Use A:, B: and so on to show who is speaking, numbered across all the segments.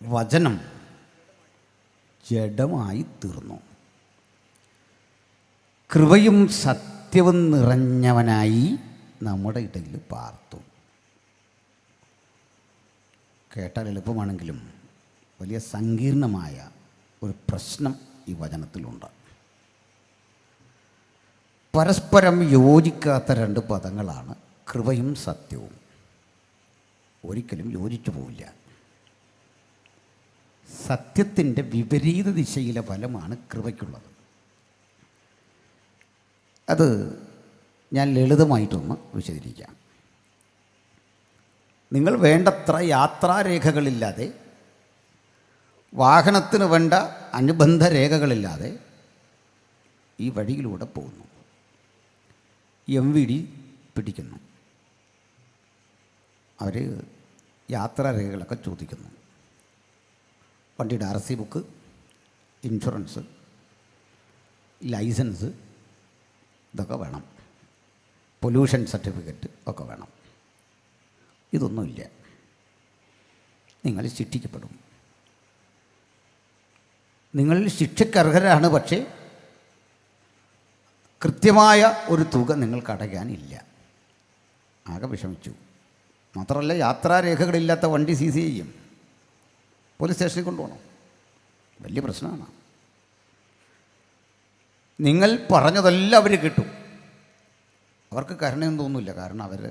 A: വചനം ജഡമായി തീർന്നു. കൃപയും സത്യവും നിറഞ്ഞവനായി നമ്മുടെ ഇടയിൽ പാർത്തു. കേട്ടാൽ എളുപ്പമാണെങ്കിലും വലിയ സങ്കീർണമായ ഒരു പ്രശ്നം ഈ വചനത്തിലുണ്ട്. പരസ്പരം യോജിക്കാത്ത രണ്ട് പദങ്ങളാണ് കൃപയും സത്യവും. ഒരിക്കലും യോജിച്ചു പോവില്ല. സത്യത്തിൻ്റെ വിപരീത ദിശയിലെ ഫലമാണ് കൃപയ്ക്കുള്ളത്. അത് ഞാൻ ലളിതമായിട്ടൊന്ന് വിശദീകരിക്കാം. നിങ്ങൾ വേണ്ടത്ര യാത്രാരേഖകളില്ലാതെ, വാഹനത്തിന് വേണ്ട അനുബന്ധ രേഖകളില്ലാതെ ഈ വഴിയിലൂടെ പോകുന്നു. MVD പിടിക്കുന്നു. അവർ യാത്രാരേഖകളൊക്കെ ചോദിക്കുന്നു. വണ്ടിയുടെ RC ബുക്ക്, ഇൻഷുറൻസ്, ലൈസൻസ് ഇതൊക്കെ വേണം. പൊല്യൂഷൻ സർട്ടിഫിക്കറ്റ് ഒക്കെ വേണം. ഇതൊന്നുമില്ല, നിങ്ങൾ ശിക്ഷിക്കപ്പെടും. നിങ്ങൾ ശിക്ഷയ്ക്കർഹരാണ്, പക്ഷേ കൃത്യമായ ഒരു തുക നിങ്ങൾക്ക് അടയ്ക്കാനില്ല. ആകെ വിഷമിച്ചു. മാത്രമല്ല, യാത്രാരേഖകളില്ലാത്ത വണ്ടി CC ചെയ്യും, പോലീസ് സ്റ്റേഷനിൽ കൊണ്ടുപോകണം. വലിയ പ്രശ്നമാണ്. നിങ്ങൾ പറഞ്ഞതെല്ലാം അവർ കിട്ടും. അവർക്ക് കരുണയൊന്നും തോന്നില്ല. കാരണം അവർ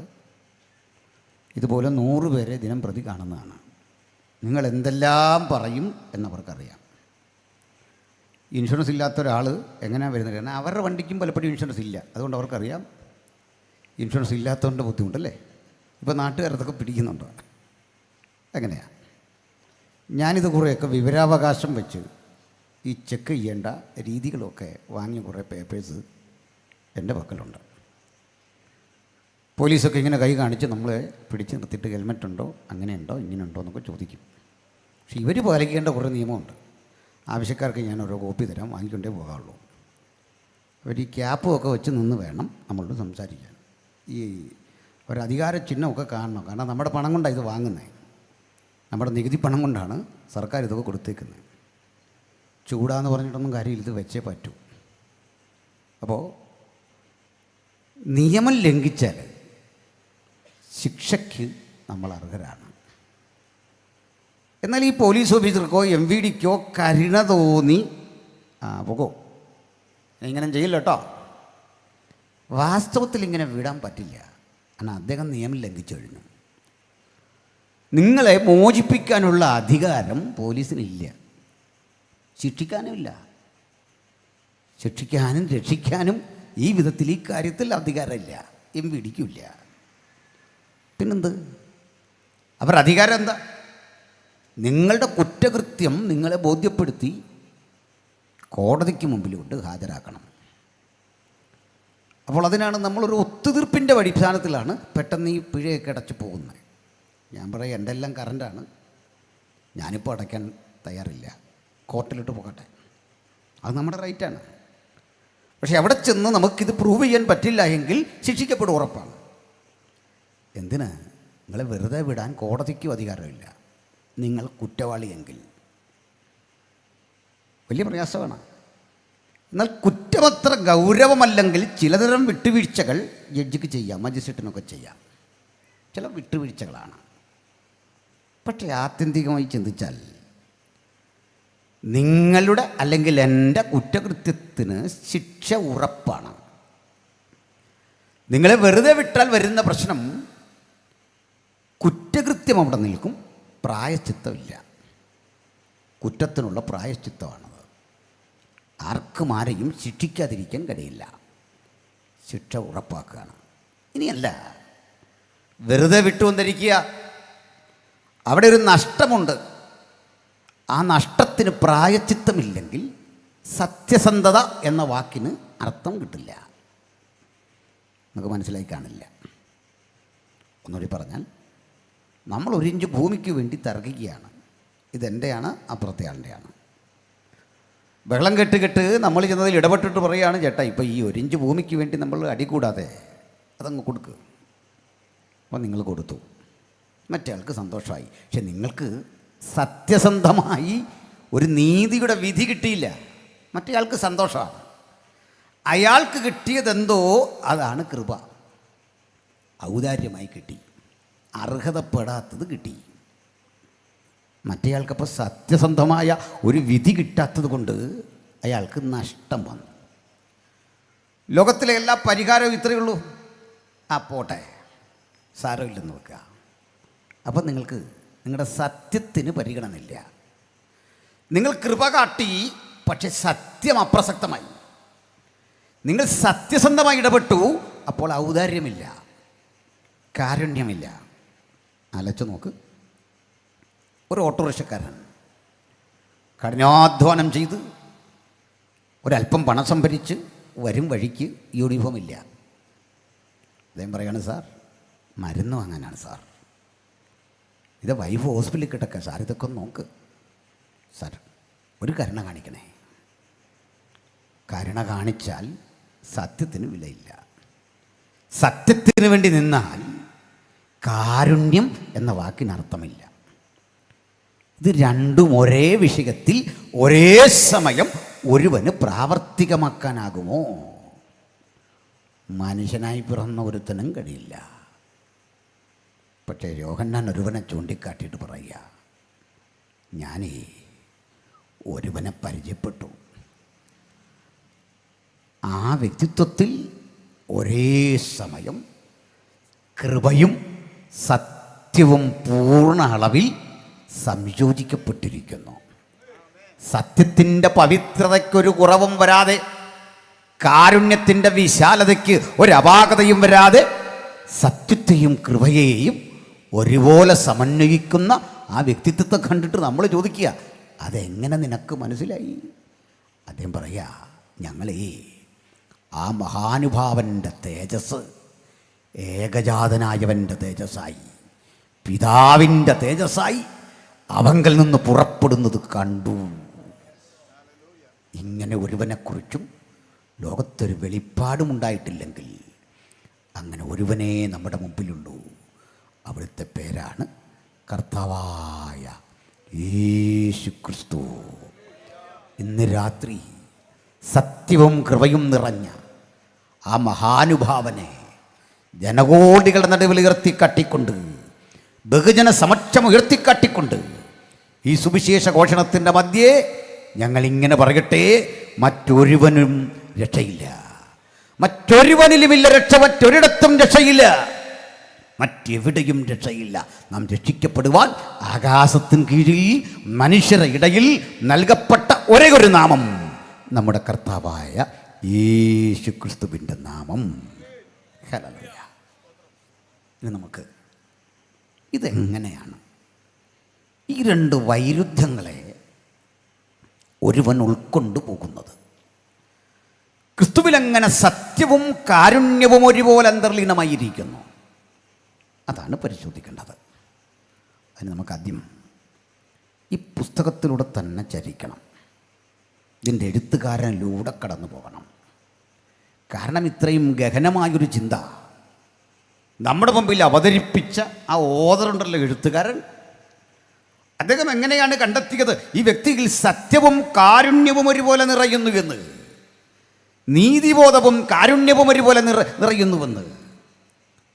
A: ഇതുപോലെ 100 പേരെ ദിനം പ്രതി കാണുന്നതാണ്. നിങ്ങൾ എന്തെല്ലാം പറയും എന്നവർക്കറിയാം. ഇൻഷുറൻസ് ഇല്ലാത്ത ഒരാൾ എങ്ങനെയാണ് വരുന്നത്? കാരണം അവരുടെ വണ്ടിക്കും പലപ്പോഴും ഇൻഷുറൻസ് ഇല്ല. അതുകൊണ്ട് അവർക്കറിയാം ഇൻഷുറൻസ് ഇല്ലാത്തതുകൊണ്ട് ബുദ്ധിമുട്ടല്ലേ. ഇപ്പോൾ നാട്ടുകാരതൊക്കെ പിടിക്കുന്നുണ്ടോ? എങ്ങനെയാണ്? ഞാനിത് കുറേയൊക്കെ വിവരാവകാശം വെച്ച് ഈ ചെക്ക് ചെയ്യേണ്ട രീതികളൊക്കെ വാങ്ങിയ കുറേ പേപ്പേഴ്സ് എൻ്റെ പക്കലുണ്ട്. പോലീസൊക്കെ ഇങ്ങനെ കൈ കാണിച്ച് നമ്മളെ പിടിച്ച് നിർത്തിയിട്ട് ഹെൽമെറ്റ് ഉണ്ടോ, അങ്ങനെയുണ്ടോ, ഇങ്ങനെയുണ്ടോ എന്നൊക്കെ ചോദിക്കും. പക്ഷെ ഇവർ പാലിക്കേണ്ട കുറേ നിയമമുണ്ട്. ആവശ്യക്കാർക്ക് ഞാൻ ഓരോ കോപ്പി തരാം, വാങ്ങിക്കൊണ്ടേ പോകാവുള്ളൂ. അവർ ഈ ക്യാപ്പും ഒക്കെ വെച്ച് നിന്ന് വേണം നമ്മളോട് സംസാരിക്കാൻ. ഈ ഒരധികാര ചിഹ്നമൊക്കെ കാണണം. കാരണം നമ്മുടെ പണം കൊണ്ടാണ് ഇത് വാങ്ങുന്നത്. നമ്മുടെ നികുതി പണം കൊണ്ടാണ് സർക്കാർ ഇതൊക്കെ കൊടുത്തേക്കുന്നത്. ചൂടാന്ന് പറഞ്ഞിട്ടൊന്നും കാര്യമില്ല, ഇത് വെച്ചേ പറ്റൂ. അപ്പോൾ നിയമം ലംഘിച്ചാൽ ശിക്ഷയ്ക്ക് നമ്മൾ അർഹരാണ്. എന്നാൽ ഈ പോലീസ് ഓഫീസർക്കോ MVDക്കോ കരുണ തോന്നി പോകോ, ഇങ്ങനെ ചെയ്യില്ല കേട്ടോ, വാസ്തവത്തിൽ ഇങ്ങനെ വിടാൻ പറ്റില്ല. കാരണം അദ്ദേഹം നിയമം ലംഘിച്ചു കഴിഞ്ഞു. നിങ്ങളെ മോചിപ്പിക്കാനുള്ള അധികാരം പോലീസിനില്ല, ശിക്ഷിക്കാനുമില്ല. ശിക്ഷിക്കാനും രക്ഷിക്കാനും ഈ വിധത്തിൽ ഈ കാര്യത്തിൽ അധികാരമില്ല, MVDക്കുമില്ല. പിന്നെന്ത്? അവരുടെ അധികാരം എന്താ? നിങ്ങളുടെ കുറ്റകൃത്യം നിങ്ങളെ ബോധ്യപ്പെടുത്തി കോടതിക്ക് മുമ്പിൽ കൊണ്ട് ഹാജരാക്കണം. അപ്പോൾ അതിനാണ് നമ്മളൊരു ഒത്തുതീർപ്പിൻ്റെ അടിസ്ഥാനത്തിലാണ് പെട്ടെന്ന് ഈ പിഴയൊക്കെ അടച്ചു പോകുന്നത്. ഞാൻ പറയാം, എൻ്റെ എല്ലാം കറണ്ടാണ്, ഞാനിപ്പോൾ അടയ്ക്കാൻ തയ്യാറില്ല, കോർട്ടിലിട്ട് പോകട്ടെ, അത് നമ്മുടെ റൈറ്റാണ്. പക്ഷെ അവിടെ ചെന്ന് നമുക്കിത് പ്രൂവ് ചെയ്യാൻ പറ്റില്ല എങ്കിൽ ശിക്ഷിക്കപ്പെടും, ഉറപ്പാണ്. എന്തിന്? നിങ്ങളെ വെറുതെ വിടാൻ കോടതിക്കും അധികാരമില്ല, നിങ്ങൾ കുറ്റവാളിയെങ്കിൽ. വലിയ പ്രയാസമാണ്. എന്നാൽ കുറ്റമത്ര ഗൗരവമല്ലെങ്കിൽ ചിലതരം വിട്ടുവീഴ്ചകൾ ജഡ്ജിക്ക് ചെയ്യാം, മജിസ്ട്രേറ്റിനൊക്കെ ചെയ്യാം. ചില വിട്ടുവീഴ്ചകളാണ്. പക്ഷേ ആത്യന്തികമായി ചിന്തിച്ചാൽ നിങ്ങളുടെ അല്ലെങ്കിൽ എൻ്റെ കുറ്റകൃത്യത്തിന് ശിക്ഷ ഉറപ്പാണ്. നിങ്ങളെ വെറുതെ വിട്ടാൽ വരുന്ന പ്രശ്നം, കുറ്റകൃത്യം അവിടെ നിൽക്കും, പ്രായശ്ചിത്തമില്ല. കുറ്റത്തിനുള്ള പ്രായശ്ചിത്തമാണത്. ആർക്കും ആരെയും ശിക്ഷിക്കാതിരിക്കാൻ കഴിയില്ല. ശിക്ഷ ഉറപ്പാക്കുകയാണ്. ഇനിയല്ല വെറുതെ വിട്ടുവന്നിരിക്കുക. അവിടെ ഒരു നഷ്ടമുണ്ട്. ആ നഷ്ടത്തിന് പ്രായശ്ചിത്തമില്ലെങ്കിൽ സത്യസന്ധത എന്ന വാക്കിന് അർത്ഥം കിട്ടില്ല. നമുക്ക് മനസ്സിലായി കാണില്ല. ഒന്നുകൂടി പറഞ്ഞാൽ, നമ്മൾ 1 ഇഞ്ച് ഭൂമിക്ക് വേണ്ടി തർക്കിക്കുകയാണ്. ഇതെൻ്റെയാണ്, അപ്പുറത്തെ ആളുടെയാണ്. വെള്ളം കെട്ട് നമ്മൾ ചെന്നതിൽ ഇടപെട്ടിട്ട് പറയുകയാണ്, ചേട്ടാ ഇപ്പോൾ ഈ 1 ഇഞ്ച് ഭൂമിക്ക് വേണ്ടി നമ്മൾ അടികൂടാതെ അതങ്ങ് കൊടുക്കുക. അപ്പോൾ നിങ്ങൾ കൊടുത്തു, മറ്റേ ആൾക്ക് സന്തോഷമായി. പക്ഷെ നിങ്ങൾക്ക് സത്യസന്ധമായി ഒരു നീതിയുടെ വിധി കിട്ടിയില്ല. മറ്റേയാൾക്ക് സന്തോഷമാണ്. അയാൾക്ക് കിട്ടിയതെന്തോ അതാണ് കൃപ. ഔദാര്യമായി കിട്ടി, അർഹതപ്പെടാത്തത് കിട്ടി. മറ്റേയാൾക്കപ്പോൾ സത്യസന്ധമായ ഒരു വിധി കിട്ടാത്തത് കൊണ്ട് അയാൾക്ക് നഷ്ടം വന്നു. ലോകത്തിലെ എല്ലാ പരിഹാരവും ഇത്രയേ ഉള്ളൂ. പോട്ടെ, സാരമില്ലെന്ന് വെക്കുക. അപ്പം നിങ്ങൾക്ക് നിങ്ങളുടെ സത്യത്തിന് പരിഗണനയില്ല. നിങ്ങൾ കൃപ കാട്ടി, പക്ഷെ സത്യം അപ്രസക്തമായി. നിങ്ങൾ സത്യസന്ധമായി ഇടപെട്ടു, അപ്പോൾ ഔദാര്യമില്ല, കാരുണ്യമില്ല. അലച്ചു നോക്ക്. ഒരു ഓട്ടോറിക്ഷക്കാരൻ കഠിനാധ്വാനം ചെയ്ത് ഒരല്പം പണം സംഭരിച്ച് വരും വഴിക്ക് യൂണിഫോം ഇല്ല. അദ്ദേഹം പറയാണ്, സാർ മരുന്ന് വാങ്ങാനാണ് സാർ, ഇത് വൈഫ് ഹോസ്പിറ്റലിൽ കിടക്കുക സാർ, ഇതൊക്കെ ഒന്ന് നോക്ക് സാർ, ഒരു കരുണ കാണിക്കണേ. കരുണ കാണിച്ചാൽ സത്യത്തിന് വിലയില്ല. സത്യത്തിന് വേണ്ടി നിന്നാൽ കാരുണ്യം എന്ന വാക്കിനർത്ഥമില്ല. ഇത് രണ്ടും ഒരേ വിഷയത്തിൽ ഒരേ സമയം ഒരുവന് പ്രാവർത്തികമാക്കാനാകുമോ? മനുഷ്യനായി പിറന്ന ഒരുത്തനും കഴിയില്ല. പക്ഷേ യോഹന്നാൻ ഒരുവനെ ചൂണ്ടിക്കാട്ടിയിട്ട് പറയുക, ഞാനേ ഒരുവനെ പരിചയപ്പെട്ടു. ആ വ്യക്തിത്വത്തിൽ ഒരേ സമയം കൃപയും സത്യവും പൂർണ്ണ അളവിൽ സംയോജിക്കപ്പെട്ടിരിക്കുന്നു. സത്യത്തിൻ്റെ പവിത്രതയ്ക്കൊരു കുറവും വരാതെ, കാരുണ്യത്തിൻ്റെ വിശാലതയ്ക്ക് ഒരപാകതയും വരാതെ, സത്യത്തെയും കൃപയെയും ഒരുപോലെ സമന്വയിക്കുന്ന ആ വ്യക്തിത്വത്തെ കണ്ടിട്ട് നമ്മൾ ചോദിക്കുക, അതെങ്ങനെ നിനക്ക് മനസ്സിലായി? അദ്ദേഹം പറയുക, ഞങ്ങളേ ആ മഹാനുഭാവൻ്റെ തേജസ് ഏകജാതനായവൻ്റെ തേജസ്സായി, പിതാവിൻ്റെ തേജസ്സായി അവങ്കൽ നിന്ന് പുറപ്പെടുന്നത് കണ്ടു. ഇങ്ങനെ ഒരുവനെക്കുറിച്ചും ലോകത്തൊരു വെളിപ്പാടുമുണ്ടായിട്ടില്ലെങ്കിൽ അങ്ങനെ ഒരുവനേ നമ്മുടെ മുമ്പിലുള്ളൂ. അവിടുത്തെ പേരാണ് കർത്താവായ യേശു ക്രിസ്തു. ഇന്ന് രാത്രി സത്യവും കൃപയും നിറഞ്ഞ ആ മഹാനുഭാവനെ ജനകോടികളുടെ നടുവിൽ ഉയർത്തിക്കാട്ടിക്കൊണ്ട്, ബഹുജന സമക്ഷം ഉയർത്തിക്കാട്ടിക്കൊണ്ട് ഈ സുവിശേഷ ഘോഷണത്തിൻ്റെ മധ്യേ ഞങ്ങളിങ്ങനെ പറയട്ടെ, മറ്റൊരുവനും രക്ഷയില്ല, മറ്റൊരുവനിലുമില്ല രക്ഷ, മറ്റൊരിടത്തും രക്ഷയില്ല, മറ്റെവിടെയും രക്ഷയില്ല. നാം രക്ഷിക്കപ്പെടുവാൻ ആകാശത്തിന് കീഴിൽ മനുഷ്യരുടെ ഇടയിൽ നൽകപ്പെട്ട ഒരേ ഒരു നാമം നമ്മുടെ കർത്താവായ യേശു ക്രിസ്തുവിൻ്റെ നാമം. ഹല്ലേലൂയ. ഇനി നമുക്ക് ഇതെങ്ങനെയാണ് ഈ രണ്ട് വൈരുദ്ധ്യങ്ങളെ ഒരുവൻ ഉൾക്കൊണ്ടു പോകുന്നത്? ക്രിസ്തുവിലെങ്ങനെ സത്യവും കാരുണ്യവും ഒരുപോലെ അന്തർലീനമായിരിക്കുന്നു? അതാണ് പരിശോധിക്കേണ്ടത്. അതിന് നമുക്ക് ആദ്യം ഈ പുസ്തകത്തിലൂടെ തന്നെ ചരിക്കണം. ഇതിൻ്റെ എഴുത്തുകാരനിലൂടെ കടന്നു പോകണം. കാരണം ഇത്രയും ഗഹനമായൊരു ചിന്ത നമ്മുടെ മുമ്പിൽ അവതരിപ്പിച്ച ആ ഓതറുണ്ടല്ലോ എഴുത്തുകാരൻ, അദ്ദേഹം എങ്ങനെയാണ് കണ്ടെത്തിയത് ഈ വ്യക്തിയിൽ സത്യവും കാരുണ്യവും ഒരുപോലെ നിറയുന്നു എന്ന്, നീതിബോധവും കാരുണ്യവും ഒരുപോലെ നിറയുന്നുവെന്ന്?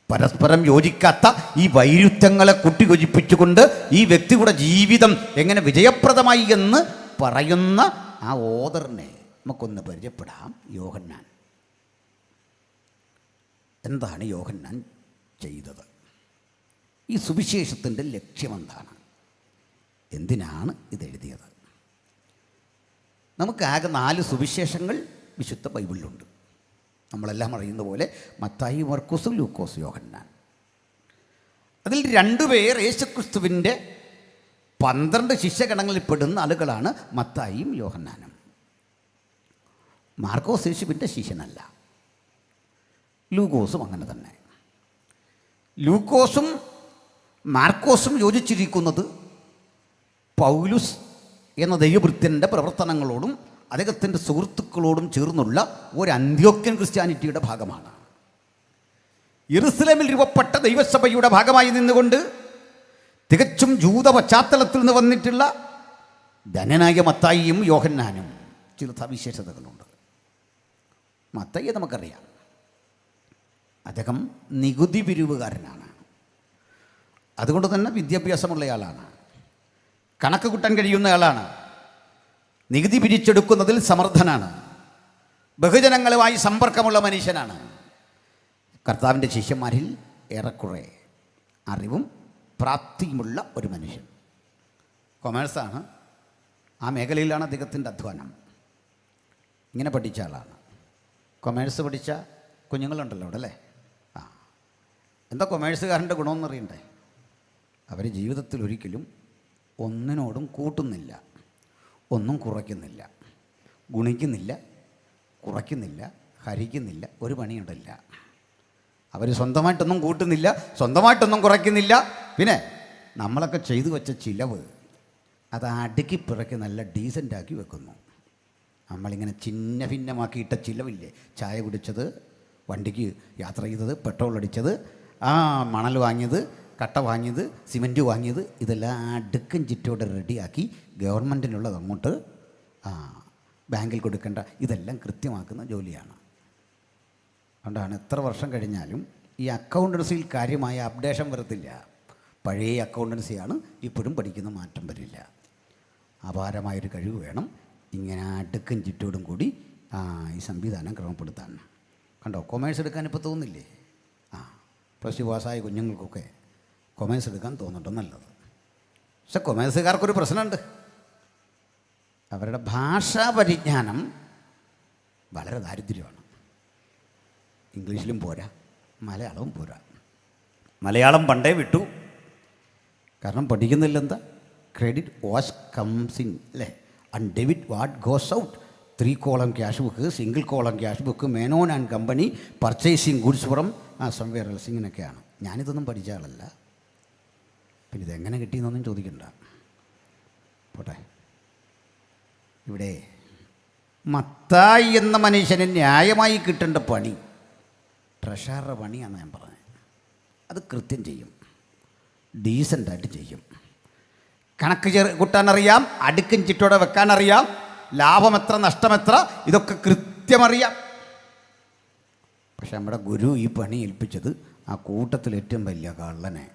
A: പരസ്പരം യോജിക്കാത്ത ഈ വൈരുദ്ധ്യങ്ങളെ കൂട്ടിയോജിപ്പിച്ചുകൊണ്ട് ഈ വ്യക്തിയുടെ ജീവിതം എങ്ങനെ വിജയപ്രദമായി എന്ന് പറയുന്ന ആ ഓതറിനെ നമുക്കൊന്ന് പരിചയപ്പെടാം. യോഹന്നാൻ. എന്താണ് യോഹന്നാൻ ചെയ്തത്? ഈ സുവിശേഷത്തിൻ്റെ ലക്ഷ്യമെന്താണ്? എന്തിനാണ് ഇതെഴുതിയത്? നമുക്കാകെ 4 സുവിശേഷങ്ങൾ വിശുദ്ധ ബൈബിളിലുണ്ട്. നമ്മളെല്ലാം അറിയുന്ന പോലെ മത്തായി, മർക്കോസ്, ലൂക്കോസ്, യോഹന്നാൻ. അതിൽ 2 പേർ യേശുക്രിസ്തുവിൻ്റെ 12 ശിഷ്യഗണങ്ങളിൽ പെടുന്ന ആളുകളാണ് മത്തായിയും യോഹന്നാനും. മാർക്കോസ് യേശുവിൻ്റെ ശിഷ്യനല്ല. ലൂക്കോസും അങ്ങനെ തന്നെ. ലൂക്കോസും മാർക്കോസും യോജിച്ചിരിക്കുന്നത് പൗലുസ് എന്ന ദൈവഭൃത്യൻ്റെ പ്രവർത്തനങ്ങളോടും അദ്ദേഹത്തിൻ്റെ സുഹൃത്തുക്കളോടും ചേർന്നുള്ള ഒരു അന്ത്യോക്യൻ ക്രിസ്ത്യാനിറ്റിയുടെ ഭാഗമാണ്. യെരുസലേമിൽ രൂപപ്പെട്ട ദൈവസഭയുടെ ഭാഗമായി നിന്നുകൊണ്ട് തികച്ചും ജൂത പശ്ചാത്തലത്തിൽ നിന്ന് വന്നിട്ടുള്ള ധനനായ മത്തായിയും യോഹന്നാനും ചില സവിശേഷതകളുണ്ട്. മത്തായിയെ നമുക്കറിയാം, അദ്ദേഹം നികുതി പിരിവുകാരനാണ്. അതുകൊണ്ട് തന്നെ വിദ്യാഭ്യാസമുള്ളയാളാണ്, കണക്ക് കൂട്ടാൻ കഴിയുന്നയാളാണ്, നികുതി പിരിച്ചെടുക്കുന്നതിൽ സമർത്ഥനാണ്, ബഹുജനങ്ങളുമായി സമ്പർക്കമുള്ള മനുഷ്യനാണ്. കർത്താവിൻ്റെ ശിഷ്യന്മാരിൽ ഏറെക്കുറെ അറിവും പ്രാപ്തിയുമുള്ള ഒരു മനുഷ്യൻ. കൊമേഴ്സാണ്, ആ മേഖലയിലാണ് അദ്ദേഹത്തിൻ്റെ അധ്വാനം. ഇങ്ങനെ പഠിച്ച ആളാണ്. കൊമേഴ്സ് പഠിച്ച കുഞ്ഞുങ്ങളുണ്ടല്ലോ അവിടെ അല്ലേ? എന്താ കൊമേഴ്സുകാരൻ്റെ ഗുണമെന്ന് അറിയണ്ടേ? അവർ ജീവിതത്തിൽ ഒരിക്കലും ഒന്നിനോടും കൂട്ടുന്നില്ല, ഒന്നും കുറയ്ക്കുന്നില്ല, ഗുണിക്കുന്നില്ല, കുറയ്ക്കുന്നില്ല, ഹരിക്കുന്നില്ല, ഒരു പണിയുണ്ടല്ല. അവർ സ്വന്തമായിട്ടൊന്നും കൂട്ടുന്നില്ല, സ്വന്തമായിട്ടൊന്നും കുറയ്ക്കുന്നില്ല. പിന്നെ നമ്മളൊക്കെ ചെയ്തു വെച്ച ചിലവ് അത് അടുക്കി പിറക്കി നല്ല ഡീസൻ്റാക്കി വെക്കുന്നു. നമ്മളിങ്ങനെ ചിന്ന ഭിന്നമാക്കിയിട്ട ചിലവില്ലേ, ചായ കുടിച്ചത്, വണ്ടിക്ക് യാത്ര ചെയ്തത്, പെട്രോൾ അടിച്ചത്, മണൽ വാങ്ങിയത്, കട്ട വാങ്ങിയത്, സിമൻറ്റ് വാങ്ങിയത്, ഇതെല്ലാം അടുക്കും ചിറ്റോടെ റെഡിയാക്കി ഗവൺമെൻറ്റിനുള്ളത് അങ്ങോട്ട് ബാങ്കിൽ കൊടുക്കേണ്ട, ഇതെല്ലാം കൃത്യമാക്കുന്ന ജോലിയാണ്. അതുകൊണ്ടാണ് എത്ര വർഷം കഴിഞ്ഞാലും ഈ അക്കൗണ്ടൻസിയിൽ കാര്യമായ അപ്ഡേഷൻ വരത്തില്ല. പഴയ അക്കൗണ്ടൻസിയാണ് ഇപ്പോഴും പഠിക്കുന്ന, മാറ്റം വരില്ല. അപാരമായൊരു കഴിവ് വേണം ഇങ്ങനെ അടുക്കും ചിറ്റോടും കൂടി ഈ സംവിധാനം ക്രമപ്പെടുത്താൻ. കണ്ടോ, കൊമേഴ്സ് എടുക്കാൻ ഇപ്പോൾ തോന്നില്ലേ? പ്ലസ് ടു പാസ്സായ കുഞ്ഞുങ്ങൾക്കൊക്കെ കൊമേഴ്സ് എടുക്കാൻ തോന്നുന്നുണ്ടോ? നല്ലത്. പക്ഷെ കൊമേഴ്സുകാർക്കൊരു പ്രശ്നമുണ്ട്, അവരുടെ ഭാഷാ പരിജ്ഞാനം വളരെ ദാരിദ്ര്യമാണ്. ഇംഗ്ലീഷിലും പോരാ, മലയാളവും പോരാ. മലയാളം പണ്ടേ വിട്ടു, കാരണം പഠിക്കുന്നില്ല. എന്താ ക്രെഡിറ്റ് വാഷ് കംസ് ഇൻ അല്ലേ, and debit what goes out, 3 column cash book, single column cash book, Menon and company, purchasing goods from somewhere else, ഇങ്ങനെയൊക്കെയാണ്. ഞാനിതൊന്നും പഠിച്ച ആളല്ല, പിന്നെ ഇതെങ്ങനെ കിട്ടിയെന്നൊന്നും ചോദിക്കണ്ട. പോട്ടെ. ഇവിടെ മത്തായി എന്ന മനുഷ്യന് ന്യായമായി കിട്ടേണ്ട പണി ട്രഷററുടെ പണിയാണ് ഞാൻ പറഞ്ഞത്. അത് കൃത്യം ചെയ്യും, ഡീസൻ്റായിട്ട് ചെയ്യും. കണക്ക് കൂട്ടാനറിയാം, അടുക്കും ചിട്ടോടെ വെക്കാനറിയാം, ലാഭം എത്ര നഷ്ടമെത്ര ഇതൊക്കെ കൃത്യമറിയാം. പക്ഷെ നമ്മുടെ ഗുരു ഈ പണി ഏൽപ്പിച്ചത് ആ കൂട്ടത്തിൽ ഏറ്റവും വലിയ കള്ളനെ.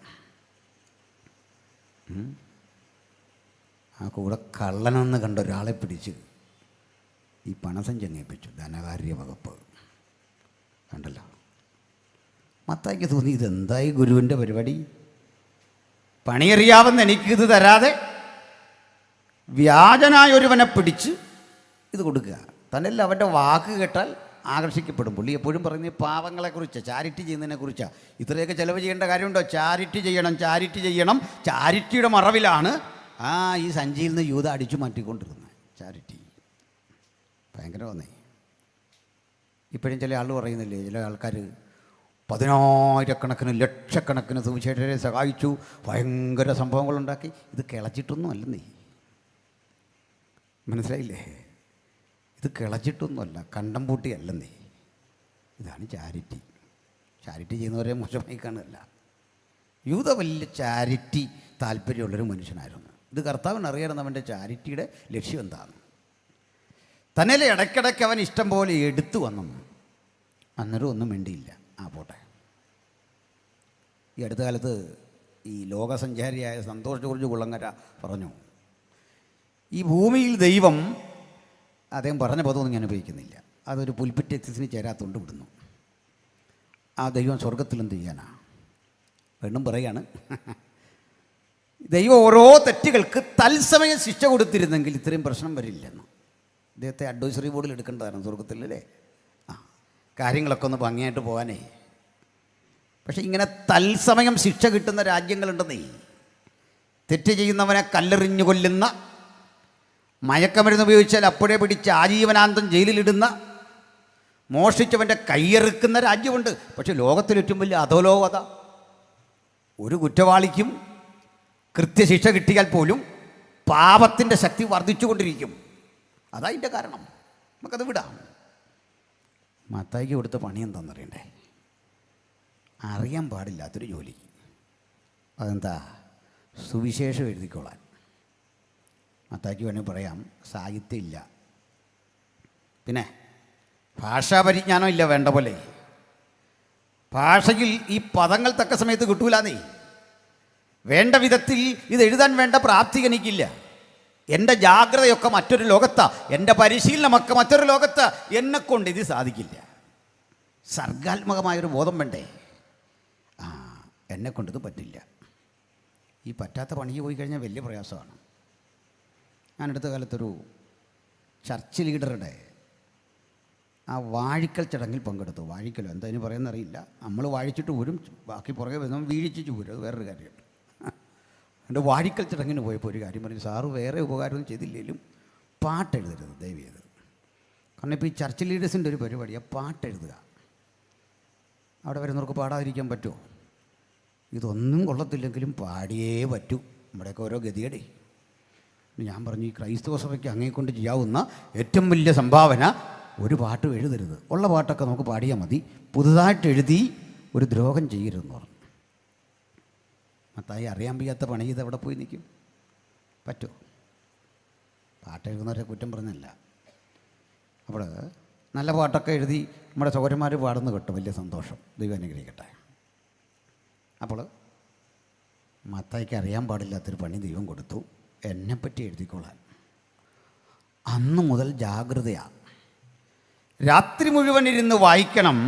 A: ആ കൂടെ കള്ളനെന്ന് കണ്ട ഒരാളെ പിടിച്ച് ഈ പണസഞ്ചി അങ്ങേൽപ്പിച്ചു, ധനകാര്യ വകുപ്പ്. കണ്ടല്ലോ, മത്തായിക്ക് തോന്നി ഇതെന്തായി ഗുരുവിൻ്റെ പരിപാടി, പണിയറിയാവുന്ന എനിക്കിത് തരാതെ വ്യാജനായ ഒരുവനെ പിടിച്ച് ഇത് കൊടുക്കുക. തന്നെയല്ല, അവൻ്റെ വാക്ക് കേട്ടാൽ ആകർഷിക്കപ്പെടും. പുള്ളി എപ്പോഴും പറയുന്നത് പാവങ്ങളെക്കുറിച്ച്, ചാരിറ്റി ചെയ്യുന്നതിനെക്കുറിച്ചാണ്. ഇത്രയൊക്കെ ചിലവ് ചെയ്യേണ്ട കാര്യമുണ്ടോ? ചാരിറ്റി ചെയ്യണം, ചാരിറ്റി ചെയ്യണം. ചാരിറ്റിയുടെ മറവിലാണ് ഈ സഞ്ചിയിൽ നിന്ന് യൂത അടിച്ചു മാറ്റിക്കൊണ്ടിരുന്നത്. ചാരിറ്റി ഭയങ്കരമാന്നേ. ഇപ്പോഴും ചില ആൾ പറയുന്നില്ലേ, ചില ആൾക്കാർ 10,000-കണക്കിന് ലക്ഷക്കണക്കിന് സുവിശേഷരെ സഹായിച്ചു, ഭയങ്കര സംഭവങ്ങളുണ്ടാക്കി. ഇത് കിളച്ചിട്ടൊന്നും അല്ലെന്നേ, മനസ്സിലായില്ലേ? ഇത് കിളച്ചിട്ടൊന്നുമല്ല, കണ്ടം പൂട്ടിയല്ലെന്നേ. ഇതാണ് ചാരിറ്റി. ചാരിറ്റി ചെയ്യുന്നവരെ മോശമായി കാണുകയല്ല. യൂത വലിയ ചാരിറ്റി താല്പര്യമുള്ളൊരു മനുഷ്യനായിരുന്നു. ഇത് കർത്താവിന് അറിയണം അവൻ്റെ ചാരിറ്റിയുടെ ലക്ഷ്യം എന്താണ്. തന്നെയല്ലേ ഇടയ്ക്കിടയ്ക്ക് അവൻ ഇഷ്ടം പോലെ എടുത്തു വന്നു, അന്നേരം ഒന്നും വേണ്ടിയില്ല. പോട്ടെ. ഈ അടുത്ത കാലത്ത് ഈ ലോകസഞ്ചാരിയായ സന്തോഷ് ജോർജ് കുളങ്ങര പറഞ്ഞു, ഈ ഭൂമിയിൽ ദൈവം, അദ്ദേഹം പറഞ്ഞ പദമൊന്നും ഞാൻ ഉപയോഗിക്കുന്നില്ല, അതൊരു പുൽപ്പിറ്റ് എക്സസിന് ചേരാത്തോണ്ട് വിടുന്നു. ആ ദൈവം സ്വർഗത്തിൽ എന്ത് ചെയ്യാനാ? വീണ്ടും പറയാണ്, ദൈവം ഓരോ തെറ്റുകൾക്ക് തത്സമയം ശിക്ഷ കൊടുത്തിരുന്നെങ്കിൽ ഇത്രയും പ്രശ്നം വരില്ലെന്ന്. അദ്ദേഹത്തെ അഡ്വൈസറി ബോർഡിൽ എടുക്കേണ്ടതാണ് സ്വർഗത്തിലല്ലേ, കാര്യങ്ങളൊക്കെ ഒന്ന് ഭംഗിയായിട്ട് പോകാനേ. പക്ഷെ ഇങ്ങനെ തത്സമയം ശിക്ഷ കിട്ടുന്ന രാജ്യങ്ങളുണ്ടെന്നേ. തെറ്റ് ചെയ്യുന്നവനെ കല്ലെറിഞ്ഞു കൊല്ലുന്ന, മയക്കമരുന്ന് ഉപയോഗിച്ചാൽ അപ്പോഴേ പിടിച്ച് ആജീവനാന്തം ജയിലിലിടുന്ന, മോഷ്ടിച്ചവൻ്റെ കൈയെറുക്കുന്ന രാജ്യമുണ്ട്. പക്ഷെ ലോകത്തിലേറ്റവും വലിയ അധോലോകത. ഒരു കുറ്റവാളിക്കും കൃത്യശിക്ഷ കിട്ടിയാൽ പോലും പാപത്തിൻ്റെ ശക്തി വർദ്ധിച്ചുകൊണ്ടിരിക്കും. അതതിൻ്റെ കാരണം. നമുക്കത് വിടാം. മത്തായിക്ക് കൊടുത്ത പണി സുവിശേഷം എഴുതിക്കോളാൻ. മത്തായിക്ക് വേണമെങ്കിൽ പറയാം, സാഹിത്യം ഇല്ല, പിന്നെ ഭാഷാ പരിജ്ഞാനം ഇല്ല വേണ്ട പോലെ. ഭാഷയിൽ ഈ പദങ്ങൾ തക്ക സമയത്ത് കിട്ടൂലെന്നേ. വേണ്ട വിധത്തിൽ ഇത് എഴുതാൻ വേണ്ട പ്രാപ്തി എനിക്കില്ല. എൻ്റെ ജാഗ്രതയൊക്കെ മറ്റൊരു ലോകത്താ, എൻ്റെ പരിശീലനമൊക്കെ മറ്റൊരു ലോകത്ത്. എന്നെക്കൊണ്ട് ഇത് സാധിക്കില്ല. സർഗാത്മകമായൊരു ബോധം വേണ്ടേ? എന്നെക്കൊണ്ടിത് പറ്റില്ല. ഈ പറ്റാത്ത പണിക്ക് പോയി കഴിഞ്ഞാൽ വലിയ പ്രയാസമാണ്. ഞാൻ അടുത്ത കാലത്തൊരു ചർച്ച് ലീഡറുടെ ആ വാഴിക്കൽ ചടങ്ങിൽ പങ്കെടുത്തു. വാഴിക്കലോ എന്താ പറയുന്നറിയില്ല. നമ്മൾ വാഴിച്ചിട്ട് ഊരും, ബാക്കി പുറകെ വരുന്ന വീഴിച്ചിട്ട് ഊരും. അത് വേറൊരു കാര്യം. എൻ്റെ വാഴിക്കൽ ചടങ്ങിന് പോയപ്പോൾ ഒരു കാര്യം പറഞ്ഞു, സാറ് വേറെ ഉപകാരമൊന്നും ചെയ്തില്ലെങ്കിലും പാട്ടെഴുതരുത് ദയവ് ചെയ്ത്. കാരണം ഇപ്പോൾ ഈ ചർച്ച് ലീഡേഴ്സിൻ്റെ ഒരു പരിപാടിയാണ് പാട്ടെഴുതുക. അവിടെ വരുന്നവർക്ക് പാടാതിരിക്കാൻ പറ്റുമോ? ഇതൊന്നും കൊള്ളത്തില്ലെങ്കിലും പാടിയേ പറ്റൂ. നമ്മുടെയൊക്കെ ഓരോ ഗതികേടേ. ഞാൻ പറഞ്ഞു, ഈ ക്രൈസ്തവ സഭയ്ക്ക് അങ്ങേക്കൊണ്ട് ചെയ്യാവുന്ന ഏറ്റവും വലിയ സംഭാവന ഒരു പാട്ടും എഴുതരുത്. ഉള്ള പാട്ടൊക്കെ നമുക്ക് പാടിയാൽ മതി, പുതുതായിട്ട് എഴുതി ഒരു ദ്രോഹം ചെയ്യരുതെന്ന് പറഞ്ഞു. മത്തായി അറിയാൻ വയ്യാത്ത പണി ചെയ്ത് എവിടെ പോയി നിൽക്കും? പറ്റുമോ? പാട്ടെഴുതുന്നവരെ കുറ്റം പറഞ്ഞല്ല. അപ്പോൾ നല്ല പാട്ടൊക്കെ എഴുതി നമ്മുടെ സഹോദരന്മാർ പാടുന്ന കേട്ടോ, വലിയ സന്തോഷം, ദൈവം അനുഗ്രഹിക്കട്ടെ. അപ്പോൾ മത്തായിക്ക് അറിയാൻ പാടില്ലാത്തൊരു പണി ദൈവം കൊടുത്തു, എന്നെപ്പറ്റി എഴുതിക്കൊള്ളാൻ. അന്ന് മുതൽ ജാഗ്രതയാണ്. രാത്രി മുഴുവൻ ഇരുന്ന് വായിക്കണം.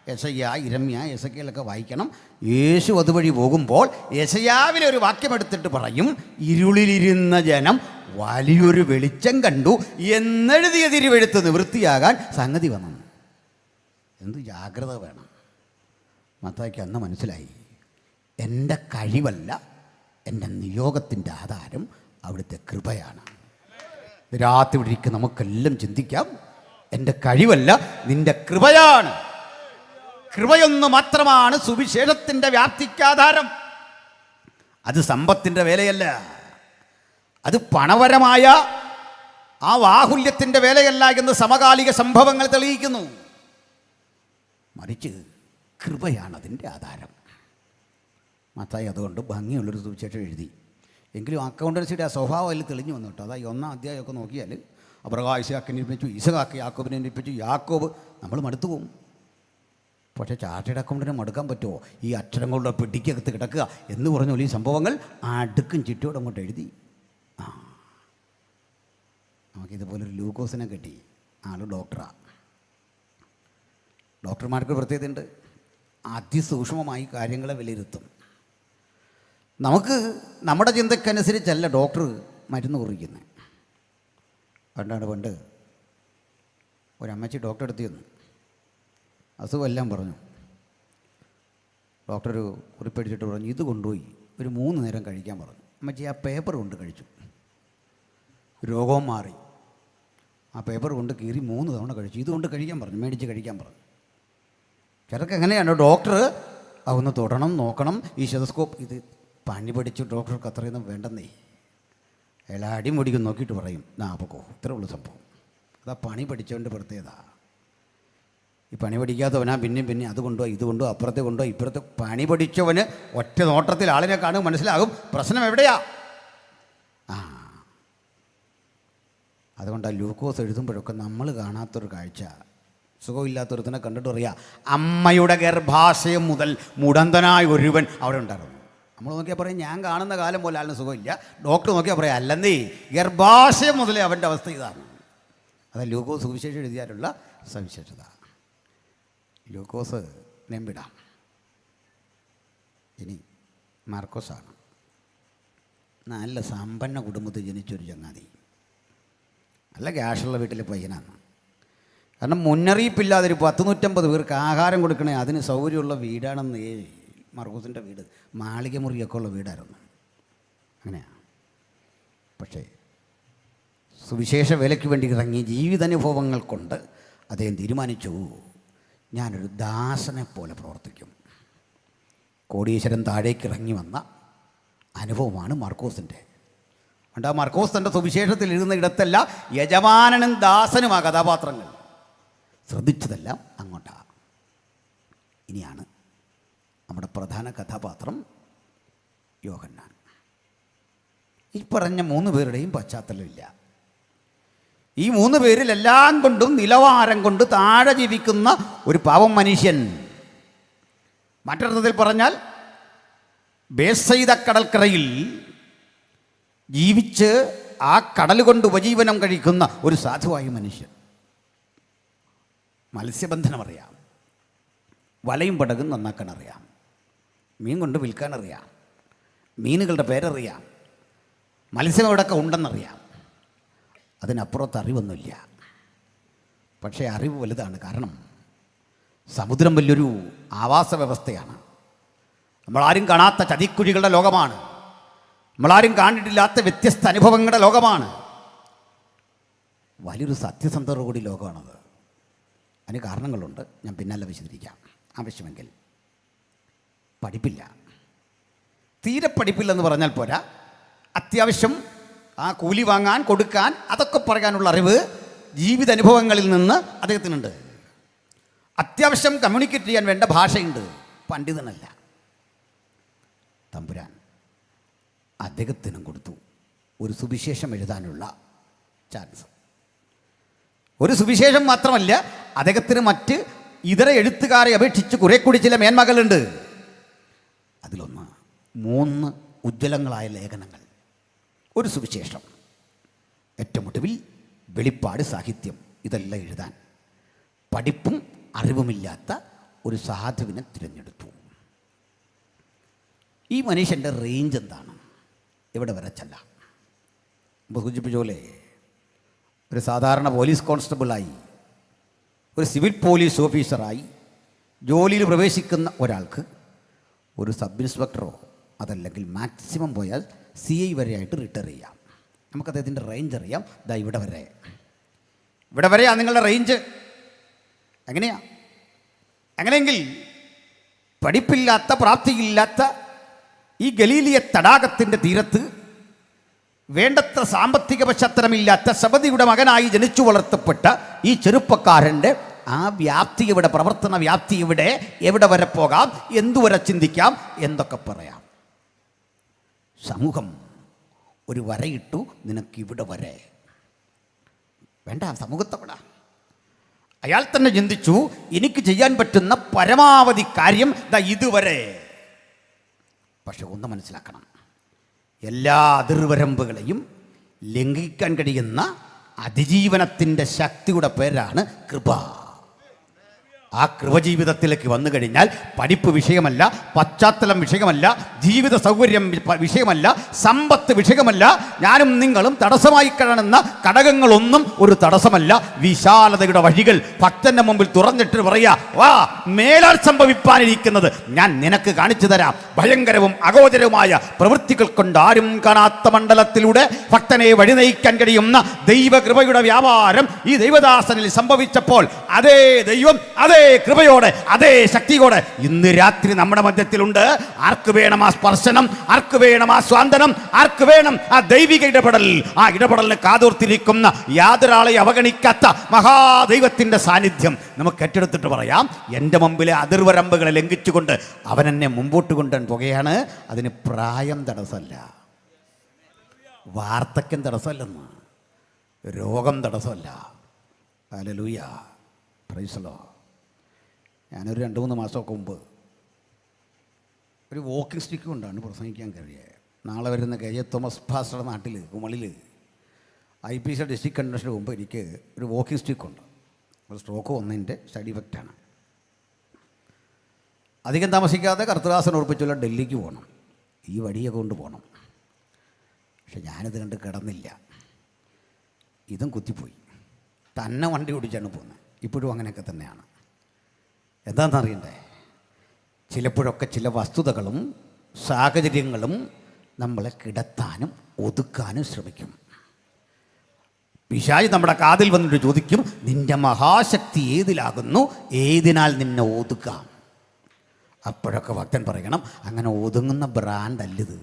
A: യെശയ്യ, ഇരമ്യ, എസെക്കിയേലൊക്കെ വായിക്കണം. യേശു അതുവഴി പോകുമ്പോൾ യെശയ്യാവിലെ ഒരു വാക്യമെടുത്തിട്ട് പറയും, ഇരുളിലിരുന്ന ജനം വലിയൊരു വെളിച്ചം കണ്ടു എന്നെഴുതിയ തിരുവെഴുത്ത് നിവൃത്തിയാകാൻ സംഗതി വന്നു. എന്ത് ജാഗ്രത വേണം! മത്തായിക്ക് അന്ന് മനസ്സിലായി, എൻ്റെ കഴിവല്ല, എൻ്റെ നിയോഗത്തിൻ്റെ ആധാരം അവിടുത്തെ കൃപയാണ്. രാത്രി ഇരിക്കും നമുക്കെല്ലാം ചിന്തിക്കാം, എൻ്റെ കഴിവല്ല, നിൻ്റെ കൃപയാണ്. കൃപയൊന്നു മാത്രമാണ് സുവിശേഷത്തിൻ്റെ വ്യാപ്തിക്കാധാരം. അത് സമ്പത്തിൻ്റെ വേലയല്ല, അത് പണപരമായ ആ ബാഹുല്യത്തിൻ്റെ വേലയല്ല എന്ന് സമകാലിക സംഭവങ്ങൾ തെളിയിക്കുന്നു. മറിച്ച് കൃപയാണ് അതിൻ്റെ ആധാരം. മത്തായി അതുകൊണ്ട് ഭംഗിയുള്ളൊരു സുവിശേഷം എഴുതി. എങ്കിലും അക്കൗണ്ടൻസിയുടെ ആ സ്വഭാവം അതിൽ തെളിഞ്ഞു വന്നു കേട്ടോ. അതായത് 1-ാം അധ്യായമൊക്കെ നോക്കിയാൽ അബ്രഹാം ഇസഹാക്കിനെ ഏൽപ്പിച്ചു, ഇസഹാക്ക് യാക്കോബിനെ ഏൽപ്പിച്ചു, യാക്കോബ്, നമ്മൾ മടുത്തു പോകും. പക്ഷേ ചാർട്ടേഡ് അക്കൗണ്ടിനെ മടുക്കാൻ പറ്റുമോ? ഈ അക്ഷരങ്ങളുടെ പിടിക്കകത്ത് കിടക്കുക എന്ന് പറഞ്ഞ ഈ സംഭവങ്ങൾ അടുക്കും ചുറ്റോടെ അങ്ങോട്ട് എഴുതി. നമുക്കിതുപോലൊരു ലൂക്കോസിനെ കിട്ടി. ആൾ ഡോക്ടറാണ്. ഡോക്ടർമാർക്ക് പ്രത്യേകതയുണ്ട്, അതിസൂക്ഷ്മമായി കാര്യങ്ങളെ വിലയിരുത്തും. നമുക്ക് നമ്മുടെ ചിന്തക്കനുസരിച്ചല്ല ഡോക്ടർ മരുന്ന് കുറിക്കുന്നത്. പണ്ട് ഒരമ്മച്ചി ഡോക്ടറെ അടുത്ത് ചെന്നു, അസുഖമെല്ലാം പറഞ്ഞു. ഡോക്ടർ ഒരു കുറിപ്പടിച്ചിട്ട് പറഞ്ഞു, ഇത് കൊണ്ടുപോയി ഒരു 3 നേരം കഴിക്കാൻ പറഞ്ഞു. അമ്മച്ചി ആ പേപ്പർ കൊണ്ട് കഴിച്ചു, രോഗവും മാറി. ആ പേപ്പർ കൊണ്ട് കീറി 3 തവണ കഴിച്ചു. ഇതുകൊണ്ട് കഴിക്കാൻ പറഞ്ഞു, മേടിച്ച് കഴിക്കാൻ പറഞ്ഞു. ചിലർക്ക് എങ്ങനെയാണ്, ഡോക്ടർ അതൊന്ന് തൊടണം, നോക്കണം, ഈ സ്റ്റെതസ്കോപ്പ്. ഇത് പനി പഠിച്ചു ഡോക്ടർക്ക് അത്രയൊന്നും വേണ്ടെന്നേ. അയാൾ അടിമുടിക്കും നോക്കിയിട്ട് പറയും, പൊക്കോ, ഇത്രേ ഉള്ളൂ സംഭവം. അതാ പണി പഠിച്ചവൻ്റെ പ്രത്യേകത. ഈ പണി പഠിക്കാത്തവനാ പിന്നെ അത് കൊണ്ടുപോയി, ഇത് കൊണ്ടുപോയി, അപ്പുറത്തെ കൊണ്ടുപോയി, ഇപ്പുറത്തെ. പണി പഠിച്ചവന് ഒറ്റ നോട്ടത്തിൽ ആളിനെ കാണും, മനസ്സിലാകും പ്രശ്നം എവിടെയാ. അതുകൊണ്ട് ആ ലൂക്കോസ് എഴുതുമ്പോഴൊക്കെ നമ്മൾ കാണാത്തൊരു കാഴ്ച, സുഖമില്ലാത്തൊരുത്തിനെ കണ്ടിട്ട് പറയാം, അമ്മയുടെ ഗർഭാശയം മുതൽ മുടന്തനായ ഒരുവൻ അവിടെ ഉണ്ടായിരുന്നു. നമ്മൾ നോക്കിയാൽ പറയും, ഞാൻ കാണുന്ന കാലം പോലെ ആളിന് സുഖമില്ല. ഡോക്ടർ നോക്കിയാൽ പറയാം, അല്ലെന്നേ ഗർഭാശയം മുതലേ അവൻ്റെ അവസ്ഥ ഇതാണ്. അതാണ് ലൂക്കോസ് സുവിശേഷം എഴുതിയാലുള്ള സവിശേഷത. ലൂക്കോസ് നെമ്പിടാം. ഇനി മാർക്കോസാണ്. നല്ല സമ്പന്ന കുടുംബത്തിൽ ജനിച്ചൊരു ചങ്ങാതി, നല്ല ക്യാഷുള്ള വീട്ടിലെ പയ്യനാണ്. കാരണം മുന്നറിയിപ്പില്ലാതെ ഒരു 100-150 പേർക്ക് ആഹാരം കൊടുക്കണേ അതിന് സൗകര്യമുള്ള വീടാണെന്ന് മാർക്കോസിൻ്റെ വീട്. മാളിക മുറിയൊക്കെ ഉള്ള വീടായിരുന്നു. അങ്ങനെയാണ്. പക്ഷേ സുവിശേഷ വേലയ്ക്ക് വേണ്ടി ഇറങ്ങി ജീവിതാനുഭവങ്ങൾ കൊണ്ട് അദ്ദേഹം തീരുമാനിച്ചു, ഞാനൊരു ദാസനെ പോലെ പ്രവർത്തിക്കും. കോടീശ്വരൻ താഴേക്ക് ഇറങ്ങി വന്ന അനുഭവമാണ് മാർക്കോസിൻ്റെ. അതുകൊണ്ട് ആ മാർക്കോസ് തൻ്റെ സുവിശേഷത്തിൽ എഴുതുന്ന ഇടത്തല്ല യജമാനനും ദാസനും ആ കഥാപാത്രങ്ങൾ. ശ്രദ്ധിച്ചതെല്ലാം അങ്ങോട്ടാണ്. ഇനിയാണ് നമ്മുടെ പ്രധാന കഥാപാത്രം യോഹന്നാൻ. ഈ പറഞ്ഞ 3 പേരുടെയും പശ്ചാത്തലമില്ല. ഈ 3 പേരിൽ എല്ലാം കൊണ്ടും നിലവാരം കൊണ്ട് താഴെ ജീവിക്കുന്ന ഒരു പാവം മനുഷ്യൻ. മറ്റൊരർത്ഥത്തിൽ പറഞ്ഞാൽ ബേസെയ്ത കടൽക്കരയിൽ ജീവിച്ച് ആ കടൽ കൊണ്ട് ഉപജീവനം കഴിക്കുന്ന ഒരു സാധുവായ മനുഷ്യൻ. മത്സ്യബന്ധനം അറിയാം, വലയും പടകും നന്നാക്കാൻ അറിയാം, മീൻ കൊണ്ട് വിൽക്കാൻ അറിയാം, മീനുകളുടെ പേരറിയാം, മത്സ്യം എവിടെയൊക്കെ ഉണ്ടെന്നറിയാം. അതിനപ്പുറത്ത് അറിവൊന്നുമില്ല. പക്ഷേ അറിവ് വലുതാണ്. കാരണം സമുദ്രം വലിയൊരു ആവാസ വ്യവസ്ഥയാണ്. നമ്മളാരും കാണാത്ത ചതിക്കുഴികളുടെ ലോകമാണ്. നമ്മളാരും കണ്ടിട്ടില്ലാത്ത വ്യത്യസ്ത അനുഭവങ്ങളുടെ ലോകമാണ്. വലിയൊരു സത്യസന്ധത കൂടി ലോകമാണത്. അതിന് കാരണങ്ങളുണ്ട്, ഞാൻ പിന്നാലെ വിശദീകരിക്കാം ആവശ്യമെങ്കിൽ. പഠിപ്പില്ല, തീരെ പഠിപ്പില്ലെന്ന് പറഞ്ഞാൽ പോരാ. അത്യാവശ്യം ആ കൂലി വാങ്ങാൻ കൊടുക്കാൻ അതൊക്കെ പറയാനുള്ള അറിവ് ജീവിതാനുഭവങ്ങളിൽ നിന്ന് അദ്ദേഹത്തിനുണ്ട്. അത്യാവശ്യം കമ്മ്യൂണിക്കേറ്റ് ചെയ്യാൻ വേണ്ട ഭാഷയുണ്ട്. പണ്ഡിതനല്ല. തമ്പുരാൻ അദ്ദേഹത്തിനും കൊടുത്തു ഒരു സുവിശേഷം എഴുതാനുള്ള ചാൻസ്. ഒരു സുവിശേഷം മാത്രമല്ല, അദ്ദേഹത്തിന് മറ്റ് ഇതര എഴുത്തുകാരെ അപേക്ഷിച്ച് കുറെ കൂടി ചില മേന്മകളുണ്ട്. അതിലൊന്ന് 3 ഉജ്ജ്വലങ്ങളായ ലേഖനങ്ങൾ, ഒരു സുവിശേഷം, ഏറ്റവും ഒടുവിൽ വെളിപ്പാട്, സാഹിത്യം. ഇതെല്ലാം എഴുതാൻ പഠിപ്പും അറിവുമില്ലാത്ത ഒരു സാധുവിനെ തിരഞ്ഞെടുത്തു. ഈ മനുഷ്യൻ്റെ റേഞ്ച് എന്താണ്? എവിടെ വരെ ചെല്ലാം? മുമ്പ് സൂചിപ്പിച്ച പോലെ ഒരു സാധാരണ പോലീസ് കോൺസ്റ്റബിളായി, ഒരു സിവിൽ പോലീസ് ഓഫീസറായി ജോലിയിൽ പ്രവേശിക്കുന്ന ഒരാൾക്ക് ഒരു സബ് ഇൻസ്പെക്ടറോ അതല്ലെങ്കിൽ മാക്സിമം പോയാൽ CI വരെയായിട്ട് റിട്ടയർ ചെയ്യാം. നമുക്കദ്ദേഹത്തിൻ്റെ റേഞ്ച് അറിയാം. ദാ ഇവിടെ വരെയാണ് നിങ്ങളുടെ റേഞ്ച്. എങ്ങനെയാ? അങ്ങനെയെങ്കിൽ പഠിപ്പില്ലാത്ത, പ്രാപ്തിയില്ലാത്ത ഈ ഗലീലിയ തടാകത്തിൻ്റെ തീരത്ത് വേണ്ടത്ര സാമ്പത്തിക പശ്ചാത്തലമില്ലാത്ത സബദിയുടെ മകനായി ജനിച്ചു വളർത്തപ്പെട്ട ഈ ചെറുപ്പക്കാരൻ്റെ ആ വ്യാപ്തി ഇവിടെ, പ്രവർത്തന വ്യാപ്തി ഇവിടെ, എവിടെ വരെ പോകാം, എന്തുവരെ ചിന്തിക്കാം, എന്തൊക്കെ പറയാം. സമൂഹം ഒരു വരയിട്ടു, നിനക്കിവിടെ വരെ വേണ്ട, സമൂഹത്തെ വിടാം. അയാൾ തന്നെ ചിന്തിച്ചു, എനിക്ക് ചെയ്യാൻ പറ്റുന്ന പരമാവധി കാര്യം ദാ ഇതുവരെ. പക്ഷെ ഒന്ന് മനസ്സിലാക്കണം, എല്ലാ അതിർവരമ്പുകളെയും ലംഘിക്കാൻ കഴിയുന്ന അതിജീവനത്തിൻ്റെ ശക്തിയുടെ പേരാണ് കൃപ. ആ കൃപജീവിതത്തിലേക്ക് വന്നു കഴിഞ്ഞാൽ പഠിപ്പ് വിഷയമല്ല, പശ്ചാത്തലം വിഷയമല്ല, ജീവിത സൗകര്യം വിഷയമല്ല, സമ്പത്ത് വിഷയമല്ല, ഞാനും നിങ്ങളും തടസ്സമായി കാണുന്ന ഘടകങ്ങളൊന്നും ഒരു തടസ്സമല്ല. വിശാലതയുടെ വഴികൾ ഭക്തന്റെ മുമ്പിൽ തുറന്നിട്ട് പറയാ, വാ, മേലാൽ സംഭവിപ്പാനിരിക്കുന്നത് ഞാൻ നിനക്ക് കാണിച്ചു തരാം. ഭയങ്കരവും അഗോചരവുമായ പ്രവൃത്തികൾ കൊണ്ട് ആരും കാണാത്ത മണ്ഡലത്തിലൂടെ ഭക്തനെ വഴി നയിക്കാൻ കഴിയുന്ന ദൈവകൃപയുടെ വ്യാപാരം ഈ ദൈവദാസനിൽ സംഭവിച്ചപ്പോൾ അതേ ദൈവം, അതേ കൃപയോടെ, അതേ ശക്തിയോടെ ഇന്ന് രാത്രി നമ്മുടെ മധ്യത്തിലുണ്ട്. ആർക്ക് വേണം ആ സ്പർശനം? ആർക്ക് വേണം ആ സ്വാന്തനം? ആർക്ക് വേണം ആ ദൈവിക ഇടപെടൽ? ആ ഇടപെടലിന് കാതോർത്തിരിക്കുന്ന, യാതൊരാളെ അവഗണിക്കാത്ത മഹാദൈവത്തിന്റെ സാന്നിധ്യം നമുക്ക് ഏറ്റെടുത്തിട്ട് പറയാം, എൻ്റെ മുമ്പിലെ അതിർവരമ്പുകളെ ലംഘിച്ചുകൊണ്ട് അവൻ എന്നെ മുമ്പോട്ട് കൊണ്ടുവരാൻ പോകുകയാണ്. അതിന് പ്രായം തടസ്സമല്ല, വാർദ്ധക്യം തടസ്സമല്ലെന്ന്, രോഗം തടസ്സമല്ല. Hallelujah, praise the Lord. ഞാനൊരു 2-3 മാസമൊക്കെ മുമ്പ് ഒരു വാക്കിംഗ് സ്റ്റിക്ക് കൊണ്ടാണ് പ്രസംഗിക്കാൻ കഴിയുക. നാളെ വരുന്ന KJ തോമസ് പാസ്റ്ററുടെ നാട്ടിൽ കുമളിൽ IPC ഡിസ്ട്രിക്ട് കൺവെൻഷന് മുമ്പ് എനിക്ക് ഒരു വാക്കിംഗ് സ്റ്റിക്കുണ്ട്. ഒരു സ്ട്രോക്ക് വന്നതിൻ്റെ സൈഡ് ഇഫക്റ്റാണ്. അധികം താമസിക്കാതെ കർത്തദാസൻ ഉറപ്പിച്ചുള്ള ഡൽഹിക്ക് പോകണം, ഈ വടിയൊക്കെ കൊണ്ട് പോകണം. പക്ഷെ ഞാനിത് കണ്ട് കിടന്നില്ല, ഇതും കുത്തിപ്പോയി. തന്നെ വണ്ടി ഓടിച്ചാണ് പോകുന്നത്. ഇപ്പോഴും അങ്ങനെയൊക്കെ തന്നെയാണ്. എന്താണെന്നറിയണ്ടേ? ചിലപ്പോഴൊക്കെ ചില വസ്തുതകളും സാഹചര്യങ്ങളും നമ്മളെ കിടത്താനും ഒതുക്കാനും ശ്രമിക്കും. പിശാച് നമ്മുടെ കാതിൽ വന്നിട്ട് ചോദിക്കും, നിന്റെ മഹാശക്തി ഏതിലാകുന്നു? ഏതിനാൽ നിന്നെ ഒതുക്കാം? അപ്പോഴൊക്കെ ഭക്തൻ പറയണം, അങ്ങനെ ഒതുങ്ങുന്ന ബ്രാൻഡല്ലിത്,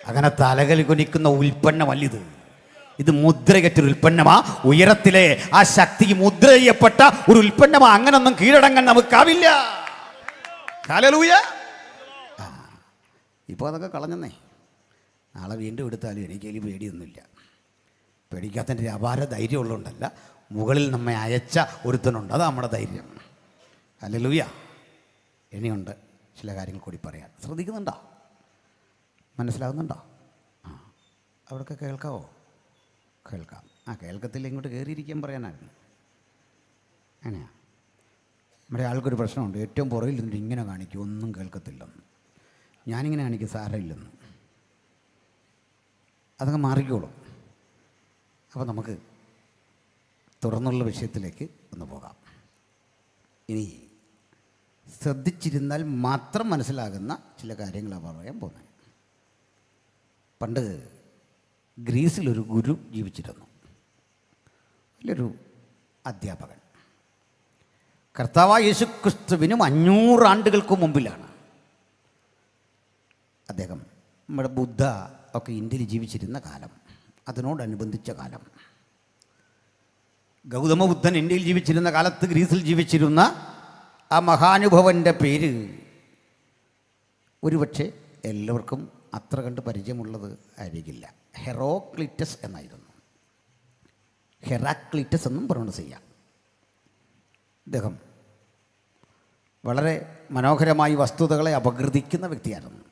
A: അങ്ങനെ തലകൽ കുനിക്കുന്ന ഉൽപ്പന്നമല്ലിത്, ഇത് മുദ്രകറ്റൊരു ഉൽപ്പന്നമാ. ഉയരത്തിലെ ആ ശക്തി മുദ്ര ചെയ്യപ്പെട്ട ഒരു ഉൽപ്പന്നമാ. അങ്ങനൊന്നും കീഴടങ്ങാൻ നമുക്കാവില്ല. ഹല്ലേലൂയ. ഇപ്പോൾ അതൊക്കെ കളഞ്ഞെന്നേ. നാളെ വീണ്ടും എടുത്താലും എനിക്കതിൽ പേടിയൊന്നുമില്ല. പേടിക്കാത്തതിൻ്റെ അപാര ധൈര്യമുള്ളതുകൊണ്ടല്ല, മുകളിൽ നമ്മെ അയച്ച ഒരുത്തനുണ്ട്, അത് നമ്മുടെ ധൈര്യം. ഹല്ലേലൂയ. ഇനിയുണ്ട് ചില കാര്യങ്ങൾ കൂടി പറയാൻ. ശ്രദ്ധിക്കുന്നുണ്ടോ? മനസ്സിലാകുന്നുണ്ടോ? അവിടെയൊക്കെ കേൾക്കാവോ? കേൾക്കാം. കേൾക്കത്തില്ല, ഇങ്ങോട്ട് കയറിയിരിക്കാൻ പറയാനായിരുന്നു. അങ്ങനെയാ. നമ്മുടെ ആൾക്കൊരു പ്രശ്നമുണ്ട്, ഏറ്റവും പുറകിൽ നിന്നിട്ട് ഇങ്ങനെ കാണിക്കും, ഒന്നും കേൾക്കത്തില്ലെന്ന്. ഞാനിങ്ങനെ കാണിക്കും, സാരമില്ലെന്ന്. അതങ്ങ് മാറിക്കോളും. അപ്പോൾ നമുക്ക് തുടർന്നുള്ള വിഷയത്തിലേക്ക് ഒന്ന് പോകാം. ഇനി ശ്രദ്ധിച്ചിരുന്നാൽ മാത്രം മനസ്സിലാകുന്ന ചില കാര്യങ്ങളാണ് പറയാൻ പോകുന്നത്. പണ്ട് ഗ്രീസിലൊരു ഗുരു ജീവിച്ചിരുന്നു, വലിയൊരു അധ്യാപകൻ. കർത്താവായ യേശുക്രിസ്തുവിനും 500 ആണ്ടുകൾക്ക് മുമ്പിലാണ് അദ്ദേഹം. നമ്മുടെ ബുദ്ധ ഒക്കെ ഇന്ത്യയിൽ ജീവിച്ചിരുന്ന കാലം, അതിനോടനുബന്ധിച്ച കാലം. ഗൗതമ ബുദ്ധൻ ഇന്ത്യയിൽ ജീവിച്ചിരുന്ന കാലത്ത് ഗ്രീസിൽ ജീവിച്ചിരുന്ന ആ മഹാനുഭവൻ്റെ പേര് ഒരുപക്ഷെ എല്ലാവർക്കും അത്ര കണ്ട് പരിചയമുള്ളത് ആയിരിക്കില്ല. ഹെറോക്ലിറ്റസ് എന്നായിരുന്നു. ഹെറാക്ലിറ്റസ് എന്നും പ്രൊണൗൺസ് ചെയ്യാം. അദ്ദേഹം വളരെ മനോഹരമായി വസ്തുതകളെ അപഗ്രഥിക്കുന്ന വ്യക്തിയായിരുന്നു.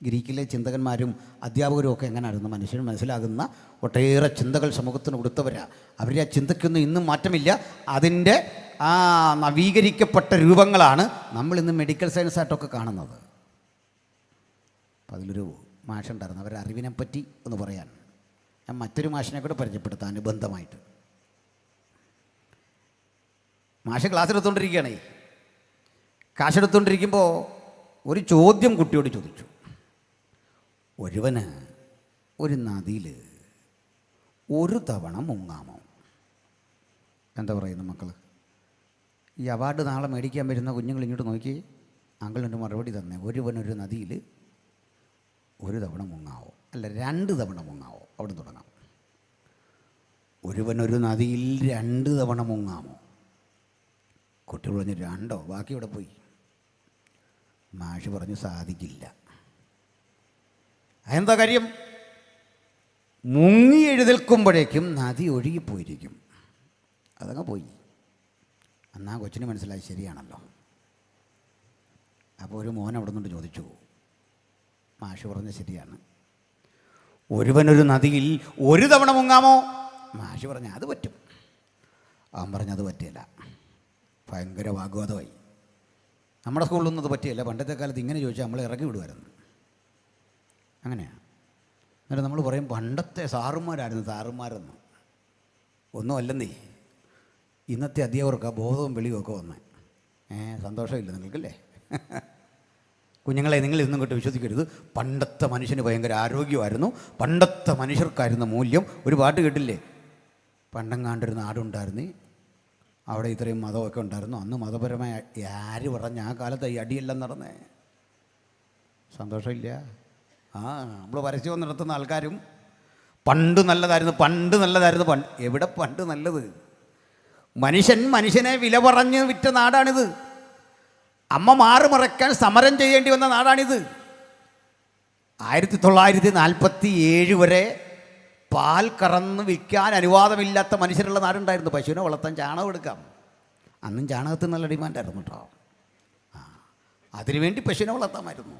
A: ഗ്രീക്കിലെ ചിന്തകന്മാരും അധ്യാപകരും ഒക്കെ എങ്ങനെയായിരുന്നു മനുഷ്യന് മനസ്സിലാകുന്ന ഒട്ടേറെ ചിന്തകൾ സമൂഹത്തിന് കൊടുത്തവരാണ്. അവരുടെ ആ ചിന്തയ്ക്കൊന്നും ഇന്നും മാറ്റമില്ല. അതിൻ്റെ ആ നവീകരിക്കപ്പെട്ട രൂപങ്ങളാണ് നമ്മളിന്ന് മെഡിക്കൽ സയൻസായിട്ടൊക്കെ കാണുന്നത്. അപ്പം അതിലൊരു മാഷുണ്ടായിരുന്നു, അവരുടെ അറിവിനെപ്പറ്റി ഒന്ന് പറയാൻ ഞാൻ മറ്റൊരു മാഷിനെ കൂടെ പരിചയപ്പെടുത്താൻ അനുബന്ധമായിട്ട്. മാഷ് ക്ലാസ് എടുത്തുകൊണ്ടിരിക്കുകയാണേ. കാശെടുത്തുകൊണ്ടിരിക്കുമ്പോൾ ഒരു ചോദ്യം കുട്ടിയോട് ചോദിച്ചു. ഒരുവന് ഒരു നദിയിൽ ഒരു തവണ മുങ്ങാമോ? എന്താ പറയുന്നു മക്കൾ? ഈ അവാർഡ് നാളെ മേടിക്കാൻ വരുന്ന കുഞ്ഞുങ്ങൾ ഇങ്ങോട്ട് നോക്കി, അങ്കിളിൻ്റെ മറുപടി തന്നെ. ഒരുവനൊരു നദിയിൽ ഒരു തവണ മുങ്ങാവോ? അല്ല, 2 തവണ മുങ്ങാവോ? അവിടെ തുടങ്ങാം. ഒരുവനൊരു നദിയിൽ 2 തവണ മുങ്ങാമോ? കുട്ടി പറഞ്ഞു 2. ബാക്കി ഇവിടെ പോയി. മാഷ് പറഞ്ഞു സാധിക്കില്ല. എന്താ കാര്യം? മുങ്ങി എഴുന്നേൽക്കുമ്പോഴേക്കും നദി ഒഴുകിപ്പോയിരിക്കും. അതങ്ങ് പോയി. എന്നാ കൊച്ചിന് മനസ്സിലായി, ശരിയാണല്ലോ. അപ്പോൾ ഒരു മോൻ അവിടെ നിന്നുകൊണ്ട് ചോദിച്ചു, മാഷ് പറഞ്ഞ ശരിയാണ്, ഒരുവനൊരു നദിയിൽ 1 തവണ മുങ്ങാമോ? മാഷ് പറഞ്ഞു അത് പറ്റും. അവൻ പറഞ്ഞു അത് പറ്റില്ല. ഭയങ്കര വാഗ്വാദമായി. നമ്മുടെ സ്കൂളിലൊന്നും അത് പറ്റിയല്ല. പണ്ടത്തെ കാലത്ത് ഇങ്ങനെ ചോദിച്ചാൽ നമ്മൾ ഇറക്കി വിടുമായിരുന്നു. അങ്ങനെയാണ്. എന്നിട്ട് നമ്മൾ പറയും പണ്ടത്തെ സാറുമാരായിരുന്നു സാറുമാരെന്ന്. ഒന്നും അല്ലെന്നേ, ഇന്നത്തെ അധ്യാപകർക്ക് ബോധവും വെളിയുമൊക്കെ വന്ന് സന്തോഷമില്ല നിങ്ങൾക്കല്ലേ? കുഞ്ഞുങ്ങളെ, നിങ്ങൾ ഇന്നും കൊണ്ട് വിശ്വസിക്കരുത്. പണ്ടത്തെ മനുഷ്യന് ഭയങ്കര ആരോഗ്യമായിരുന്നു, പണ്ടത്തെ മനുഷ്യർക്കായിരുന്നു മൂല്യം. ഒരു പാട്ട് കേട്ടില്ലേ? പണ്ടെങ്ങാണ്ടൊരു നാടുണ്ടായിരുന്നു, അവിടെ ഇത്രയും മതമൊക്കെ ഉണ്ടായിരുന്നു. അന്ന് മതപരമായ ആര് പറഞ്ഞ ആ കാലത്ത് ഈ അടിയെല്ലാം നടന്നേ? സന്തോഷമില്ല. നമ്മൾ പരസ്യം നടത്തുന്ന ആൾക്കാരും പണ്ട് നല്ലതായിരുന്നു, പണ്ട് നല്ലതായിരുന്നു. എവിടെ പണ്ട് നല്ലത്? മനുഷ്യനെ വില പറഞ്ഞ് വിറ്റ നാടാണിത്. അമ്മ മാറുമറയ്ക്കാൻ സമരം ചെയ്യേണ്ടി വന്ന നാടാണിത്. 1947 വരെ പാൽ കറന്ന് വിൽക്കാൻ അനുവാദമില്ലാത്ത മനുഷ്യരുള്ള നാടുണ്ടായിരുന്നു. പശുവിനെ വളർത്താൻ ചാണകം എടുക്കാം. അന്നും ചാണകത്തിന് നല്ല ഡിമാൻഡായിരുന്നു കേട്ടോ. അതിനുവേണ്ടി പശുവിനെ വളർത്താമായിരുന്നു.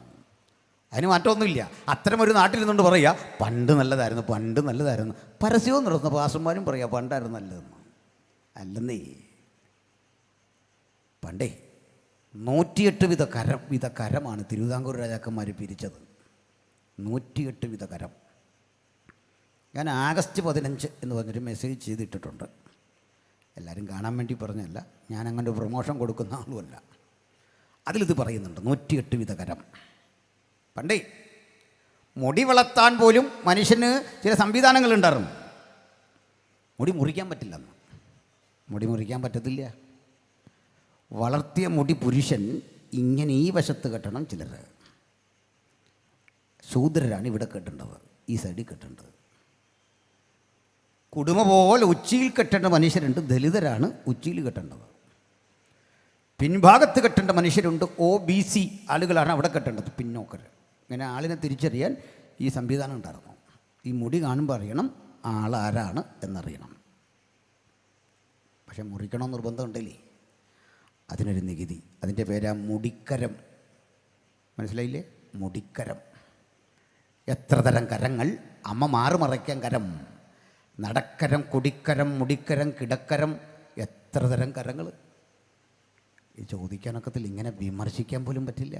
A: അതിന് മാറ്റമൊന്നുമില്ല. അത്തരമൊരു നാട്ടിൽ നിന്നുകൊണ്ട് പറയുക പണ്ട് നല്ലതായിരുന്നു, പണ്ട് നല്ലതായിരുന്നു. പരസ്യവും നടത്തുന്ന പാസ്റ്റർമാരും പറയുക പണ്ടായിരുന്നു നല്ലതെന്ന്. അല്ലെന്നേ, പണ്ടേ 108 വിധ കരമാണ് തിരുവിതാംകൂർ രാജാക്കന്മാർ പിരിച്ചത്. 108 വിധ കരം. ഞാൻ ആഗസ്റ്റ് 15 എന്ന് പറഞ്ഞൊരു മെസ്സേജ് ചെയ്തിട്ടിട്ടുണ്ട്. എല്ലാവരും കാണാൻ വേണ്ടി പറഞ്ഞല്ല, ഞാൻ അങ്ങനെ പ്രൊമോഷൻ കൊടുക്കുന്ന ആളുമല്ല. അതിലിത് പറയുന്നുണ്ട്, 108 വിധ കരം. പണ്ടേ മുടി വളർത്താൻ പോലും മനുഷ്യന് ചില സംവിധാനങ്ങളുണ്ടായിരുന്നു. മുടി മുറിക്കാൻ പറ്റില്ലെന്ന്. മുടി മുറിക്കാൻ പറ്റത്തില്ല. വളർത്തിയ മുടി പുരുഷൻ ഇങ്ങനെ ഈ വശത്ത് കെട്ടണം. ചിലർ ശൂദ്രരാണ് ഇവിടെ കെട്ടേണ്ടത്, ഈ സൈഡിൽ കെട്ടേണ്ടത്. കുടുംബ പോലെ ഉച്ചിയിൽ കെട്ടേണ്ട മനുഷ്യരുണ്ട്, ദലിതരാണ് ഉച്ചിയിൽ കെട്ടേണ്ടത്. പിൻഭാഗത്ത് കെട്ടേണ്ട മനുഷ്യരുണ്ട്, OBC ആളുകളാണ് അവിടെ കെട്ടേണ്ടത്, പിന്നോക്കർ. ഇങ്ങനെ ആളിനെ തിരിച്ചറിയാൻ ഈ സംവിധാനം ഉണ്ടായിരുന്നു. ഈ മുടി കാണുമ്പോൾ അറിയണം ആളാരാണ് എന്നറിയണം. പക്ഷെ മുറിക്കണമെന്ന് നിർബന്ധമുണ്ടല്ലേ, അതിനൊരു നികുതി. അതിൻ്റെ പേരാ മുടിക്കരം. മനസ്സിലായില്ലേ? മുടിക്കരം. എത്ര തരം കരങ്ങൾ! അമ്മ മാറുമറയ്ക്കാൻ കരം, നടക്കരം, കുടിക്കരം, മുടിക്കരം, കിടക്കരം, എത്ര തരം കരങ്ങൾ! ഈ ചോദിക്കാനൊക്കത്തിൽ ഇങ്ങനെ വിമർശിക്കാൻ പോലും പറ്റില്ല.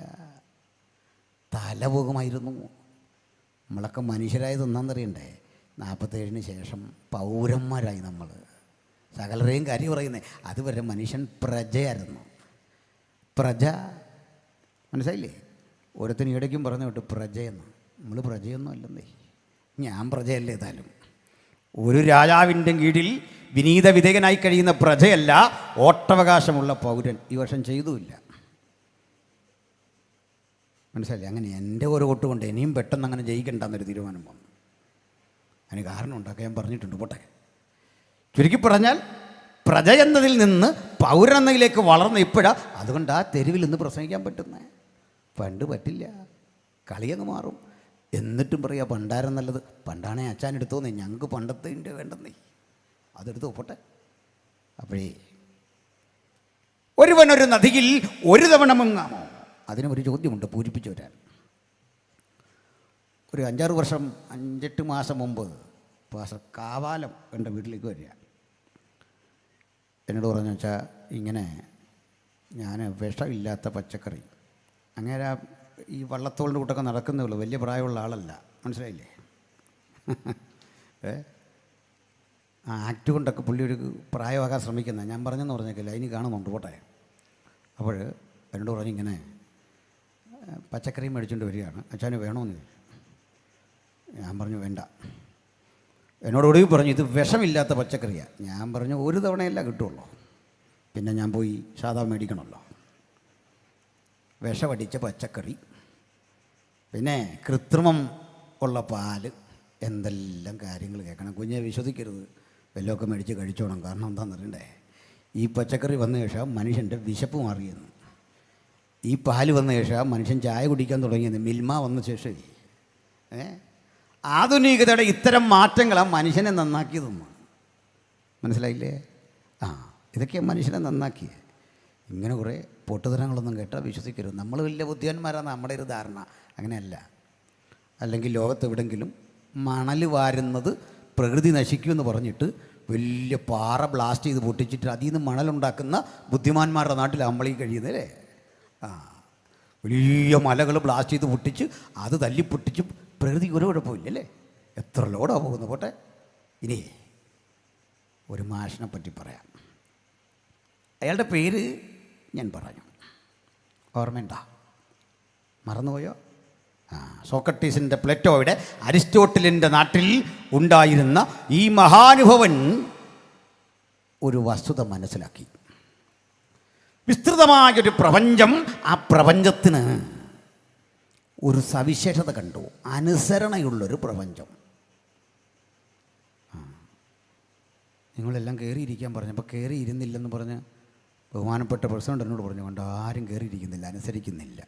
A: തല പോകുമായിരുന്നു. നമ്മളൊക്കെ മനുഷ്യരായത് ഒന്നാന്നറിയണ്ടേ? 47 ശേഷം പൗരന്മാരായി നമ്മൾ. സകലരെയും കാര്യം പറയുന്നത്. അതുവരെ മനുഷ്യൻ പ്രജയായിരുന്നു. പ്രജ, മനസ്സിലായില്ലേ? ഓരോരുത്തരും ഇടയ്ക്കും പറഞ്ഞു വിട്ടു പ്രജയെന്ന്. നമ്മൾ പ്രജയൊന്നും അല്ലെന്നേ. ഞാൻ പ്രജയല്ലേ. ഏതായാലും ഒരു രാജാവിൻ്റെ കീഴിൽ വിനീത വിധേയനായി കഴിയുന്ന പ്രജയല്ല, വോട്ടവകാശമുള്ള പൗരൻ. ഈ വർഷം ചെയ്തുമില്ല. മനസ്സിലായില്ലേ? അങ്ങനെ എൻ്റെ ഒരു വോട്ട് കൊണ്ട് ഇനിയും പെട്ടെന്ന് അങ്ങനെ ജയിക്കണ്ടെന്നൊരു തീരുമാനം വന്നു. അതിന് കാരണം ഉണ്ടാക്കാൻ ഞാൻ പറഞ്ഞിട്ടുണ്ട്. പോട്ടെ. ചുരുക്കി പറഞ്ഞാൽ പ്രജ എന്നതിൽ നിന്ന് പൗരൻ എന്നതിലേക്ക് വളർന്ന ഇപ്പോഴാണ്. അതുകൊണ്ട് ആ തെരുവിൽ നിന്ന് പ്രസംഗിക്കാൻ പറ്റുന്നേ. പണ്ട് പറ്റില്ല, കളിയങ്ങ് മാറും. എന്നിട്ടും പറയുക പണ്ടാരം നല്ലത്. പണ്ടാണേ അച്ഛൻ എടുത്തോന്നേ, ഞങ്ങൾക്ക് പണ്ടത്തെ ഇന്ത്യ വേണ്ടെന്നേ, അതെടുത്ത് പോട്ടെ. അപ്പോഴേ ഒരുവനൊരു നദിയിൽ ഒരു തവണ മുങ്ങാമോ? അതിനൊരു ചോദ്യമുണ്ട് പൂരിപ്പിച്ചു വരാൻ. ഒരു 5-6 വർഷം 5-8 മാസം മുമ്പ് പാസ്റ്റർ കാവാലം എൻ്റെ വീട്ടിലേക്ക് വരിക. എന്നോട് പറഞ്ഞു വെച്ചാൽ ഇങ്ങനെ ഞാൻ വിഷമില്ലാത്ത പച്ചക്കറി, അങ്ങനെ ഈ വള്ളത്തോളിൻ്റെ കൂട്ടൊക്കെ നടക്കുന്നേ ഉള്ളൂ, വലിയ പ്രായമുള്ള ആളല്ല. മനസ്സിലായില്ലേ? ആ ആക്ട് കൊണ്ടൊക്കെ പുള്ളി ഒരു പ്രായമാകാൻ ശ്രമിക്കുന്നത്. ഞാൻ പറഞ്ഞെന്ന് പറഞ്ഞേക്കില്ല, ഇനി കാണുന്നുണ്ട്. പോട്ടെ. അപ്പോൾ എന്നോട് പറഞ്ഞു ഇങ്ങനെ പച്ചക്കറി മേടിച്ചുകൊണ്ട് വരികയാണ്, അച്ഛന് വേണമെന്ന് ചോദിച്ചു. ഞാൻ പറഞ്ഞു വേണ്ട. എന്നോട് ഒടുവിൽ പറഞ്ഞു ഇത് വിഷമില്ലാത്ത പച്ചക്കറിയാണ്. ഞാൻ പറഞ്ഞു ഒരു തവണയല്ല കിട്ടുള്ളൂ, പിന്നെ ഞാൻ പോയി സാധാ മേടിക്കണമല്ലോ. വിഷമടിച്ച പച്ചക്കറി, പിന്നെ കൃത്രിമം ഉള്ള പാല്, എന്തെല്ലാം കാര്യങ്ങൾ കേൾക്കണം. കുഞ്ഞെ വിശ്വസിക്കരുത്, വല്ലതൊക്കെ മേടിച്ച് കഴിച്ചോണം. കാരണം എന്താണെന്നറിയണ്ടേ? ഈ പച്ചക്കറി വന്ന ശേഷം മനുഷ്യൻ്റെ വിശപ്പ് മാറിയെന്ന്. ഈ പാല് വന്ന ശേഷം മനുഷ്യൻ ചായ കുടിക്കാൻ തുടങ്ങിയെന്ന്. മിൽമ വന്ന ശേഷം ആധുനികതയുടെ ഇത്തരം മാറ്റങ്ങളാണ് മനുഷ്യനെ നന്നാക്കിയതെന്ന്. മനസ്സിലായില്ലേ? ഇതൊക്കെയാണ് മനുഷ്യനെ നന്നാക്കിയത്. ഇങ്ങനെ കുറേ പൊട്ടുതരങ്ങളൊന്നും കേട്ടാൽ വിശ്വസിക്കരുത്. നമ്മൾ വലിയ ബുദ്ധിമാന്മാരാണ് നമ്മുടെ ഒരു ധാരണ. അങ്ങനെയല്ല. അല്ലെങ്കിൽ ലോകത്തെവിടെങ്കിലും മണൽ വാരുന്നത് പ്രകൃതി നശിക്കുമെന്ന് പറഞ്ഞിട്ട് വലിയ പാറ ബ്ലാസ്റ്റ് ചെയ്ത് പൊട്ടിച്ചിട്ട് അതിൽ നിന്ന് മണലുണ്ടാക്കുന്ന ബുദ്ധിമാന്മാരുടെ നാട്ടിൽ അമ്പളി കഴിയുന്നല്ലേ? വലിയ മലകൾ ബ്ലാസ്റ്റ് ചെയ്ത് പൊട്ടിച്ച് അത് തല്ലിപ്പൊട്ടിച്ച് പ്രകൃതിക്ക് ഒരു കുഴപ്പമില്ലല്ലേ? എത്ര ലോഡാണ് പോകുന്നത്. പോട്ടെ. ഇനി ഒരു മാഷിനെ പറ്റി പറയാം. അയാളുടെ പേര് ഞാൻ പറഞ്ഞു, ഓർമ്മയുണ്ടോ? മറന്നുപോയോ? സോക്രട്ടീസിൻ്റെ, പ്ലേറ്റോയുടെ, അരിസ്റ്റോട്ടിലിൻ്റെ നാട്ടിൽ ഉണ്ടായിരുന്ന ഈ മഹാനുഭവൻ ഒരു വസ്തുത മനസ്സിലാക്കി. വിസ്തൃതമായൊരു പ്രപഞ്ചം, ആ പ്രപഞ്ചത്തിന് ഒരു സവിശേഷത കണ്ടു. അനുസരണയുള്ളൊരു പ്രപഞ്ചം. നിങ്ങളെല്ലാം കയറിയിരിക്കാൻ പറഞ്ഞപ്പോൾ കയറിയിരുന്നില്ലെന്ന് പറഞ്ഞ് ബഹുമാനപ്പെട്ട പ്രസിഡന്റ് എന്നോട് പറഞ്ഞു, കൊണ്ട് ആരും കയറിയിരിക്കുന്നില്ല, അനുസരിക്കുന്നില്ല.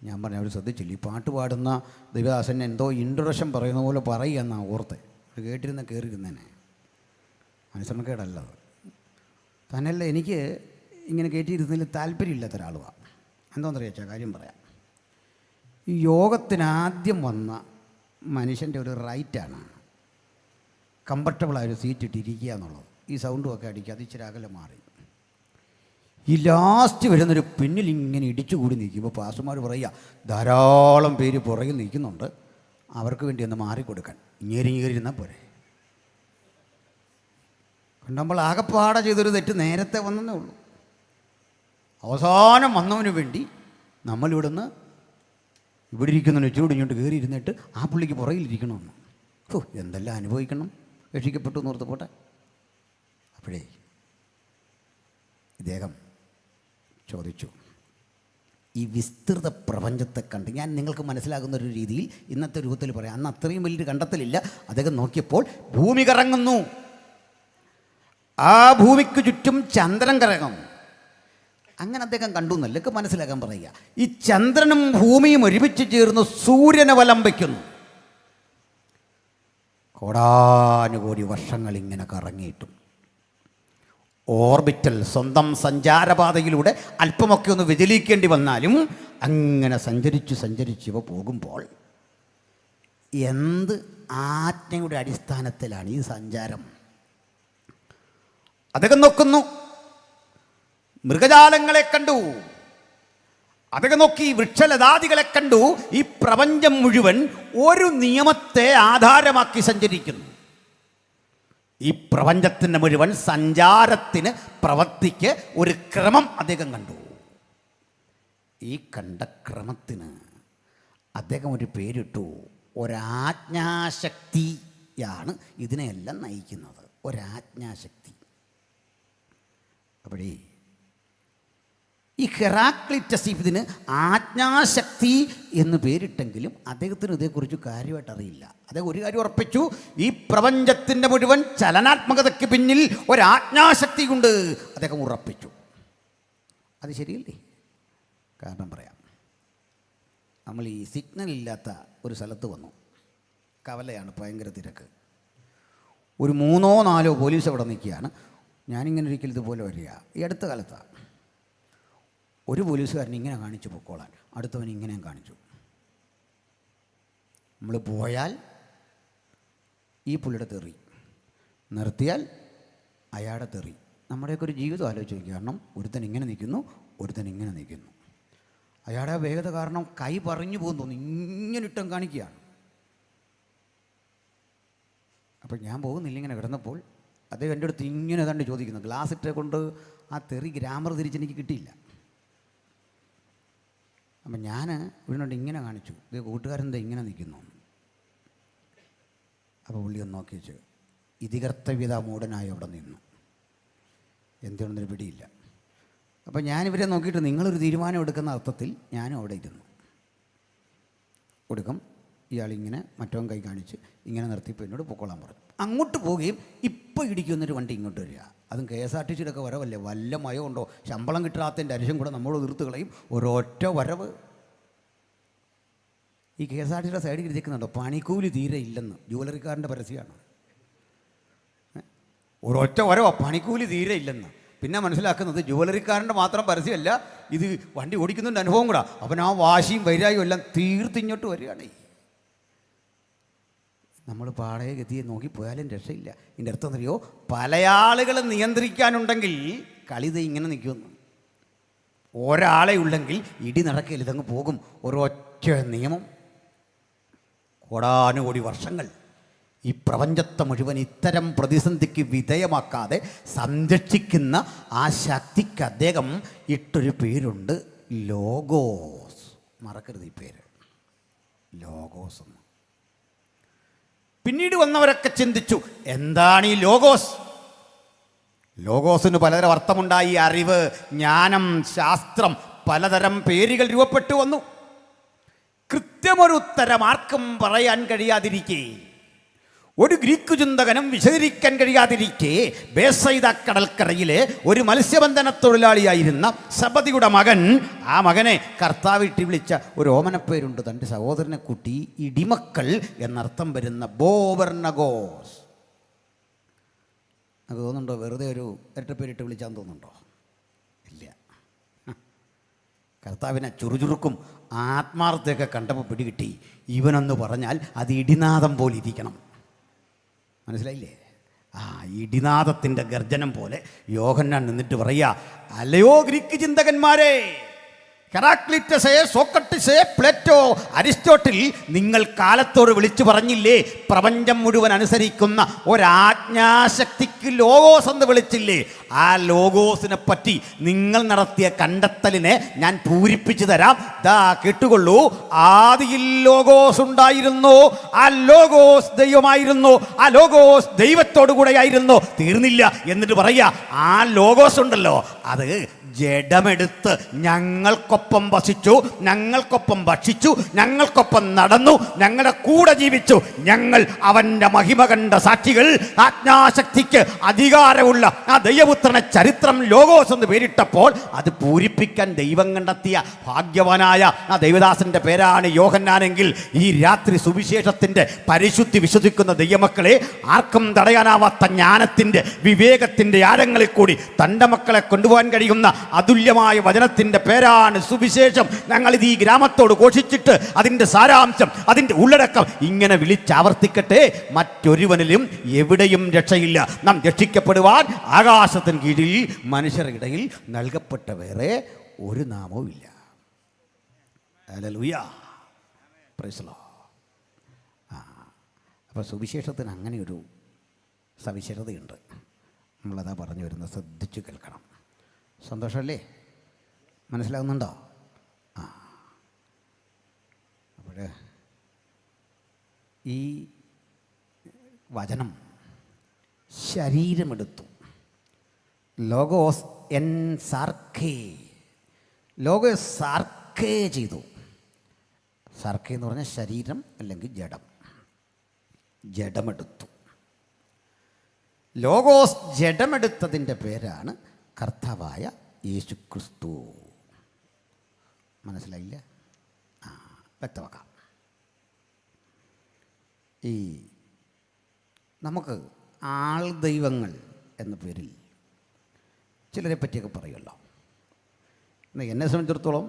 A: ഞാൻ പറഞ്ഞു അവർ ശ്രദ്ധിച്ചില്ല. ഈ പാട്ട് പാടുന്ന ദേവദാസൻ എന്തോ ഇൻട്രൊഡക്ഷൻ പറയുന്ന പോലെ പറയുക എന്നാണ് ഓർത്ത്. അത് കേട്ടിരുന്ന കയറിയിരുന്നേനെ. അനുസരണക്കേടല്ലത്. തന്നെയല്ല, എനിക്ക് ഇങ്ങനെ കയറ്റിയിരുന്നതിൽ താല്പര്യമില്ലാത്ത ഒരാളുമാണ്. എന്താണെന്നറിയാം വെച്ചാൽ കാര്യം പറയാം. ഈ യോഗത്തിനാദ്യം വന്ന മനുഷ്യൻ്റെ ഒരു റൈറ്റാണ് കംഫർട്ടബിളായൊരു സീറ്റ് ഇട്ടിരിക്കുക എന്നുള്ളത്. ഈ സൗണ്ടും ഒക്കെ അടിക്കുക, അത് ഇച്ചിരി അകലെ മാറി. ഈ ലാസ്റ്റ് വരുന്നൊരു പിന്നിൽ ഇങ്ങനെ ഇടിച്ചു കൂടി നിൽക്കുമ്പോൾ പാസ്റ്റർമാർ പറയുക ധാരാളം പേര് പുറകിൽ നിൽക്കുന്നുണ്ട്, അവർക്ക് വേണ്ടി ഒന്ന് മാറിക്കൊടുക്കാൻ. ഇങ്ങേരിയിരുന്നാൽ പോരെ. നമ്മൾ ആകെപ്പാടെ ചെയ്തൊരു തെറ്റ് നേരത്തെ വന്നതേ ഉള്ളൂ. അവസാനം വന്നവന് വേണ്ടി നമ്മളിവിടുന്ന് ഇവിടെ ഇരിക്കുന്നതിന് വെച്ചുകൂടി ഇങ്ങോട്ട് കയറി ഇരുന്നിട്ട് ആ പുള്ളിക്ക് പുറകിലിരിക്കണമെന്ന്. എന്തെല്ലാം അനുഭവിക്കണം, രക്ഷിക്കപ്പെട്ടു എന്നോർത്ത്. പോട്ടെ. അപ്പോഴേ ഇദ്ദേഹം ചോദിച്ചു, ഈ വിസ്തൃത പ്രപഞ്ചത്തെ കണ്ട് ഞാൻ നിങ്ങൾക്ക് മനസ്സിലാകുന്ന ഒരു രീതിയിൽ ഇന്നത്തെ രൂപത്തിൽ പറയാം. അന്ന് അത്രയും വലിയൊരു കണ്ടെത്തലില്ല. അദ്ദേഹം നോക്കിയപ്പോൾ ഭൂമി കറങ്ങുന്നു, ആ ഭൂമിക്ക് ചുറ്റും ചന്ദ്രൻ കറങ്ങുന്നു. അങ്ങനെ അദ്ദേഹം കണ്ടു എന്നല്ലൊക്കെ മനസ്സിലാക്കാൻ പറയുക. ഈ ചന്ദ്രനും ഭൂമിയും ഒരുമിച്ച് ചേർന്ന് സൂര്യനെ വലം വയ്ക്കുന്നു. കോടാനുകോടി വർഷങ്ങൾ ഇങ്ങനെ കറങ്ങിയിട്ടും ഓർബിറ്റൽ സ്വന്തം സഞ്ചാരപാതയിലൂടെ അല്പമൊക്കെ ഒന്ന് വ്യതിലിക്കേണ്ടി വന്നാലും അങ്ങനെ സഞ്ചരിച്ച് ഇവ പോകുമ്പോൾ എന്ത് ആജ്ഞയുടെ അടിസ്ഥാനത്തിലാണ് ഈ സഞ്ചാരം? അദ്ദേഹം നോക്കുന്നു, മൃഗജാലങ്ങളെ കണ്ടു, അദ്ദേഹം നോക്കി വൃക്ഷലതാദികളെ കണ്ടു. ഈ പ്രപഞ്ചം മുഴുവൻ ഒരു നിയമത്തെ ആധാരമാക്കി സഞ്ചരിക്കുന്നു. ഈ പ്രപഞ്ചത്തിൻ്റെ മുഴുവൻ സഞ്ചാരത്തിന്, പ്രവൃത്തിക്ക് ഒരു ക്രമം അദ്ദേഹം കണ്ടു. ഈ കണ്ട ക്രമത്തിന് അദ്ദേഹം ഒരു പേരിട്ടു, ഒരാജ്ഞാശക്തിയാണ് ഇതിനെയെല്ലാം നയിക്കുന്നത്. ഒരാജ്ഞാശക്തി. അപ്പോഴേ ഈ ഹെറാക്ലിറ്റസ് ഇതിന് ആജ്ഞാശക്തി എന്ന് പേരിട്ടെങ്കിലും അദ്ദേഹത്തിന് ഇതേക്കുറിച്ച് കാര്യമായിട്ട് അറിയില്ല. അദ്ദേഹം ഒരു കാര്യം ഉറപ്പിച്ചു, ഈ പ്രപഞ്ചത്തിൻ്റെ മുഴുവൻ ചലനാത്മകതയ്ക്ക് പിന്നിൽ ഒരാജ്ഞാശക്തി കൊണ്ട് അദ്ദേഹം ഉറപ്പിച്ചു. അത് ശരിയല്ലേ? കാരണം പറയാം. നമ്മൾ ഈ സിഗ്നൽ ഇല്ലാത്ത ഒരു സ്ഥലത്ത് വന്നു. കവലയാണ്, ഭയങ്കര തിരക്ക്. ഒരു 3-4 പോലീസ് അവിടെ നിൽക്കുകയാണ്. ഞാനിങ്ങനെ ഒരിക്കൽ ഇതുപോലെ വരിക. ഈ അടുത്ത കാലത്താണ്. ഒരു പോലീസുകാരൻ ഇങ്ങനെ കാണിച്ചു പൊക്കോളാൻ, അടുത്തവൻ ഇങ്ങനെയും കാണിച്ചു. നമ്മൾ പോയാൽ ഈ പുള്ളിയുടെ തെറി, നിർത്തിയാൽ അയാളുടെ തെറി. നമ്മുടെയൊക്കെ ഒരു ജീവിതം ആലോചിച്ച് നോക്കി. കാരണം ഒരുത്തൻ ഇങ്ങനെ നിൽക്കുന്നു, ഒരുത്തൻ ഇങ്ങനെ നിൽക്കുന്നു. അയാളുടെ വേഗത കാരണം കൈ പറഞ്ഞു പോകുന്നു തോന്നുന്നു, ഇങ്ങനെ ഇട്ടം കാണിക്കുകയാണ്. അപ്പോൾ ഞാൻ പോകുന്നില്ല. ഇങ്ങനെ കിടന്നപ്പോൾ അദ്ദേഹം എൻ്റെ അടുത്ത് ഇങ്ങനെ കണ്ട് ചോദിക്കുന്നു. ഗ്ലാസ് ഇട്ടേ കൊണ്ട് ആ തെറി ഗ്രാമർ തിരിച്ചെനിക്ക് കിട്ടിയില്ല. അപ്പം ഞാൻ വീണ്ടും ഇങ്ങനെ കാണിച്ചു, ഇത് കൂട്ടുകാരെന്താ ഇങ്ങനെ നിൽക്കുന്നു. അപ്പോൾ പുള്ളി ഒന്ന് നോക്കി വെച്ച് ഇതികർത്തവ്യത മൂടനായി അവിടെ നിന്നു. എന്തുകൊണ്ടൊരു പിടിയില്ല. അപ്പം ഞാനിവരെ നോക്കിയിട്ട് നിങ്ങളൊരു തീരുമാനം എടുക്കുന്ന അർത്ഥത്തിൽ ഞാനും അവിടെ ഇരുന്നു. കൊടുക്കും ഇയാളിങ്ങനെ മറ്റവൻ കൈ കാണിച്ച് ഇങ്ങനെ നിർത്തിയപ്പോൾ എന്നോട് പൊക്കോളാൻ പറഞ്ഞു. അങ്ങോട്ട് പോവുകയും ഇപ്പോൾ ഇടിക്കുന്നൊരു വണ്ടി ഇങ്ങോട്ട് വരിക. അതും KSRTC വരവല്ലേ, വല്ല മയോ ഉണ്ടോ? ശമ്പളം കിട്ടാത്തതിൻ്റെ അരിശം കൂടെ നമ്മൾ തീർത്ത് കളയും. ഒരൊറ്റ വരവ്. ഈ KSRTC സൈഡിൽ ഇരിക്കുന്നുണ്ടോ, പണിക്കൂലി തീരെ ഇല്ലെന്ന്. ജുവലറിക്കാരൻ്റെ പരസ്യമാണ്. ഒരൊറ്റ വരവോ, പണിക്കൂലി തീരെ ഇല്ലെന്ന്. പിന്നെ മനസ്സിലാക്കുന്നത് ജുവലറിക്കാരൻ്റെ മാത്രം പരസ്യമല്ല, ഇത് വണ്ടി ഓടിക്കുന്നതിൻ്റെ അനുഭവം കൂടാ. അവൻ ആ വാശിയും വൈരാഗ്യവും എല്ലാം തീർത്തിങ്ങോട്ട് വരികയാണ്. നമ്മൾ പാടയെ ഗതിയെ നോക്കിപ്പോയാലും രക്ഷയില്ല. ഇതിൻ്റെ അർത്ഥം അറിയോ? പല ആളുകൾ നിയന്ത്രിക്കാനുണ്ടെങ്കിൽ കളിത ഇങ്ങനെ നിൽക്കുമെന്ന്. ഒരാളെ ഉണ്ടെങ്കിൽ ഇടി നടക്കില്ല, ഇതങ്ങ് പോകും. ഒരൊറ്റ നിയമം. കോടാനുകോടി വർഷങ്ങൾ ഈ പ്രപഞ്ചത്തെ മുഴുവൻ ഇത്തരം പ്രതിസന്ധിക്ക് വിധേയമാക്കാതെ സംരക്ഷിക്കുന്ന ആ ശക്തിക്ക് അദ്ദേഹം ഇട്ടൊരു പേരുണ്ട്, ലോഗോസ്. മറക്കരുത് ഈ പേര്, ലോഗോസ് എന്ന്. പിന്നീട് വന്നവരൊക്കെ ചിന്തിച്ചു, എന്താണ് ഈ ലോഗോസ്? ലോഗോസിന് പലതരം അർത്ഥമുണ്ടായി. അറിവ്, ജ്ഞാനം, ശാസ്ത്രം, പലതരം പേരുകൾ രൂപപ്പെട്ടു വന്നു. കൃത്യമൊരു ഉത്തരം ആർക്കും പറയാൻ കഴിയാതിരിക്കെ, ഒരു ഗ്രീക്ക് ചിന്തകനും വിശദീകരിക്കാൻ കഴിയാതിരിക്കെ, ബേസൈദ കടൽക്കരയിലെ ഒരു മത്സ്യബന്ധന തൊഴിലാളിയായിരുന്ന സബദിയുടെ മകൻ, ആ മകനെ കർത്താവിട്ട് വിളിച്ച ഒരു ഓമനപ്പേരുണ്ട്. തൻ്റെ സഹോദരനെ കൂട്ടി ഇടിമക്കൾ എന്നർത്ഥം വരുന്ന ബോവർണഗോസ്. അത് തോന്നുന്നുണ്ടോ? വെറുതെ ഒരു ഇരട്ടപ്പേരിട്ട് വിളിച്ചാന്ന് തോന്നുന്നുണ്ടോ? ഇല്ല. കർത്താവിനെ ചുറുചുറുക്കും ആത്മാർത്ഥയൊക്കെ കണ്ടപ്പോൾ പിടികിട്ടി. ഇവനൊന്ന് പറഞ്ഞാൽ അത് ഇടിനാദം പോലെ ഇരിക്കണം. മനസ്സിലായില്ലേ? ആ ഇടിനാദത്തിൻ്റെ ഗർജനം പോലെ യോഹന്നാൻ നിന്നിട്ട് പറയുക, അല്ലയോ ഗ്രീക്ക് ചിന്തകന്മാരെ, ഹെറാക്ലിറ്റസേ, സോക്രട്ടീസേ, പ്ലേറ്റോ, അരിസ്റ്റോട്ടിൽ, നിങ്ങൾ കാലത്തോട് വിളിച്ചു പറഞ്ഞില്ലേ പ്രപഞ്ചം മുഴുവൻ അനുസരിക്കുന്ന ഒരാജ്ഞാശക്തിക്ക് ലോഗോസ് എന്ന് വിളിച്ചില്ലേ? ആ ലോഗോസിനെ പറ്റി നിങ്ങൾ നടത്തിയ കണ്ടെത്തലിനെ ഞാൻ പൂരിപ്പിച്ചു തരാം. ദാ കേട്ടുകൊള്ളൂ. ആദിയിൽ ലോഗോസ് ഉണ്ടായിരുന്നു, ആ ലോഗോസ് ദൈവമായിരുന്നു, ആ ലോഗോസ് ദൈവത്തോടു കൂടെയായിരുന്നു. തീർന്നില്ല. എന്നിട്ട് പറയുക, ആ ലോഗോസ് ഉണ്ടല്ലോ, അത് ജഡമെടുത്ത് ഞങ്ങൾക്കൊപ്പം വസിച്ചു, ഞങ്ങൾക്കൊപ്പം ഭക്ഷിച്ചു, ഞങ്ങൾക്കൊപ്പം നടന്നു, ഞങ്ങളുടെ കൂടെ ജീവിച്ചു. ഞങ്ങൾ അവൻ്റെ മഹിമ കണ്ട സാക്ഷികൾ. ആജ്ഞാശക്തിക്ക് അധികാരമുള്ള ആ ദൈവപുത്രനെ ചരിത്രം ലോഗോസ് എന്ന് പേരിട്ടപ്പോൾ അത് പൂരിപ്പിക്കാൻ ദൈവം കണ്ടെത്തിയ ഭാഗ്യവാനായ ആ ദൈവദാസന്റെ പേരാണ് യോഹന്നാനെങ്കിൽ, ഈ രാത്രി സുവിശേഷത്തിൻ്റെ പരിശുദ്ധി വിശ്വസിക്കുന്ന ദൈവമക്കളെ, ആർക്കും തടയാനാവാത്ത ജ്ഞാനത്തിൻ്റെ വിവേകത്തിൻ്റെ ആഴങ്ങളിൽ കൂടി തൻ്റെ മക്കളെ കൊണ്ടുപോകാൻ കഴിയുന്ന അതുല്യമായ വചനത്തിൻ്റെ പേരാണ് സുവിശേഷം. ഞങ്ങളിത് ഈ ഗ്രാമത്തോട് ഘോഷിച്ചിട്ട് അതിൻ്റെ സാരാംശം, അതിൻ്റെ ഉള്ളടക്കം ഇങ്ങനെ വിളിച്ചാവർത്തിക്കട്ടെ. മറ്റൊരുവനിലും എവിടെയും രക്ഷയില്ല. നാം രക്ഷിക്കപ്പെടുവാൻ ആകാശത്തിന് കീഴിൽ മനുഷ്യരുടെ ഇടയിൽ നൽകപ്പെട്ട വേറെ ഒരു നാമവും ഇല്ല. Hallelujah, praise the Lord. അപ്പോൾ സുവിശേഷത്തിന് അങ്ങനെയൊരു സവിശേഷതയുണ്ട്. നമ്മളതാ പറഞ്ഞു വരുന്നത്, ശ്രദ്ധിച്ച് കേൾക്കണം. സന്തോഷമല്ലേ? മനസ്സിലാകുന്നുണ്ടോ? അപ്പോൾ ഈ വചനം ശരീരമെടുത്തു. ലോഗോസ് എൻ സാർക്കേ, ലോഗോസ് സാർക്കേ ചെയ്തു. സാർക്കേ എന്ന് പറഞ്ഞാൽ ശരീരം അല്ലെങ്കിൽ ജഡം. ജഡമെടുത്തു. ലോഗോസ് ജഡമെടുത്തതിൻ്റെ പേരാണ് കർത്താവായ യേശു ക്രിസ്തു. മനസ്സിലായില്ല? വ്യക്തമാക്കാം. ഈ നമുക്ക് ആൾ ദൈവങ്ങൾ എന്ന പേരിൽ ചിലരെ പറ്റിയൊക്കെ പറയുമല്ലോ. എന്നെ സംബന്ധിച്ചിടത്തോളം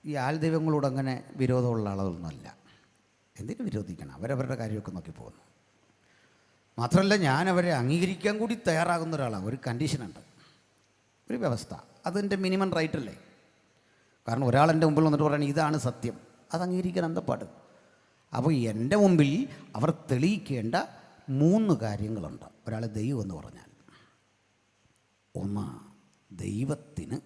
A: ഈ ആൾ ദൈവങ്ങളോട് അങ്ങനെ വിരോധമുള്ള ആളുകളൊന്നുമല്ല. എന്തിനു വിരോധിക്കണം? അവരവരുടെ കാര്യമൊക്കെ നോക്കി പോകുന്നു. മാത്രമല്ല, ഞാൻ അവരെ അംഗീകരിക്കാൻ കൂടി തയ്യാറാകുന്ന ഒരാളാണ്. ഒരു കണ്ടീഷനുണ്ട്, ഒരു വ്യവസ്ഥ. അതിൻ്റെ മിനിമം റൈറ്റ് അല്ലേ? കാരണം ഒരാളെൻ്റെ മുമ്പിൽ വന്നിട്ട് പറയുന്നത് ഇതാണ് സത്യം, അത് അംഗീകരിക്കാൻ എന്താ പാട്? അപ്പോൾ എൻ്റെ മുമ്പിൽ അവർ തെളിയിക്കേണ്ട 3 കാര്യങ്ങളുണ്ട്. ഒരാൾ ദൈവം എന്ന് പറഞ്ഞാൽ, ഒന്ന്, ദൈവത്തിന്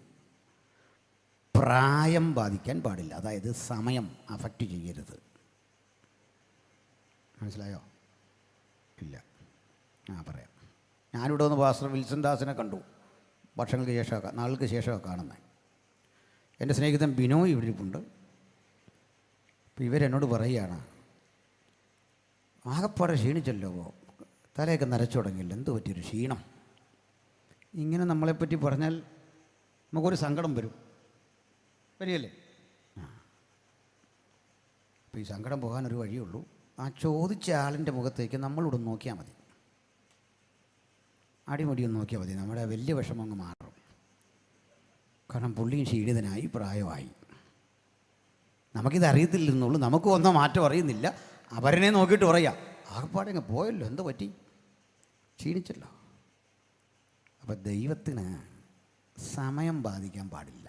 A: പ്രായം ബാധിക്കാൻ പാടില്ല. അതായത് സമയം അഫക്റ്റ് ചെയ്യരുത്. മനസ്സിലായോ? ഇല്ല. പറയാം. ഞാനിവിടെ ഒന്ന് പാസ്റ്റർ വിൽസൺ ദാസിനെ കണ്ടു. വർഷങ്ങൾക്ക് ശേഷമൊക്കെ, നാളുകൾക്ക് ശേഷമൊക്കെ കാണുന്നത്. എൻ്റെ സ്നേഹിതൻ ബിനോയ് ഇവിടെ ഇരിപ്പുണ്ട്. അപ്പോൾ ഇവരെന്നോട് പറയുകയാണ്, ആകപ്പാടെ ക്ഷീണിച്ചല്ലോ, തലയൊക്കെ നരച്ചു തുടങ്ങിയില്ല, എന്ത് പറ്റിയൊരു ക്ഷീണം. ഇങ്ങനെ നമ്മളെപ്പറ്റി പറഞ്ഞാൽ നമുക്കൊരു സങ്കടം വരികയല്ലേ? അപ്പോൾ ഈ സങ്കടം പോകാനൊരു വഴിയുള്ളൂ. ആ ചോദിച്ച ആളിൻ്റെ മുഖത്തേക്ക് നമ്മളിവിടെ നോക്കിയാൽ മതി, അടിമുടിയൊന്ന് നോക്കിയാൽ മതി. നമ്മുടെ വലിയ വിഷമം അങ്ങ് മാറും. കാരണം പുള്ളിയും ക്ഷീണിതനായി, പ്രായമായി. നമുക്കിത് അറിയത്തില്ലെന്നുള്ളൂ, നമുക്ക് വന്ന മാറ്റം അറിയുന്നില്ല. അവരനെ നോക്കിയിട്ട് പറയാം, ആകപ്പാടെ അങ്ങ് പോയല്ലോ, എന്ത് പറ്റി, ക്ഷീണിച്ചല്ലോ. അപ്പം ദൈവത്തിന് സമയം ബാധിക്കാൻ പാടില്ല.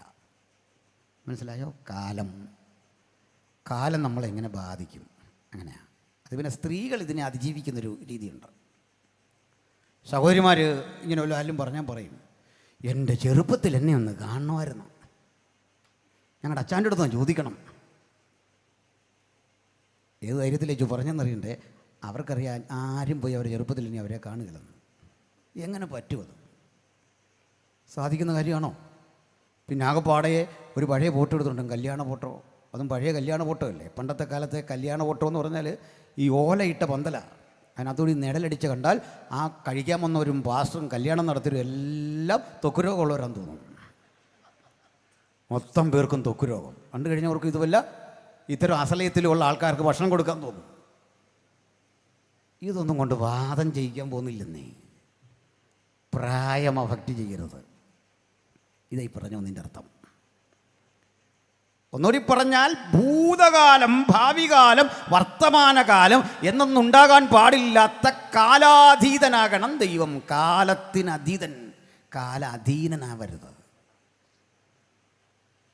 A: മനസ്സിലായോ? കാലം നമ്മളെങ്ങനെ ബാധിക്കും, അങ്ങനെയാണ്. അത് പിന്നെ സ്ത്രീകൾ ഇതിനെ അതിജീവിക്കുന്നൊരു രീതിയുണ്ട്. സഹോദരിമാർ ഇങ്ങനെ വല്ലതും പറഞ്ഞാൽ പറയും, എൻ്റെ ചെറുപ്പത്തിൽ എന്നെ ഒന്ന് കാണണമായിരുന്നു, ഞങ്ങളുടെ അച്ഛൻ്റെ അടുത്ത് ചോദിക്കണം. ഏത് ധൈര്യത്തിലേക്ക് പറഞ്ഞെന്നറിയണ്ടേ? അവർക്കറിയാൻ ആരും പോയി അവരുടെ ചെറുപ്പത്തിൽ ഇനി അവരെ കാണുകയില്ലെന്ന്. എങ്ങനെ പറ്റുമത്? സാധിക്കുന്ന കാര്യമാണോ? പിന്നെ ആകെപ്പാടെ ഒരു പഴയ ഫോട്ടോ എടുത്തിട്ടുണ്ട്, കല്യാണ ഫോട്ടോ. അതും പഴയ കല്യാണ ഫോട്ടോ അല്ലേ. പണ്ടത്തെ കാലത്തെ കല്യാണ ഫോട്ടോ എന്ന് പറഞ്ഞാൽ ഈ ഓലയിട്ട പന്തല, അതിനകത്തോടി നിഴലടിച്ച് കണ്ടാൽ ആ കഴിക്കാൻ വന്നവരും പാസ്റ്ററും കല്യാണം നടത്തിയവരും എല്ലാം ത്വക്ക് രോഗമുള്ളവരാന്ന് തോന്നും. മൊത്തം പേർക്കും ത്വക്ക് രോഗം. കണ്ടു കഴിഞ്ഞവർക്ക് ഇതുമല്ല ഇത്തരം അസലയത്തിലുള്ള ആൾക്കാർക്ക് ഭക്ഷണം കൊടുക്കാൻ തോന്നും. ഇതൊന്നും കൊണ്ട് വാദം ചെയ്യിക്കാൻ പോകുന്നില്ലെന്നേ. പ്രായം അഫക്റ്റ് ചെയ്യരുത്. ഇതായി പറഞ്ഞു നിൻ്റെ അർത്ഥം. ഒന്നുകൂടി പറഞ്ഞാൽ, ഭൂതകാലം, ഭാവികാലം, വർത്തമാനകാലം എന്നൊന്നുണ്ടാകാൻ പാടില്ലാത്ത കാലാതീതനാകണം ദൈവം. കാലത്തിനതീതൻ, കാലാധീനനാവരുത്.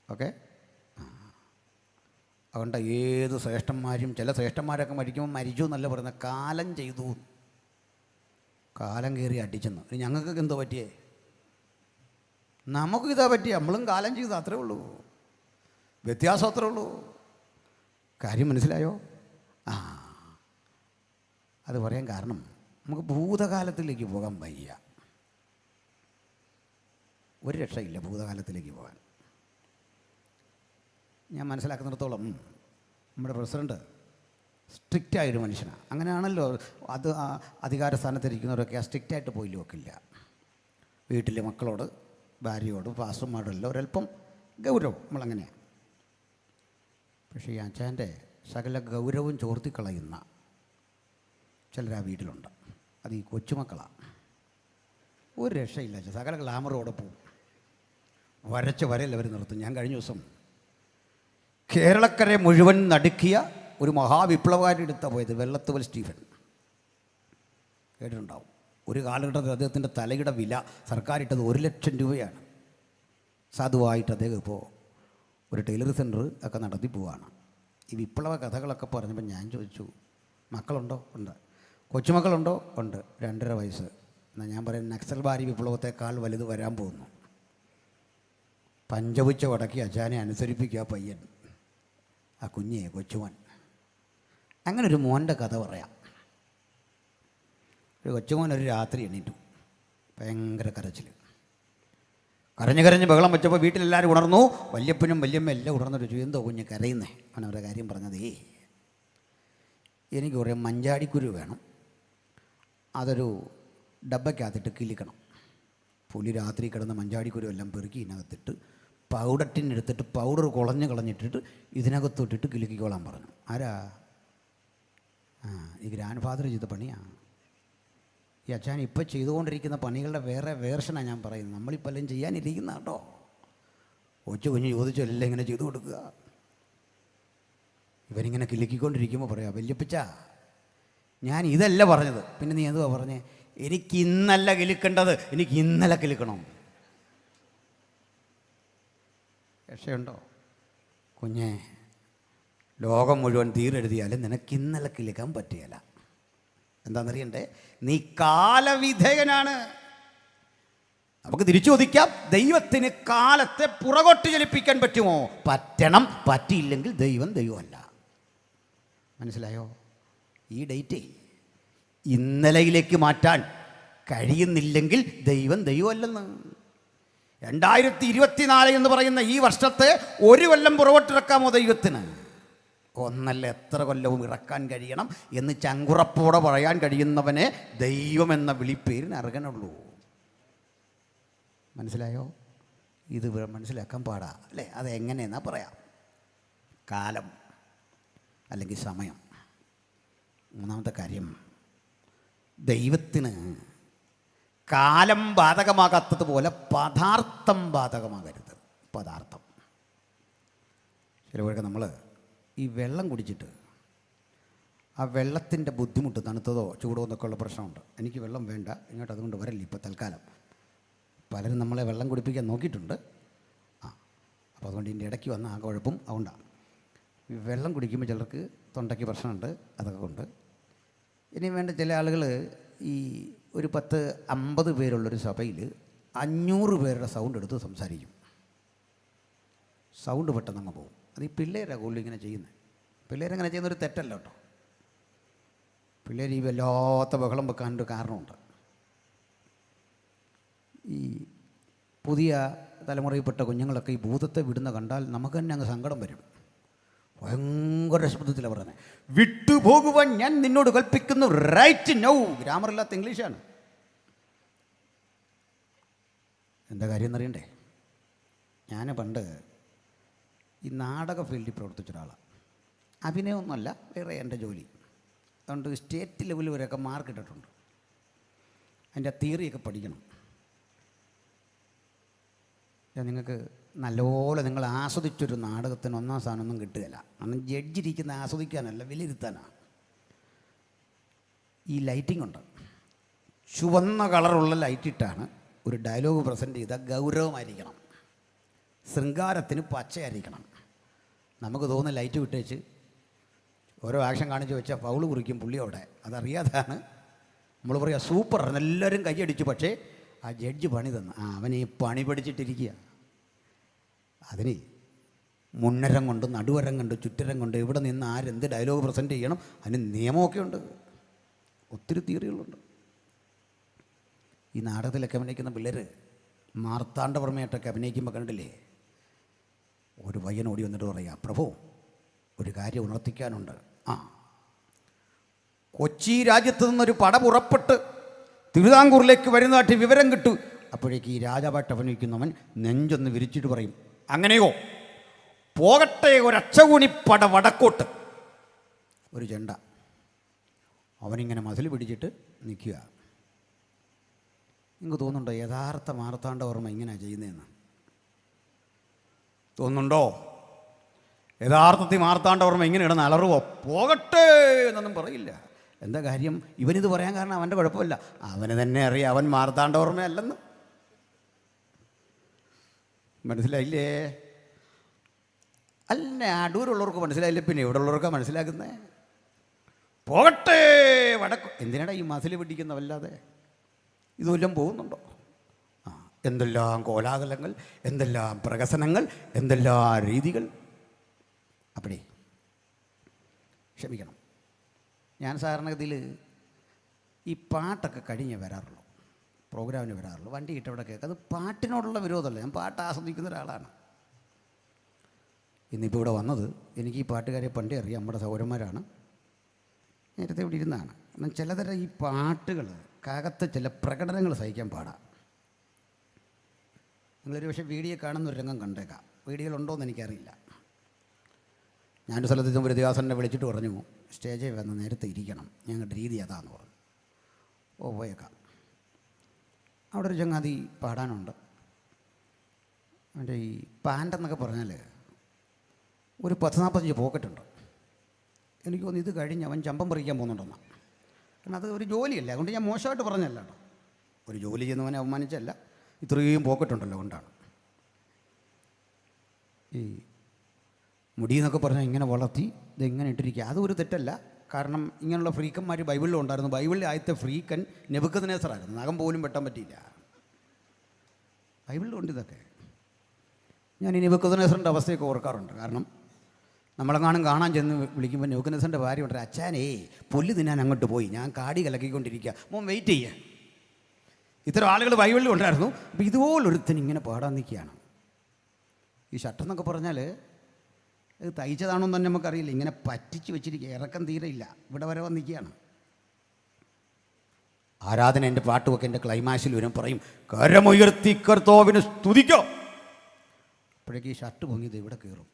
A: ഓക്കെ? അതുകൊണ്ട് ഏത് ശ്രേഷ്ഠന്മാരും, ചില ശ്രേഷ്ഠന്മാരൊക്കെ മരിക്കുമ്പോൾ മരിച്ചു എന്നല്ല പറയുന്നത്, കാലം ചെയ്തു, കാലം കയറി അടിച്ചെന്ന്. ഞങ്ങൾക്കൊക്കെ എന്തോ പറ്റിയേ? നമുക്കിതാ പറ്റിയ, നമ്മളും കാലം ചെയ്തു, അത്രേ ഉള്ളൂ. വ്യത്യാസം അത്രേ ഉള്ളൂ. കാര്യം മനസ്സിലായോ? അത് പറയാൻ കാരണം നമുക്ക് ഭൂതകാലത്തിലേക്ക് പോകാൻ വയ്യ. ഒരു രക്ഷയില്ല ഭൂതകാലത്തിലേക്ക് പോകാൻ. ഞാൻ മനസ്സിലാക്കുന്നിടത്തോളം നമ്മുടെ പ്രസിഡൻറ്റ് സ്ട്രിക്റ്റായൊരു മനുഷ്യനാണ്. അങ്ങനെയാണല്ലോ അത് അധികാര സ്ഥാനത്തിരിക്കുന്നവരൊക്കെ ആ സ്ട്രിക്റ്റായിട്ട് പോയി നോക്കില്ല. വീട്ടിലെ മക്കളോട്, ഭാര്യയോട്, പാസ്റ്റർമാരോടെല്ലാം ഒരല്പം ഗൗരവം, നമ്മളങ്ങനെയാണ്. പക്ഷേ ഈ അച്ഛൻ്റെ സകല ഗൗരവവും ചോർത്തിക്കളയുന്ന ചിലർ ആ വീട്ടിലുണ്ട്. അത് ഈ കൊച്ചുമക്കളാണ്. ഒരു രക്ഷയില്ല, സകല ഗ്ലാമറോടെ പോവും. വരച്ച വരയിൽ അവർ നിർത്തും. ഞാൻ കഴിഞ്ഞ ദിവസം കേരളക്കരെ മുഴുവൻ നടുക്കിയ ഒരു മഹാവിപ്ലവകാരി എടുത്താൽ പോയത് വെള്ളത്തുവൽ സ്റ്റീഫൻ. കേട്ടിട്ടുണ്ടാവും. ഒരു കാലഘട്ടത്തിൽ അദ്ദേഹത്തിൻ്റെ തലയുടെ വില സർക്കാർ ഇട്ടത് 1,00,000 രൂപയാണ്. സാധുവായിട്ട് അദ്ദേഹം ഇപ്പോൾ ഒരു ടൈലറി സെൻറ്റർ ഒക്കെ നടത്തി പോവുകയാണ്. ഈ വിപ്ലവ കഥകളൊക്കെ പറഞ്ഞപ്പോൾ ഞാൻ ചോദിച്ചു, മക്കളുണ്ടോ? ഉണ്ട്. കൊച്ചുമക്കളുണ്ടോ? ഉണ്ട്. 2.5 വയസ്സ്. എന്നാൽ ഞാൻ പറയാം, നക്സൽബാരി വിപ്ലവത്തെക്കാൾ വലുത് വരാൻ പോകുന്നു. പഞ്ചപുച്ച വടക്കി അച്ഛനെ അനുസരിപ്പിക്കുക പയ്യൻ, ആ കുഞ്ഞെ, കൊച്ചുമോൻ. അങ്ങനെ ഒരു മോൻ്റെ കഥ പറയാം. ഒരു കൊച്ചുമോൻ ഒരു രാത്രി എണീറ്റു, ഭയങ്കര കരച്ചിൽ. കരഞ്ഞ് ബഹളം വെച്ചപ്പോൾ വീട്ടിലെല്ലാവരും ഉണർന്നു. വല്യപ്പനും വല്യമ്മ എല്ലാം ഉണർന്നൊരു ചോദിച്ചു, എന്തോ കുഞ്ഞ് കരയുന്നേ? അവൻ അവരുടെ കാര്യം പറഞ്ഞതേ, എനിക്ക് കുറേ മഞ്ചാടിക്കുരു വേണം, അതൊരു ഡബ്ബയ്ക്കകത്തിട്ട് കിളിക്കണം. പുലി രാത്രി കിടന്ന് മഞ്ചാടിക്കുരു എല്ലാം പെറുക്കി ഇതിനകത്തിട്ട് പൗഡർ ടിന്നെടുത്തിട്ട് പൗഡർ കളഞ്ഞിട്ടിട്ട് ഇതിനകത്തോട്ടിട്ട് കിലുക്കിക്കോളാൻ പറഞ്ഞു. ആരാ? ഈ ഗ്രാൻഡ് ഫാദർ ചെയ്ത പണിയാണ്. ഈ അച്ഛൻ ഇപ്പം ചെയ്തുകൊണ്ടിരിക്കുന്ന പണികളുടെ വേറെ വേർഷനാണ് ഞാൻ പറയുന്നത്. നമ്മളിപ്പോൾ എല്ലാം ചെയ്യാനിരിക്കുന്ന കേട്ടോ. കുഞ്ഞ് ചോദിച്ചു എല്ലാം ഇങ്ങനെ ചെയ്തു കൊടുക്കുക. ഇവരിങ്ങനെ കിലുക്കിക്കൊണ്ടിരിക്കുമ്പോൾ പറയാം, വല്യപ്പച്ച ഞാൻ ഇതല്ല പറഞ്ഞത്. പിന്നെ നീ എന്തുവാ പറഞ്ഞേ? എനിക്ക് ഇന്നല്ല കിലുക്കേണ്ടത്, എനിക്ക് ഇന്നലെ കിലുക്കണം. രക്ഷയുണ്ടോ? കുഞ്ഞെ, ലോകം മുഴുവൻ തീരെഴുതിയാലും നിനക്ക് ഇന്നലെ കിലുക്കാൻ പറ്റുകയില്ല. എന്താണെന്നറിയണ്ടേ? നീ കാലവിധേയനാണ്. നമുക്ക് തിരിച്ചു ചോദിക്കാം, ദൈവത്തിന് കാലത്തെ പുറകോട്ട് ചലിപ്പിക്കാൻ പറ്റുമോ? പറ്റണം. പറ്റിയില്ലെങ്കിൽ ദൈവമല്ല. മനസ്സിലായോ? ഈ ഡേറ്റ് ഇന്നലയിലേക്ക് മാറ്റാൻ കഴിയുന്നില്ലെങ്കിൽ ദൈവമല്ലെന്ന്. 2024 എന്ന് പറയുന്ന ഈ വർഷത്തെ ഒരു കൊല്ലം പുറകോട്ടിറക്കാമോ ദൈവത്തിന്? ഒന്നല്ല, എത്ര കൊല്ലവും ഇറക്കാൻ കഴിയണം എന്ന് ചങ്കുറപ്പോടെ പറയാൻ കഴിയുന്നവനെ ദൈവമെന്ന വിളിപ്പേരിന് അർഹനുള്ളൂ. മനസ്സിലായോ? ഇത് മനസ്സിലാക്കാൻ പാടാ അല്ലേ? അതെങ്ങനെയെന്നാ പറയാം. കാലം അല്ലെങ്കിൽ സമയം. മൂന്നാമത്തെ കാര്യം, ദൈവത്തിന് കാലം ബാധകമാകാത്തതുപോലെ പദാർത്ഥം ബാധകമാകരുത്. പദാർത്ഥം ചിലപ്പോഴൊക്കെ നമ്മൾ ഈ വെള്ളം കുടിച്ചിട്ട് ആ വെള്ളത്തിൻ്റെ ബുദ്ധിമുട്ട്, തണുത്തതോ ചൂടോ എന്നൊക്കെ ഉള്ള പ്രശ്നമുണ്ട്. എനിക്ക് വെള്ളം വേണ്ട, ഇങ്ങോട്ട് അതുകൊണ്ട് വരല്ല ഇപ്പോൾ തൽക്കാലം. പലരും നമ്മളെ വെള്ളം കുടിപ്പിക്കാൻ നോക്കിയിട്ടുണ്ട്. അപ്പോൾ അതുകൊണ്ട് ഇതിൻ്റെ ഇടയ്ക്ക് വന്ന ആ കുഴപ്പം അതുകൊണ്ടാണ്. ഈ വെള്ളം കുടിക്കുമ്പോൾ ചിലർക്ക് തൊണ്ടയ്ക്ക് പ്രശ്നമുണ്ട്, അതൊക്കെ കൊണ്ട്. ഇനി വേണ്ട ചില ആളുകൾ ഈ ഒരു 10-50 പേരുള്ളൊരു സഭയിൽ 500 പേരുടെ സൗണ്ട് എടുത്ത് സംസാരിക്കും. സൗണ്ട് പെട്ടെന്ന് അങ്ങ് പോകും. അത് ഈ പിള്ളേരാണ് കൂടുതൽ ഇങ്ങനെ ചെയ്യുന്നത്. പിള്ളേരങ്ങനെ ചെയ്യുന്നൊരു തെറ്റല്ല കേട്ടോ. പിള്ളേർ ഈ വല്ലാത്ത ബഹളം വെക്കാനൊരു കാരണമുണ്ട്. ഈ പുതിയ തലമുറയിൽപ്പെട്ട കുഞ്ഞുങ്ങളൊക്കെ ഈ ഭൂതത്തെ വിടുന്ന കണ്ടാൽ നമുക്ക് തന്നെ അങ്ങ് സങ്കടം വരും. ഭയങ്കര ശബ്ദത്തിലാണ് പറയുന്നത്, വിട്ടുപോകുവാൻ ഞാൻ നിന്നോട് കൽപ്പിക്കുന്നു, റൈറ്റ് നൗ. ഗ്രാമറില്ലാത്ത ഇംഗ്ലീഷാണ്. എന്താ കാര്യം എന്നറിയണ്ടേ? ഞാൻ പണ്ട് ഈ നാടക ഫീൽഡിൽ പ്രവർത്തിച്ച ഒരാളാണ്. അഭിനയമൊന്നുമല്ല, വേറെ എൻ്റെ ജോലി. അതുകൊണ്ട് സ്റ്റേറ്റ് ലെവൽ വരെയൊക്കെ മാർക്ക് ഇട്ടിട്ടുണ്ട്. അതിൻ്റെ തിയറിയൊക്കെ പഠിക്കണം. നിങ്ങൾക്ക് നല്ലപോലെ നിങ്ങൾ ആസ്വദിച്ചൊരു നാടകത്തിന് 1ാം സ്ഥാനമൊന്നും കിട്ടുകയില്ല. കാരണം ജഡ്ജിരിക്കുന്ന ആസ്വദിക്കാനല്ല, വിലയിരുത്താനാണ്. ഈ ലൈറ്റിംഗ് ഉണ്ട്. ചുവന്ന കളറുള്ള ലൈറ്റിട്ടാണ് ഒരു ഡയലോഗ് പ്രസൻറ്റ് ചെയ്താൽ ഗൗരവമായിരിക്കണം. ശൃംഗാരത്തിന് പച്ചയായിരിക്കണം. നമുക്ക് തോന്നുന്ന ലൈറ്റ് വിട്ടേച്ച് ഓരോ ആക്ഷൻ കാണിച്ച് വെച്ചാൽ ഫൗള് കുറിക്കും പുള്ളിയോടെ. അതറിയാതാണ് നമ്മൾ പറയുക സൂപ്പർ, എല്ലാവരും കൈയടിച്ചു. പക്ഷേ ആ ജഡ്ജി പണി തന്നു, അവൻ ഈ പണി പഠിച്ചിട്ടിരിക്കുക. അതിന് മുന്നരം കൊണ്ട്, നടുവരം കൊണ്ട്, ചുറ്റരം കൊണ്ട്, ഇവിടെ നിന്ന് ആരെന്ത് ഡയലോഗ് പ്രസൻറ്റ് ചെയ്യണം, അതിന് നിയമമൊക്കെ ഉണ്ട്. ഒത്തിരി തിയറികളുണ്ട്. ഈ നാടകത്തിലൊക്കെ അഭിനയിക്കുന്ന പിള്ളേർ മാർത്താണ്ഡവർമ്മയായിട്ടൊക്കെ അഭിനയിക്കുമ്പോൾ കണ്ടില്ലേ, ഒരു പയ്യൻ ഓടി വന്നിട്ട് പറയാം, പ്രഭു ഒരു കാര്യം ഉണർത്തിക്കാനുണ്ട്. ആ, കൊച്ചി രാജ്യത്ത് നിന്നൊരു പട പുറപ്പെട്ട് തിരുവിതാംകൂറിലേക്ക് വരുന്നതായിട്ട് വിവരം കിട്ടു. അപ്പോഴേക്ക് ഈ രാജാവായിട്ട് അഭിനയിക്കുന്നവൻ നെഞ്ചൊന്ന് വിരിച്ചിട്ട് പറയും, അങ്ങനെയോ പോകട്ടെ ഒരച്ചകൂണിപ്പട വടക്കോട്ട്. ഒരു ചെണ്ട അവനിങ്ങനെ മതിൽ പിടിച്ചിട്ട് നിൽക്കുക. നിങ്ങൾക്ക് തോന്നുന്നുണ്ടോ യഥാർത്ഥ മാർത്താണ്ഡവർമ്മ ഇങ്ങനെയാണ് ചെയ്യുന്നതെന്ന്? തോന്നുന്നുണ്ടോ? യഥാർത്ഥത്തിൽ മാർത്താണ്ഡവർമ്മ ഇങ്ങനെ ഇടുന്ന അലറുവോ, പോകട്ടെ എന്നൊന്നും പറയില്ല. എന്താ കാര്യം? ഇവനിത് പറയാൻ കാരണം അവൻ്റെ കുഴപ്പമില്ല, അവന് തന്നെ അറിയാം അവൻ മാർത്താണ്ഡവർമ്മ അല്ലെന്ന്. മനസ്സിലായില്ലേ? അല്ല, അടൂരുള്ളവർക്ക് മനസ്സിലായില്ലേ, പിന്നെ ഇവിടെ ഉള്ളവർക്കാണ് മനസ്സിലാക്കുന്നത്. പോകട്ടെ വടക്ക്. എന്തിനാടാ ഈ മതിൽ പിടിക്കുന്നവല്ലാതെ? ഇതുവല്ലം പോകുന്നുണ്ടോ? ആ, എന്തെല്ലാം കോലാഹലങ്ങൾ, എന്തെല്ലാം പ്രഹസനങ്ങൾ, എന്തെല്ലാം രീതികൾ. അപ്പടി ക്ഷമിക്കണം, ഞാൻ സാധാരണഗതിയിൽ ഈ പാട്ടൊക്കെ കഴിഞ്ഞേ വരാറുള്ളൂ, പ്രോഗ്രാമിന് വരാറുള്ളൂ. വണ്ടി കിട്ടവിടെ കേൾക്കുക. അത് പാട്ടിനോടുള്ള വിരോധമല്ല, ഞാൻ പാട്ട് ആസ്വദിക്കുന്ന ഒരാളാണ്. ഇന്നിപ്പോൾ ഇവിടെ വന്നത്, എനിക്ക് ഈ പാട്ടുകാരെ പണ്ടേ അറിയാം, നമ്മുടെ സൗരന്മാരാണ്, നേരത്തെ ഇവിടെ ഇരുന്നാണ്. എന്നാൽ ചിലതരം ഈ പാട്ടുകൾ കകത്ത് ചില പ്രകടനങ്ങൾ സഹിക്കാൻ പാടാം. നിങ്ങളൊരു പക്ഷേ വീഡിയോ കാണുന്ന ഒരു രംഗം കണ്ടേക്കാം, വീഡിയോയിലുണ്ടോയെന്ന് എനിക്കറിയില്ല. ഞാനൊരു സ്ഥലത്ത് ഒരു ദേവാസനെ വിളിച്ചിട്ട് പറഞ്ഞു, സ്റ്റേജിൽ വന്ന് നേരത്തെ ഇരിക്കണം, ഞങ്ങളുടെ രീതി അതാന്ന് പറഞ്ഞു. ഓ, പോയേക്കാം. അവിടെ ഒരു ചങ്ങാതി പാടാനുണ്ട്. അവൻ്റെ ഈ പാൻ്റെന്നൊക്കെ പറഞ്ഞാൽ ഒരു 10-45 പോക്കറ്റുണ്ട്. എനിക്ക് തോന്നുന്നു ഇത് കഴിഞ്ഞ് അവൻ ചമ്പം പറിക്കാൻ പോകുന്നുണ്ടെന്നാണ്. കാരണം അത് ഒരു ജോലിയല്ല, അതുകൊണ്ട് ഞാൻ മോശമായിട്ട് പറഞ്ഞല്ല കേട്ടോ. ഒരു ജോലി ചെയ്യുന്നവനെ അവമാനിച്ചല്ല, ഇത്രയും പോക്കറ്റുണ്ടല്ലോ കൊണ്ടാണ്. ഈ മുടി എന്നൊക്കെ പറഞ്ഞാൽ ഇങ്ങനെ വളർത്തി ഇതെങ്ങനെ ഇട്ടിരിക്കുക, അതൊരു തെറ്റല്ല. കാരണം ഇങ്ങനെയുള്ള ഫ്രീക്കന്മാർ ബൈബിളിലും ഉണ്ടായിരുന്നു. ബൈബിളിലെ ആദ്യത്തെ ഫ്രീക്കൻ നെബൂഖദ്നേസറായിരുന്നു, നഖം പോലും വെട്ടാൻ പറ്റിയില്ല. ബൈബിളിലുണ്ട് ഇതൊക്കെ. ഞാൻ ഈ നെബൂഖദ്നേസറിൻ്റെ അവസ്ഥയൊക്കെ ഓർക്കാറുണ്ട്. കാരണം നമ്മളെങ്ങാനും കാണാൻ ചെന്ന് വിളിക്കുമ്പോൾ നെബൂഖദ്നേസറിൻ്റെ ഭാര്യ ഉണ്ട്, അച്ഛാനേ പുല്ല് തിന്നാൻ അങ്ങോട്ട് പോയി, ഞാൻ കാടി കലക്കിക്കൊണ്ടിരിക്കുക, മോൻ വെയിറ്റ് ചെയ്യുക. ഇത്തരം ആളുകൾ ബൈബിളിലും ഉണ്ടായിരുന്നു. അപ്പോൾ ഇതുപോലൊരുത്തൻ ഇങ്ങനെ പാടാൻ നിൽക്കുകയാണ്. ഈ ഷർട്ടെന്നൊക്കെ പറഞ്ഞാൽ ഇത് തയ്ച്ചതാണോ എന്ന് തന്നെ നമുക്കറിയില്ല, ഇങ്ങനെ പറ്റിച്ച് വെച്ചിരിക്കുക, ഇറക്കം തീരെയില്ല, ഇവിടെ വരെ വന്നിരിക്കുകയാണ്. ആരാധന എൻ്റെ പാട്ടുമൊക്കെ എൻ്റെ ക്ലൈമാക്സിൽ വരും, പറയും കരമുയർത്തി കർത്താവിനെ സ്തുതിക്കോ. അപ്പോഴേക്ക് ഈ ഷർട്ട് പൊങ്ങിയത് ഇവിടെ കയറും.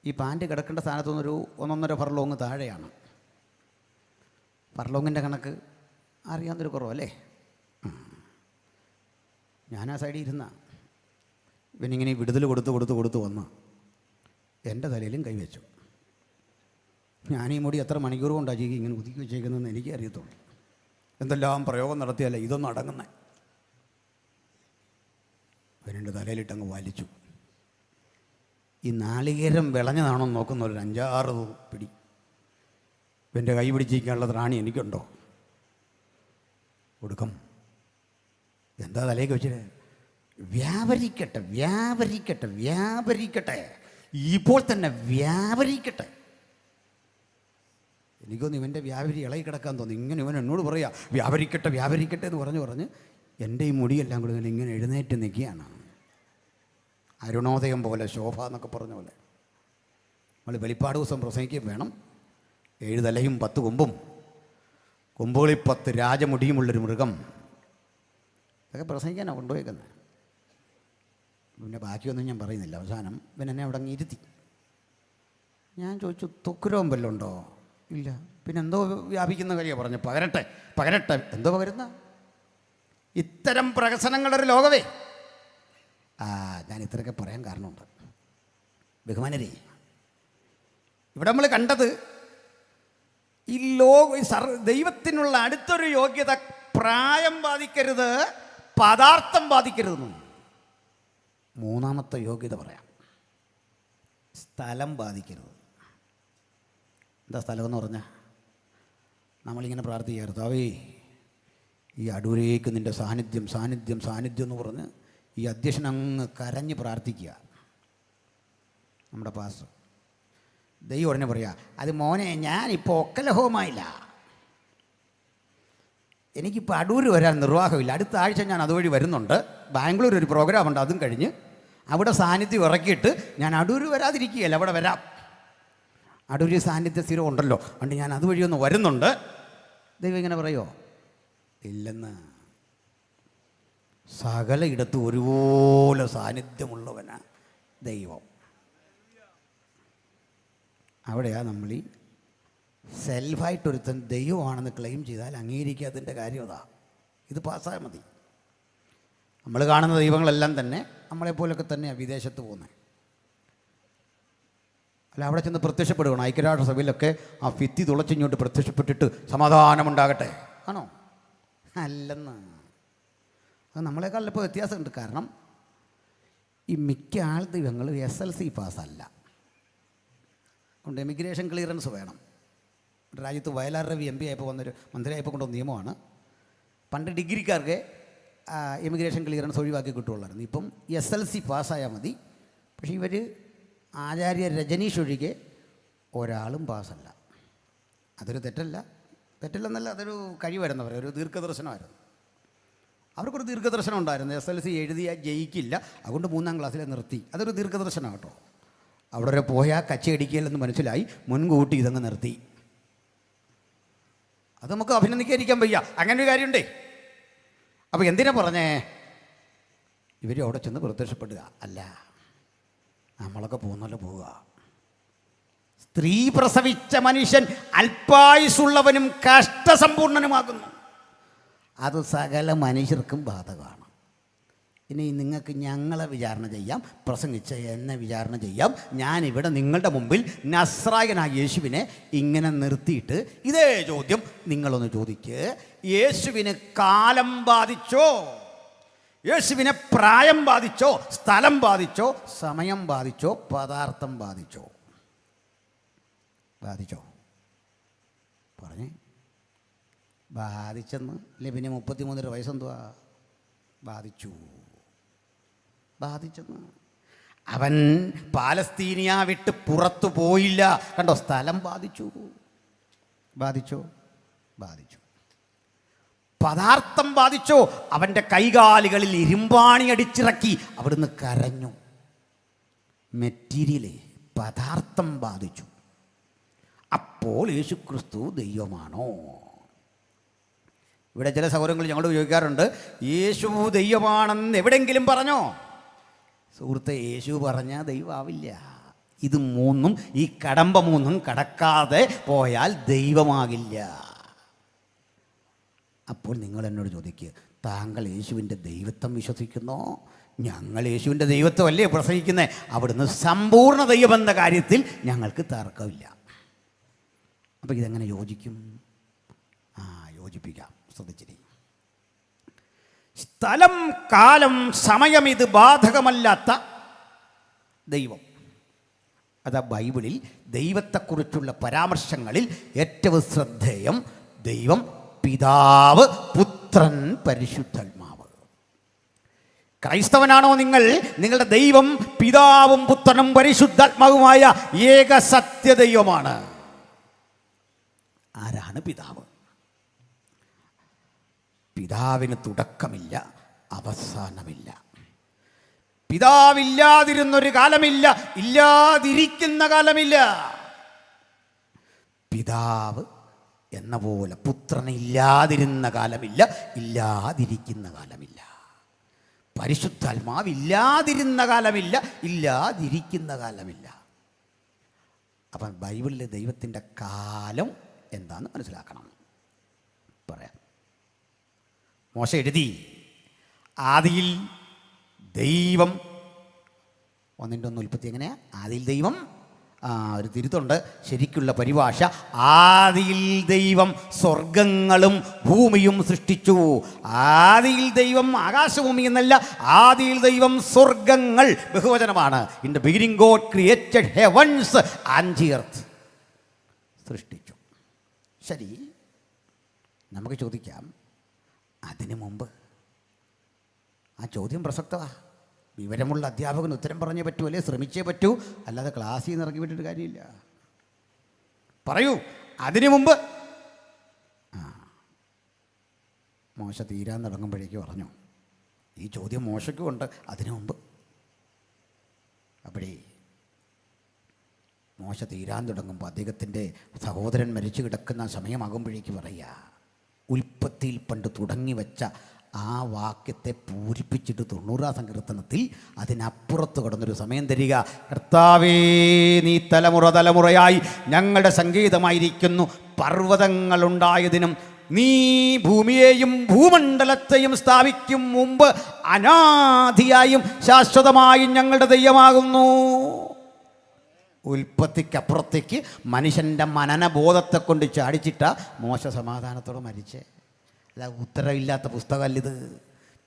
A: ഈ പാൻറ്റ് കിടക്കേണ്ട സ്ഥാനത്തു നിന്നൊരു 1.5 ഫർലോങ് താഴെയാണ്. ഫർലോങ്ങിൻ്റെ കണക്ക് അറിയാവുന്നൊരു കുറവല്ലേ. ഞാൻ ആ സൈഡിൽ ഇരുന്ന ഇവനിങ്ങനെ വിടുതൽ കൊടുത്ത് വന്ന് എൻ്റെ തലയിലും കൈവച്ചു. ഞാൻ ഈ മുടി എത്ര മണിക്കൂർ കൊണ്ടാണ് ചെയ്യും ഇങ്ങനെ ഒതുക്കി വെച്ചേക്കുന്നതെന്ന് എനിക്ക് അറിയത്തുള്ളൂ. എന്തെല്ലാം പ്രയോഗം നടത്തിയല്ല ഇതൊന്നും അടങ്ങുന്നത്. ഇവനെൻ്റെ തലയിലിട്ടങ്ങ് വലിച്ചു. ഈ നാളികേരം വിളഞ്ഞതാണോ എന്ന് നോക്കുന്ന ഒരു 5-6 പിടി ഇവൻ്റെ കൈ പിടിച്ചിരിക്കാനുള്ള ത്രാണി എനിക്കുണ്ടോ? ഒടുക്കം എന്താ തലയൊക്കെ വെച്ചിട്ട്, വ്യാപരിക്കട്ടെ, ഇപ്പോൾ തന്നെ വ്യാപരിക്കട്ടെ. എനിക്കൊന്ന് ഇവൻ്റെ വ്യാപരി ഇളകി കിടക്കാൻ തോന്നി. ഇങ്ങനെ ഇവൻ എന്നോട് പറയാ വ്യാപരിക്കട്ടെ എന്ന് പറഞ്ഞ് എൻ്റെ ഈ മുടിയെല്ലാം കൂടി ഇങ്ങനെ എഴുന്നേറ്റ് നിൽക്കുകയാണ്. അരുണോദയം പോലെ, ശോഭ എന്നൊക്കെ പറഞ്ഞ പോലെ. നമ്മൾ വെളിപ്പാട് ദിവസം പ്രസംഗിക്കുകയും വേണം. 7 തലയും 10 കൊമ്പും, കൊമ്പുകളിൽ 10 രാജമുടിയുമുള്ളൊരു മൃഗം. ഇതൊക്കെ പ്രസംഗിക്കാനാണ് കൊണ്ടുപോയേക്കുന്നത്. പിന്നെ ബാക്കിയൊന്നും ഞാൻ പറയുന്നില്ല. അവസാനം പിന്നെ എന്നെ അവിടെ അങ്ങ് ഇരുത്തി. ഞാൻ ചോദിച്ചു, തൊക്കുരോം വല്ലതും ഉണ്ടോ? ഇല്ല. പിന്നെ എന്തോ വ്യാപിക്കുന്ന കാര്യമാണ് പറഞ്ഞു. പകരട്ടെ. എന്തോ പകരുന്ന? ഇത്തരം പ്രഹസനങ്ങളൊരു ലോകമേ. ഞാൻ ഇത്രയൊക്കെ പറയാൻ കാരണമുണ്ട്. ബഹുമാനരേ, ഇവിടെ നമ്മൾ കണ്ടത് ഈ ദൈവത്തിനുള്ള അടുത്തൊരു യോഗ്യത പ്രായം ബാധിക്കരുത്, പദാർത്ഥം ബാധിക്കരുതെന്നും. 3ാമത്തെ യോഗ്യത പറയാം, സ്ഥലം ബാധിക്കരുത്. എന്താ സ്ഥലമെന്ന് പറഞ്ഞാൽ, നമ്മളിങ്ങനെ പ്രാർത്ഥിക്കുക, കർത്താവേ ഈ അടൂരേക്ക് നിൻ്റെ സാന്നിധ്യം എന്ന് പറഞ്ഞ് ഈ അധ്യക്ഷൻ അങ്ങ് കരഞ്ഞ് പ്രാർത്ഥിക്കുക. നമ്മുടെ പാസ്റ്റർ ദൈവം ഉടനെ പറയുക, അത് മോനെ ഞാനിപ്പോൾ ഒക്കലഹവുമായില്ല, എനിക്കിപ്പോൾ അടൂർ വരാൻ നിർവാഹമില്ല. അടുത്ത ആഴ്ച ഞാൻ അതുവഴി വരുന്നുണ്ട്. ബാംഗ്ലൂർ ഒരു പ്രോഗ്രാമുണ്ട്, അതും കഴിഞ്ഞ് അവിടെ സാന്നിധ്യം ഇറക്കിയിട്ട് ഞാൻ അടൂർ വരാതിരിക്കുകയല്ല, അവിടെ വരാം. അടൂർ സാന്നിധ്യ സ്ഥിരം ഉണ്ടല്ലോ, അതുകൊണ്ട് ഞാൻ അതുവഴി ഒന്ന് വരുന്നുണ്ട്. ദൈവം ഇങ്ങനെ പറയുമോ? ഇല്ലെന്ന്. സകല ഇടത്തും ഒരുപോലെ സാന്നിധ്യമുള്ളവനാ ദൈവം. അവിടെയാ നമ്മൾ ഈ സെൽഫായിട്ടൊരുത്തൻ ദൈവമാണെന്ന് ക്ലെയിം ചെയ്താൽ അംഗീകരിക്കാത്തതിൻ്റെ കാര്യം അതാ. ഇത് പാസ്സായാൽ മതി. നമ്മൾ കാണുന്ന ദൈവങ്ങളെല്ലാം തന്നെ നമ്മളെപ്പോലൊക്കെ തന്നെയാണ് വിദേശത്ത് പോകുന്നത്. അല്ല, അവിടെ ചെന്ന് പ്രത്യക്ഷപ്പെടുകയാണ്. ഐക്യരാഷ്ട്ര സഭയിലൊക്കെ ആ ഭിത്തി തുളച്ചിങ്ങോട്ട് പ്രത്യക്ഷപ്പെട്ടിട്ട് സമാധാനമുണ്ടാകട്ടെ ആണോ? അല്ലെന്ന്. അത് നമ്മളെക്കാളിപ്പോൾ വ്യത്യാസമുണ്ട്. കാരണം ഈ മിക്ക ആൾ ദൈവങ്ങൾ SLC പാസ്സല്ല. അതുകൊണ്ട് എമിഗ്രേഷൻ ക്ലിയറൻസ് വേണം. രാജ്യത്ത് വയലാർ രവി MP ആയപ്പോൾ വന്നൊരു മന്ത്രിയായപ്പോൾ കൊണ്ടുവന്ന നിയമമാണ്. പണ്ട് ഡിഗ്രിക്കാർക്ക് എമിഗ്രേഷൻ ക്ലിയറൻസ് ഒഴിവാക്കി കിട്ടുകയുള്ളായിരുന്നു. ഇപ്പം SLC പാസ്സായാൽ മതി. പക്ഷേ ഇവർ ആചാര്യ രജനീഷ് ഒഴികെ ഒരാളും പാസ്സല്ല. അതൊരു തെറ്റല്ലെന്നല്ല, അതൊരു കഴിവായിരുന്നു. അവർ ഒരു ദീർഘദർശനമായിരുന്നു. അവർക്കൊരു ദീർഘദർശനം ഉണ്ടായിരുന്നു. SLC എഴുതിയാൽ ജയിക്കില്ല, അതുകൊണ്ട് 3ാം ക്ലാസ്സിലെ നിർത്തി. അതൊരു ദീർഘദർശനം കേട്ടോ. അവിടെ വരെ പോയാൽ കച്ചയടിക്കില്ലെന്ന് മനസ്സിലായി, മുൻകൂട്ടി ഇതങ്ങ് നിർത്തി. അത് നമുക്ക് അഭിനന്ദിക്കാതിരിക്കാൻ വയ്യ. അങ്ങനെ ഒരു കാര്യമുണ്ടേ. അപ്പോൾ എന്തിനാ പറഞ്ഞേ? ഇവർ അവിടെ ചെന്ന് പ്രത്യക്ഷപ്പെടുക അല്ല, നമ്മളൊക്കെ പോകുന്നല്ലോ പോവുക. സ്ത്രീ പ്രസവിച്ച മനുഷ്യൻ അല്പായുസുള്ളവനും കഷ്ടസമ്പൂർണനുമാകുന്നു. അത് സകല മനുഷ്യർക്കും ബാധകമാണ്. ഇനി നിങ്ങൾക്ക് ഞങ്ങളെ വിചാരണ ചെയ്യാം, പ്രസംഗിച്ച എന്നെ വിചാരണ ചെയ്യാം. ഞാനിവിടെ നിങ്ങളുടെ മുമ്പിൽ നസ്രായനായ യേശുവിനെ ഇങ്ങനെ നിർത്തിയിട്ട് ഇതേ ചോദ്യം നിങ്ങളൊന്ന് ചോദിക്ക്. യേശുവിന് കാലം ബാധിച്ചോ? യേശുവിനെ പ്രായം ബാധിച്ചോ? സ്ഥലം ബാധിച്ചോ? സമയം ബാധിച്ചോ? പദാർത്ഥം ബാധിച്ചോ? പറഞ്ഞേ. ബാധിച്ചെന്ന് അല്ലേ? പിന്നെ 33 വയസ്സെന്തുവാ? ബാധിച്ചെന്ന്. അവൻ പാലസ്തീനിയ വിട്ട് പുറത്തു പോയില്ല. കണ്ടോ? സ്ഥലം ബാധിച്ചോ? പദാർത്ഥം ബാധിച്ചോ? അവൻ്റെ കൈകാലുകളിൽ ഇരുമ്പാണി അടിച്ചിറക്കി അവിടുന്ന് കരഞ്ഞു. മെറ്റീരിയലേ, പദാർത്ഥം ബാധിച്ചു. അപ്പോൾ യേശുക്രിസ്തു ദൈവമാണോ? ഇവിടെ ചില സൗകര്യങ്ങൾ ഞങ്ങളോട് ചോദിക്കാറുണ്ട്, യേശു ദൈവമാണെന്ന് എവിടെയെങ്കിലും പറഞ്ഞോ? സുഹൃത്തെ, യേശു പറഞ്ഞാൽ ദൈവമാവില്ല. ഇത് മൂന്നും, ഈ കടമ്പ മൂന്നും കടക്കാതെ പോയാൽ ദൈവമാകില്ല. അപ്പോൾ നിങ്ങൾ എന്നോട് ചോദിക്കുക, താങ്കൾ യേശുവിൻ്റെ ദൈവത്വം വിശ്വസിക്കുന്നോ? ഞങ്ങൾ യേശുവിൻ്റെ ദൈവത്വമല്ലേ പ്രസംഗിക്കുന്നത്. അവിടുന്ന് സമ്പൂർണ്ണ ദൈവമെന്ന കാര്യത്തിൽ ഞങ്ങൾക്ക് തർക്കമില്ല. അപ്പോൾ ഇതെങ്ങനെ യോജിക്കും? യോജിപ്പിക്കാം. ശ്രദ്ധിച്ചിരി. സ്ഥലം, കാലം, സമയം ഇത് ബാധകമല്ലാത്ത ദൈവം. അതാ ബൈബിളിൽ ദൈവത്തെക്കുറിച്ചുള്ള പരാമർശങ്ങളിൽ ഏറ്റവും ശ്രദ്ധേയം ദൈവം പിതാവ്, പുത്രൻ, പരിശുദ്ധാത്മാവ്. ക്രൈസ്തവനാണോ നിങ്ങൾ? നിങ്ങളുടെ ദൈവം പിതാവും പുത്രനും പരിശുദ്ധാത്മാവുമായ ഏക സത്യദൈവമാണ്. ആരാണ് പിതാവ്? പിതാവിന് തുടക്കമില്ല, അവസാനമില്ല. പിതാവില്ലാതിരുന്നൊരു കാലമില്ല, ഇല്ലാതിരിക്കുന്ന കാലമില്ല. പിതാവ് എന്ന പോലെ പുത്രനില്ലാതിരുന്ന കാലമില്ല, ഇല്ലാതിരിക്കുന്ന കാലമില്ല. പരിശുദ്ധാത്മാവില്ലാതിരുന്ന കാലമില്ല, ഇല്ലാതിരിക്കുന്ന കാലമില്ല. അപ്പം ബൈബിളിലെ ദൈവത്തിൻ്റെ കാലം എന്താണെന്ന് മനസ്സിലാക്കണം. പറയാം. മോശ എഴുതി, ആദിയിൽ ദൈവം 1:1 എങ്ങനെയാ? ആദിയിൽ ദൈവം, ഒരു തിരുത്തുണ്ട്, ശരിക്കുള്ള പരിഭാഷ, ആദിയിൽ ദൈവം സ്വർഗങ്ങളും ഭൂമിയും സൃഷ്ടിച്ചു. ആദിയിൽ ദൈവം, ആകാശഭൂമി എന്നല്ല, ആദിയിൽ ദൈവം സ്വർഗങ്ങൾ, ബഹുവചനമാണ്. In the beginning God created heavens and the earth. സൃഷ്ടിച്ചു. ശരി, നമുക്ക് ചോദിക്കാം, അതിനു മുമ്പ്? ആ ചോദ്യം പ്രസക്തമാണ്. വിവരമുള്ള അധ്യാപകന് ഉത്തരം പറഞ്ഞേ പറ്റൂ, അല്ലേ ശ്രമിച്ചേ പറ്റൂ, അല്ലാതെ ക്ലാസ്സിൽ നിന്ന് ഇറങ്ങി വിട്ടിട്ട് കാര്യമില്ല. പറയൂ, അതിനു മുമ്പ്. മോശ തീരാൻ തുടങ്ങുമ്പോഴേക്ക് പറഞ്ഞു, ഈ ചോദ്യം മോശയ്ക്കും ഉണ്ട് അതിനു മുമ്പ്. അപ്പോഴേ മോശ തീരാൻ തുടങ്ങുമ്പോൾ അദ്ദേഹത്തിൻ്റെ സഹോദരൻ മരിച്ചു കിടക്കുന്ന സമയമാകുമ്പോഴേക്ക് പറയുക, ഉൽപ്പത്തിയിൽ പണ്ട് തുടങ്ങി വെച്ച ആ വാക്യത്തെ പൂരിപ്പിച്ചിട്ട് 90 സങ്കീർത്തനത്തിൽ അതിനപ്പുറത്ത് കടന്നൊരു സമയം തരിക. കർത്താവേ, നീ തലമുറ തലമുറയായി ഞങ്ങളുടെ സംഗീതമായിരിക്കുന്നു. പർവ്വതങ്ങളുണ്ടായതിനും നീ ഭൂമിയെയും ഭൂമണ്ഡലത്തെയും സ്ഥാപിക്കും മുമ്പ് അനാദിയായും ശാശ്വതമായും ഞങ്ങളുടെ ദൈവമാകുന്നു. ഉൽപ്പത്തിക്കപ്പുറത്തേക്ക് മനുഷ്യൻ്റെ മനനബോധത്തെ കൊണ്ട് ചാടിച്ചിട്ട മോശ സമാധാനത്തോടെ മരിച്ചേ. അല്ല, ഉത്തരമില്ലാത്ത പുസ്തകമല്ലിത്.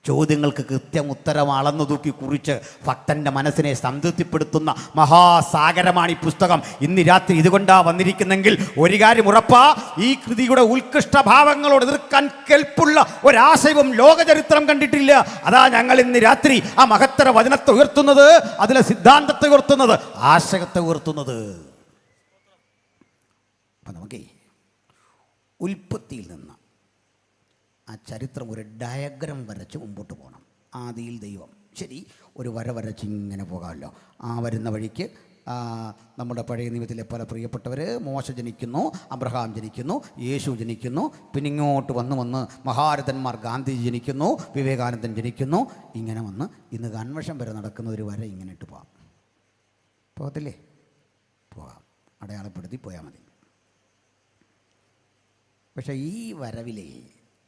A: ചോദ്യങ്ങൾക്ക് കൃത്യം ഉത്തരം അളന്നു തൂക്കി കുറിച്ച് ഭക്തൻ്റെ മനസ്സിനെ സംതൃപ്തിപ്പെടുത്തുന്ന മഹാസാഗരമാണ് ഈ പുസ്തകം. ഇന്ന് രാത്രി ഇതുകൊണ്ടാണ് വന്നിരിക്കുന്നെങ്കിൽ ഒരു കാര്യം ഉറപ്പാ, ഈ കൃതിയുടെ ഉത്കൃഷ്ട ഭാവങ്ങളോട് എതിർക്കാൻ കെൽപ്പുള്ള ഒരാശയവും ലോകചരിത്രം കണ്ടിട്ടില്ല. അതാ ഞങ്ങൾ ഇന്ന് രാത്രി ആ മഹത്തര വചനത്തെ ഉയർത്തുന്നത്, അതിലെ സിദ്ധാന്തത്തെ ഉയർത്തുന്നത്, ആശയത്തെ ഉയർത്തുന്നത്. അപ്പം നമുക്ക് ഉൽപ്പത്തിയിൽ നിന്ന് ആ ചരിത്രം ഒരു ഡയഗ്രം വരച്ച് മുമ്പോട്ട് പോകണം. ആദിയിൽ ദൈവം, ശരി, ഒരു വര വരച്ച് ഇങ്ങനെ പോകാമല്ലോ. ആ വരുന്ന വഴിക്ക് നമ്മുടെ പഴയ നിയമത്തിലെ പല പ്രിയപ്പെട്ടവർ, മോശ ജനിക്കുന്നു, അബ്രഹാം ജനിക്കുന്നു, യേശു ജനിക്കുന്നു, പിന്നെ ഇങ്ങോട്ട് വന്ന് മഹാരഥന്മാർ, ഗാന്ധിജി ജനിക്കുന്നു, വിവേകാനന്ദൻ ജനിക്കുന്നു. ഇങ്ങനെ വന്ന് ഇന്ന് കൺവെൻഷൻ വരെ നടക്കുന്ന ഒരു വര ഇങ്ങനെ ഇട്ട് പോകാം. പോകത്തില്ലേ? പോകാം, അടയാളപ്പെടുത്തി പോയാൽ മതി. പക്ഷേ ഈ വരവിലേ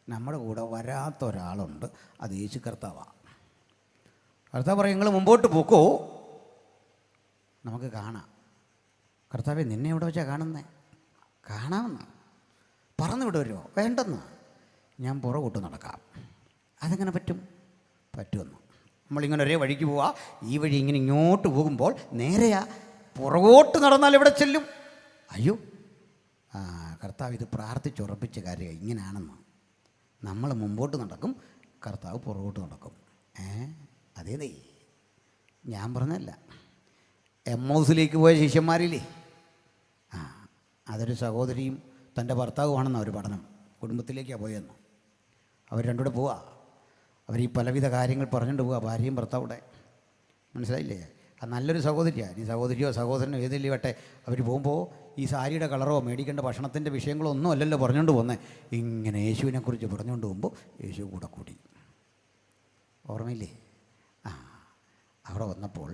A: നമ്മുടെ കൂടെ വരാത്ത ഒരാളുണ്ട്. അത് യേശു കർത്താവാണ്. കർത്താവ് പറയും, നിങ്ങൾ മുമ്പോട്ട് പോക്കോ, നമുക്ക് കാണാം. കർത്താവെ, നിന്നെ എവിടെ വെച്ചാൽ കാണുന്നേ? കാണാമെന്ന് പറഞ്ഞു വിടുമല്ലോ. വേണ്ടെന്ന്, ഞാൻ പുറകോട്ട് നടക്കാം. അതെങ്ങനെ പറ്റും? പറ്റുമെന്ന്. നമ്മളിങ്ങനെ ഒരേ വഴിക്ക് പോവാ, ഈ വഴി ഇങ്ങനെ ഇങ്ങോട്ട് പോകുമ്പോൾ നേരെയാ, പുറകോട്ട് നടന്നാൽ എവിടെ ചെല്ലും? അയ്യോ, കർത്താവ് ഇത് പ്രാർത്ഥിച്ചുറപ്പിച്ച കാര്യം ഇങ്ങനെയാണെന്ന്. നമ്മൾ മുമ്പോട്ട് നടക്കും, കർത്താവ് പുറകോട്ട് നടക്കും. അതേ ഞാൻ പറഞ്ഞല്ല. എമ്മൗസിലേക്ക് പോയ ശിഷ്യന്മാരില്ലേ, അതൊരു സഹോദരിയും തൻ്റെ ഭർത്താവുമാണെന്ന് അവർ പഠനം. കുടുംബത്തിലേക്കാണ് പോയെന്ന്. അവർ രണ്ടുകൂടെ പോവുക. അവർ ഈ പലവിധ കാര്യങ്ങൾ പറഞ്ഞുകൊണ്ട് പോവുക, ഭാര്യയും ഭർത്താവിടെ. മനസ്സിലായില്ലേ? അത് നല്ലൊരു സഹോദരിയാണ്. നീ സഹോദരിയോ സഹോദരനോ ഏതെങ്കിലും വട്ടെ, അവർ പോകുമ്പോൾ ഈ സാരിയുടെ കളറോ മേടിക്കേണ്ട ഭക്ഷണത്തിൻ്റെ വിഷയങ്ങളോ ഒന്നും അല്ലല്ലോ പറഞ്ഞുകൊണ്ട് പോകുന്നത്. ഇങ്ങനെ യേശുവിനെക്കുറിച്ച് പറഞ്ഞുകൊണ്ട് പോകുമ്പോൾ യേശു കൂടെ കൂടി. ഓർമ്മയില്ലേ? അവിടെ വന്നപ്പോൾ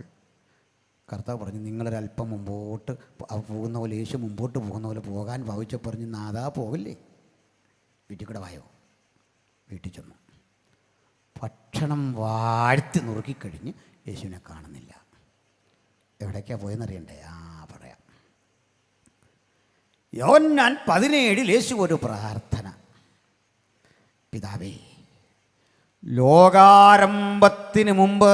A: കർത്താവ് പറഞ്ഞു, നിങ്ങളൊരല്പം മുമ്പോട്ട് പോകുന്ന പോലെ, യേശു മുമ്പോട്ട് പോകുന്ന പോലെ പോകാൻ ഭാവിച്ച പറഞ്ഞ്, നാദാ പോകില്ലേ, വീട്ടിൽ കൂടെ വായോ. വീട്ടിൽ ചെന്നു. ഭക്ഷണം വാഴ്ത്തി നുറുക്കിക്കഴിഞ്ഞ് യേശുവിനെ കാണുന്നില്ല. എവിടേക്കാണ് പോയെന്നറിയണ്ടേ? പറയാം. യോഹന്നാൻ 17 യേശു ഒരു പ്രാർത്ഥന. പിതാവേ, ലോകാരംഭത്തിന് മുമ്പ്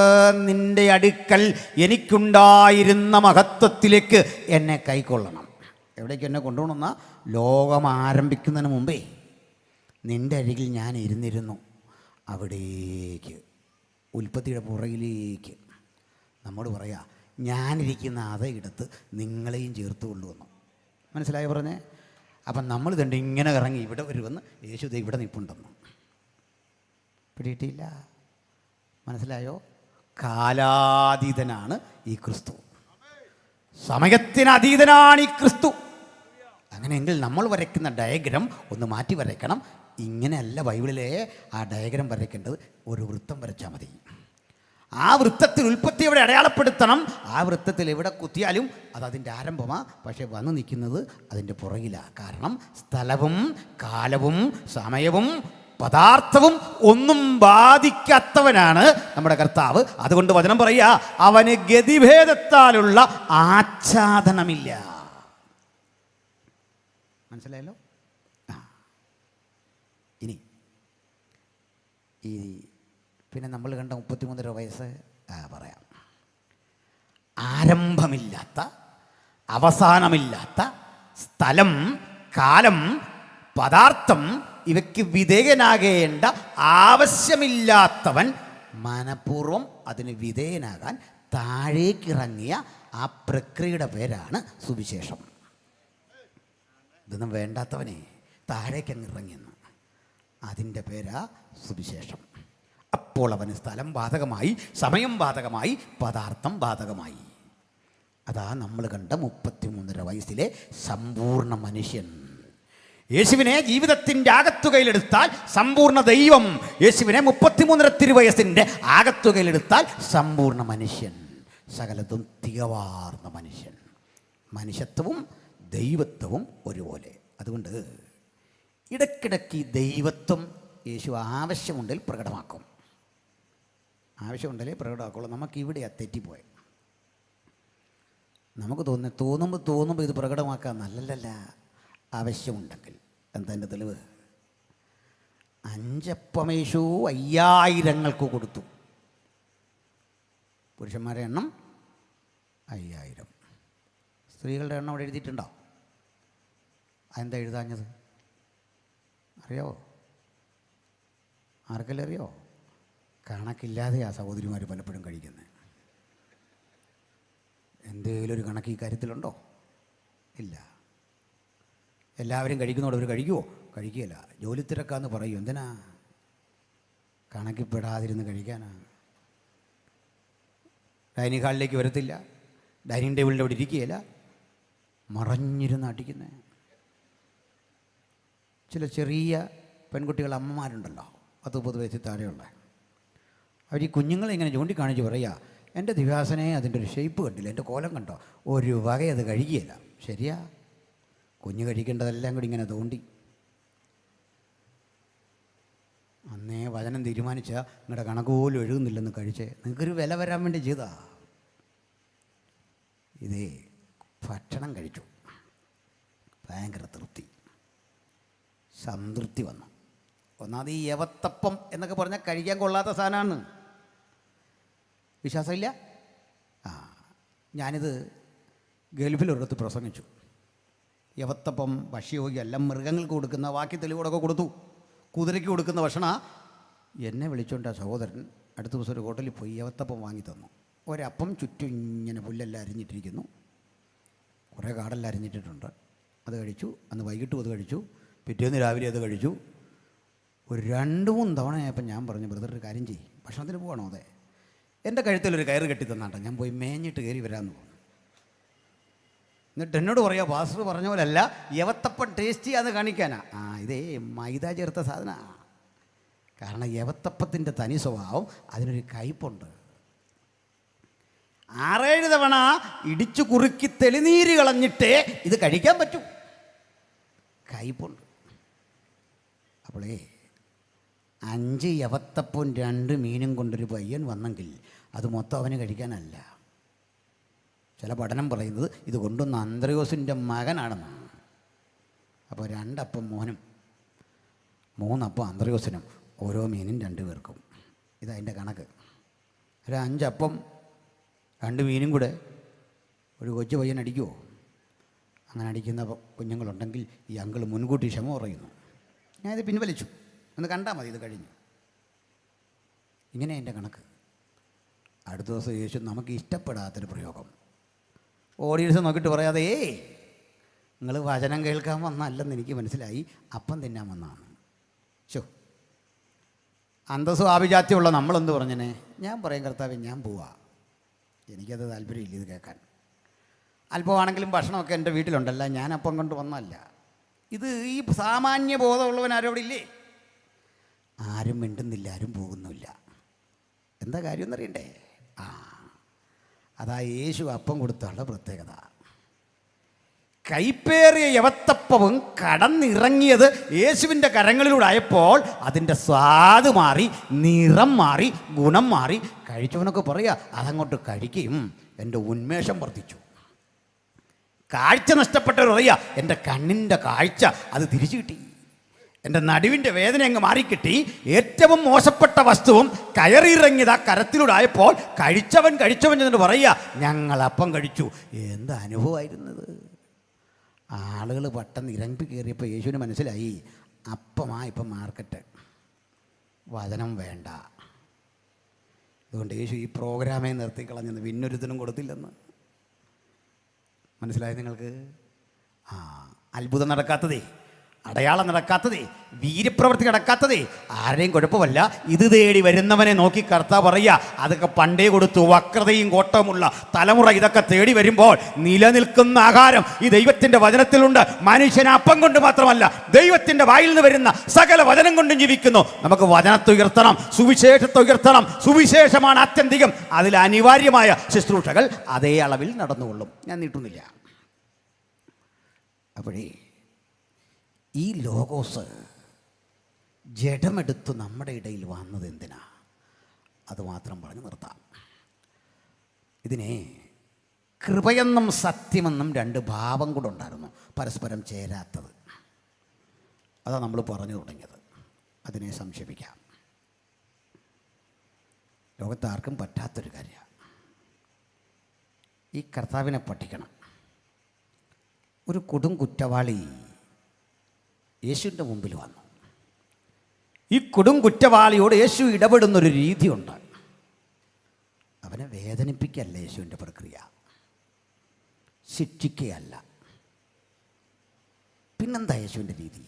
A: നിൻ്റെ അടുക്കൽ എനിക്കുണ്ടായിരുന്ന മഹത്വത്തിലേക്ക് എന്നെ കൈക്കൊള്ളണം. എവിടേക്ക് എന്നെ കൊണ്ടുപോകണമെന്നാ? ലോകം ആരംഭിക്കുന്നതിന് മുമ്പേ നിൻ്റെ അരികിൽ ഞാൻ ഇരുന്നിരുന്നു. അവിടേക്ക്, ഉൽപ്പത്തിയുടെ പുറകിലേക്ക്. നമ്മോട് പറയാം, ഞാനിരിക്കുന്ന അതയിടത്ത് നിങ്ങളെയും ചേർത്ത് കൊണ്ടുവന്നു. മനസ്സിലായോ പറഞ്ഞേ? അപ്പം നമ്മൾ ഇതുണ്ട് ഇങ്ങനെ ഇറങ്ങി ഇവിടെ വരുമെന്ന് യേശു ഇവിടെ നിൽപ്പുണ്ടെന്ന് പിടിയിട്ടില്ല. മനസ്സിലായോ? കാലാതീതനാണ് ഈ ക്രിസ്തു, സമയത്തിനതീതനാണ് ഈ ക്രിസ്തു. അങ്ങനെയെങ്കിൽ നമ്മൾ വരയ്ക്കുന്ന ഡയഗ്രം ഒന്ന് മാറ്റി വരയ്ക്കണം. ഇങ്ങനെയല്ല ബൈബിളിലെ ആ ഡയഗ്രം വരയ്ക്കേണ്ടത്. ഒരു വൃത്തം വരച്ചാൽ മതി. ആ വൃത്തത്തിൽ ഉൽപ്പത്തി എവിടെ അടയാളപ്പെടുത്തണം. ആ വൃത്തത്തിൽ എവിടെ കുത്തിയാലും അത് അതിൻ്റെ ആരംഭമാണ്. പക്ഷേ വന്ന് നിൽക്കുന്നത് അതിൻ്റെ പുറകിലാണ്. കാരണം സ്ഥലവും കാലവും സമയവും പദാർത്ഥവും ഒന്നും ബാധിക്കാത്തവനാണ് നമ്മുടെ കർത്താവ്. അതുകൊണ്ട് വചനം പറയുക, അവന് ഗതിഭേദത്താലുള്ള ആച്ഛാദനമില്ല. മനസ്സിലായല്ലോ? ഇനി ഈ പിന്നെ നമ്മൾ കണ്ട 33 വയസ്സ് പറയാം. ആരംഭമില്ലാത്ത, അവസാനമില്ലാത്ത, സ്ഥലം, കാലം, പദാർത്ഥം ഇവയ്ക്ക് വിധേയനാകേണ്ട ആവശ്യമില്ലാത്തവൻ മനഃപൂർവ്വം അതിന് വിധേയനാകാൻ താഴേക്കിറങ്ങിയ ആ പ്രക്രിയയുടെ പേരാണ് സുവിശേഷം. ഇതൊന്നും വേണ്ടാത്തവനെ താഴേക്കങ്ങ് ഇറങ്ങിയെന്ന്. അതിൻ്റെ പേരാ സുവിശേഷം. അപ്പോൾ അവന് സ്ഥലം ബാധകമായി, സമയം ബാധകമായി, പദാർത്ഥം ബാധകമായി. അതാ നമ്മൾ കണ്ട 33.5 വയസ്സിലെ സമ്പൂർണ്ണ മനുഷ്യൻ. യേശുവിനെ ജീവിതത്തിൻ്റെ ആകത്തുകയിലെടുത്താൽ സമ്പൂർണ്ണ ദൈവം, യേശുവിനെ 33.5 വയസ്സിൻ്റെ ആകത്തുകയിലെടുത്താൽ സമ്പൂർണ്ണ മനുഷ്യൻ, സകലതും തികവാർന്ന മനുഷ്യൻ. മനുഷ്യത്വവും ദൈവത്വവും ഒരുപോലെ. അതുകൊണ്ട് ഇടയ്ക്കിടയ്ക്ക് ഈ ദൈവത്വം യേശു ആവശ്യമുണ്ടെങ്കിൽ പ്രകടമാക്കും. ആവശ്യമുണ്ടെങ്കിൽ പ്രകടമാക്കുള്ളൂ. നമുക്കിവിടെയാ തെറ്റിപ്പോയി. നമുക്ക് തോന്നുമ്പോൾ ഇത് പ്രകടമാക്കാൻ നല്ലല്ല. ആവശ്യമുണ്ടെങ്കിൽ എന്താ എൻ്റെ തെളിവ്? 5 അപ്പം യേശു 5000 കൊടുത്തു. പുരുഷന്മാരുടെ എണ്ണം 5000. സ്ത്രീകളുടെ എണ്ണം അവിടെ എഴുതിയിട്ടുണ്ടോ? അതെന്താ എഴുതാഞ്ഞത്? അറിയാവോ? ആർക്കെല്ലാം അറിയോ? കണക്കില്ലാതെയാ സഹോദരിമാർ പലപ്പോഴും കഴിക്കുന്നത്. എന്തെങ്കിലും ഒരു കണക്ക് ഈ കാര്യത്തിലുണ്ടോ? ഇല്ല. എല്ലാവരും കഴിക്കുന്നതോടെ അവർ കഴിക്കുമോ? കഴിക്കുകയില്ല. ജോലി തിരക്കാന്ന് പറയും. എന്തിനാ? കണക്കിൽപ്പെടാതിരുന്ന് കഴിക്കാനാ. ഡൈനിങ് ഹാളിലേക്ക് വരത്തില്ല, ഡൈനിങ് ടേബിളിൻ്റെ അവിടെ ഇരിക്കുകയില്ല, മറഞ്ഞിരുന്ന് അടിക്കുന്നത്. ചില ചെറിയ പെൺകുട്ടികൾ അമ്മമാരുണ്ടല്ലോ, 10-30 വയസ്സിൽ താഴെയുള്ള, അവർ ഈ കുഞ്ഞുങ്ങളെ ഇങ്ങനെ ചൂണ്ടിക്കാണിച്ച് പറയുക, എൻ്റെ ദിവ്യാസനെ അതിൻ്റെ ഒരു ഷേപ്പ് കണ്ടില്ല, എൻ്റെ കോലം കണ്ടോ, ഒരു വക അത് കഴിക്കുകയില്ല. ശരിയാ, കുഞ്ഞ് കഴിക്കേണ്ടതെല്ലാം കൂടി ഇങ്ങനെ തോണ്ടി. അന്നേ വചനം തീരുമാനിച്ചാൽ നിങ്ങളുടെ കണക്ക് പോലും എഴുതുന്നില്ലെന്ന് കഴിച്ചേ. നിങ്ങൾക്കൊരു വില വരാൻ വേണ്ടി ചെയ്താ. ഇതേ ഭക്ഷണം കഴിച്ചു, ഭയങ്കര തൃപ്തി, സംതൃപ്തി വന്നു. ഒന്നാമത് ഈ യവത്തപ്പം എന്നൊക്കെ പറഞ്ഞാൽ കഴിക്കാൻ കൊള്ളാത്ത സാധനമാണ്. വിശ്വാസമില്ല? ഞാനിത് ഗൾഫിലൊരിടത്ത് പ്രസംഗിച്ചു. യവത്തപ്പം ഭക്ഷ്യയോഗ്യമല്ല, മൃഗങ്ങൾക്ക് കൊടുക്കുന്ന, ബാക്കി തെളിവുകളൊക്കെ കൊടുത്തു. കുതിരയ്ക്ക് കൊടുക്കുന്ന ഭക്ഷണ. എന്നെ വിളിച്ചോണ്ട സഹോദരൻ അടുത്ത ദിവസം ഒരു ഹോട്ടലിൽ പോയി യവത്തപ്പം വാങ്ങി തന്നു. ഒരപ്പം ചുറ്റും ഇങ്ങനെ പുല്ലെല്ലാം അരിഞ്ഞിട്ടിരിക്കുന്നു, കുറേ കാടെല്ലാം അരിഞ്ഞിട്ടിട്ടുണ്ട്. അത് കഴിച്ചു. അന്ന് വൈകിട്ടും അത് കഴിച്ചു, പിറ്റേന്ന് രാവിലെ അത് കഴിച്ചു. ഒരു 2-3 തവണയായപ്പോൾ ഞാൻ പറഞ്ഞു, ബ്രദർ ഒരു കാര്യം ചെയ്യും, ഭക്ഷണത്തിന് പോകണോ? അതെ. എൻ്റെ കഴുത്തിലൊരു കയറ് കെട്ടി തന്നാട്ടോ, ഞാൻ പോയി മേഞ്ഞിട്ട് കയറി വരാമെന്ന് പറഞ്ഞു. എന്നിട്ട് എന്നോട് പറയുക, പാസ്റ്റർ പറഞ്ഞ പോലല്ല, യവത്തപ്പം ടേസ്റ്റ് ചെയ്യാന്ന് കാണിക്കാനാ. ഇതേ മൈദ ചേർത്ത സാധനമാണ്. കാരണം യവത്തപ്പത്തിൻ്റെ തനി സ്വഭാവം, അതിനൊരു കയ്പുണ്ട്. 6-7 തവണ ഇടിച്ചു കുറുക്കി തെളിനീര് കളഞ്ഞിട്ടേ ഇത് കഴിക്കാൻ പറ്റൂ. കയ്പുണ്ട്. അപ്പോളേ 5 യവത്തപ്പവും 2 മീനും കൊണ്ടൊരു പയ്യൻ വന്നെങ്കിൽ അത് മൊത്തം അവന് കഴിക്കാനല്ല. ചില പഠനം പറയുന്നത് ഇത് കൊണ്ടുവന്ന അന്ത്രയോസിൻ്റെ മകനാണെന്നാണ്. അപ്പോൾ 2 അപ്പം മോനും 3 അപ്പം അന്ത്രയോസിനും, ഓരോ മീനും 2 പേർക്കും. ഇതതിൻ്റെ കണക്ക്. ഒരു 5 അപ്പം 2 മീനും കൂടെ ഒരു കൊച്ചു പയ്യൻ അടിക്കുമോ? അങ്ങനെ അടിക്കുന്ന കുഞ്ഞുങ്ങളുണ്ടെങ്കിൽ ഈ അങ്കിൾ മുൻകൂട്ടി ക്ഷമ പറയുന്നു. ഞാനിത് പിൻവലിച്ചു, ഒന്ന് കണ്ടാൽ മതി, ഇത് കഴിഞ്ഞു. ഇങ്ങനെ എൻ്റെ കണക്ക്. അടുത്ത ദിവസം യേശു നമുക്ക് ഇഷ്ടപ്പെടാത്തൊരു പ്രയോഗം ഓഡിയൻസ് നോക്കിയിട്ട് പറയാതെ, നിങ്ങൾ വചനം കേൾക്കാൻ വന്നല്ലെന്ന് എനിക്ക് മനസ്സിലായി, അപ്പം തിന്നാൻ വന്നതാണ്. അന്തസ്സും ആഭിജാത്യമുള്ള നമ്മളെന്ത് പറഞ്ഞനെ? ഞാൻ പറയും, കർത്താവേ ഞാൻ പോവാ, എനിക്കത് താല്പര്യമില്ല ഇത് കേൾക്കാൻ. അല്പമാണെങ്കിലും ഭക്ഷണമൊക്കെ എൻ്റെ വീട്ടിലുണ്ടല്ല, ഞാൻ അപ്പം കൊണ്ട് വന്നല്ല. ഇത് ഈ സാമാന്യ ബോധമുള്ളവൻ ആരും അവിടെ ഇല്ലേ? ആരും മിണ്ടുന്നില്ല, ആരും പോകുന്നില്ല. എന്താ കാര്യം എന്നറിയണ്ടേ? അതാ യേശു അപ്പം കൊടുത്തുള്ള പ്രത്യേകത. കൈപ്പേറിയ യവത്തപ്പവും കടന്നിറങ്ങിയത് യേശുവിൻ്റെ കരങ്ങളിലൂടെ ആയപ്പോൾ അതിൻ്റെ സ്വാദ് മാറി, നിറം മാറി, ഗുണം മാറി. കഴിച്ചവനൊക്കെ പറയുക, അതങ്ങോട്ട് കഴിക്കുകയും എൻ്റെ ഉന്മേഷം വർദ്ധിച്ചു. കാഴ്ച നഷ്ടപ്പെട്ടവർ പറയുക, എൻ്റെ കണ്ണിൻ്റെ കാഴ്ച അത് തിരിച്ചു കിട്ടി, എൻ്റെ നടുവിൻ്റെ വേദന അങ്ങ് മാറിക്കിട്ടി. ഏറ്റവും മോശപ്പെട്ട വസ്തുവും കയറിയിറങ്ങിയത് ആ കരത്തിലൂടെ ആയപ്പോൾ കഴിച്ചവൻ ചെന്നിട്ട് പറയുക, ഞങ്ങൾ അപ്പം കഴിച്ചു. എന്താ അനുഭവമായിരുന്നത്? ആളുകൾ പെട്ടെന്ന് ഇറങ്ങി കയറിയപ്പോൾ യേശുവിന് മനസ്സിലായി, അപ്പമാ ഇപ്പം മാർക്കറ്റ്, വചനം വേണ്ട. അതുകൊണ്ട് യേശു ഈ പ്രോഗ്രാമേ നിർത്തിക്കളഞ്ഞെന്ന്, പിന്നൊരുത്തിനും കൊടുത്തില്ലെന്ന്. മനസ്സിലായി നിങ്ങൾക്ക്? അത്ഭുതം നടക്കാത്തതേ അടയാളം നടക്കാത്തതേ, വീര്യപ്രവൃത്തി നടക്കാത്തതേ ആരുടെയും കുഴപ്പമല്ല. ഇത് തേടി വരുന്നവനെ നോക്കി കർത്താവ് പറയുക, അതൊക്കെ പണ്ടേ കൊടുത്തു. വക്രതയും കോട്ടവുമുള്ള തലമുറ ഇതൊക്കെ തേടി വരുമ്പോൾ നിലനിൽക്കുന്ന ആഹാരം ഈ ദൈവത്തിൻ്റെ വചനത്തിലുണ്ട്. മനുഷ്യൻ അപ്പം കൊണ്ട് മാത്രമല്ല, ദൈവത്തിൻ്റെ വായിൽ നിന്ന് വരുന്ന സകല വചനം കൊണ്ടും ജീവിക്കുന്നു. നമുക്ക് വചനത്തെ ഉയർത്തണം, സുവിശേഷത്തെ ഉയർത്തണം. സുവിശേഷമാണ് ആത്യന്തികം. അതിൽ അനിവാര്യമായ ശുശ്രൂഷകൾ അതേ അളവിൽ നടന്നുകൊള്ളും. ഞാൻ നീട്ടുന്നില്ല. അപ്പോഴേ ഈ ലോഗോസ് ജഡമെടുത്ത് നമ്മുടെ ഇടയിൽ വന്നത് എന്തിനാ? അതുമാത്രം പറഞ്ഞു നിർത്താം. ഇതിനെ കൃപയെന്നും സത്യമെന്നും രണ്ട് ഭാവം കൂടെ ഉണ്ടായിരുന്നു, പരസ്പരം ചേരാത്തത്. അതാണ് നമ്മൾ പറഞ്ഞു തുടങ്ങിയത്. അതിനെ സംക്ഷേപിക്കാം. ലോകത്ത് ആർക്കും പറ്റാത്തൊരു കാര്യമാണ്. ഈ കർത്താവിനെ പഠിക്കണം. ഒരു കൊടും കുറ്റവാളി യേശുവിൻ്റെ മുമ്പിൽ വന്നു. ഈ കൊടും കുറ്റവാളിയോട് യേശു ഇടപെടുന്നൊരു രീതിയുണ്ട്. അവനെ വേദനിപ്പിക്കുകയല്ല യേശുവിൻ്റെ പ്രക്രിയ, ശിക്ഷിക്കുകയല്ല. പിന്നെന്താ യേശുവിൻ്റെ രീതി?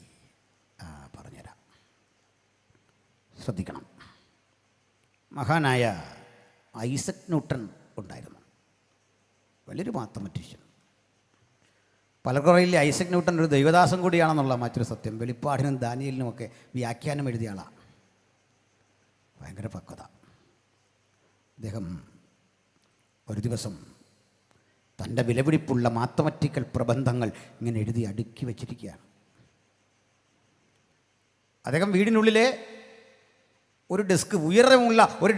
A: പറഞ്ഞുതരാം, ശ്രദ്ധിക്കണം. മഹാനായ ഐസക് ന്യൂട്ടൺ ഉണ്ടായിരുന്നു, വലിയൊരു മാത്തമാറ്റീഷ്യൻ. പലകുറയിൽ ഐസക് ന്യൂട്ടൻ ഒരു ദൈവദാസം കൂടിയാണെന്നുള്ള മറ്റൊരു സത്യം. വെളിപ്പാടിനും ദാനിയേലിനുമൊക്കെ വ്യാഖ്യാനം എഴുതിയ ആളാണ്. ഭയങ്കര പക്വത. അദ്ദേഹം ഒരു ദിവസം തൻ്റെ വിലപിടിപ്പുള്ള മാത്തമാറ്റിക്കൽ പ്രബന്ധങ്ങൾ ഇങ്ങനെ എഴുതി അടുക്കി വച്ചിരിക്കുകയാണ്. അദ്ദേഹം വീടിനുള്ളിലെ ഒരു ഡെസ്ക്, ഉയരമുള്ള ഒരു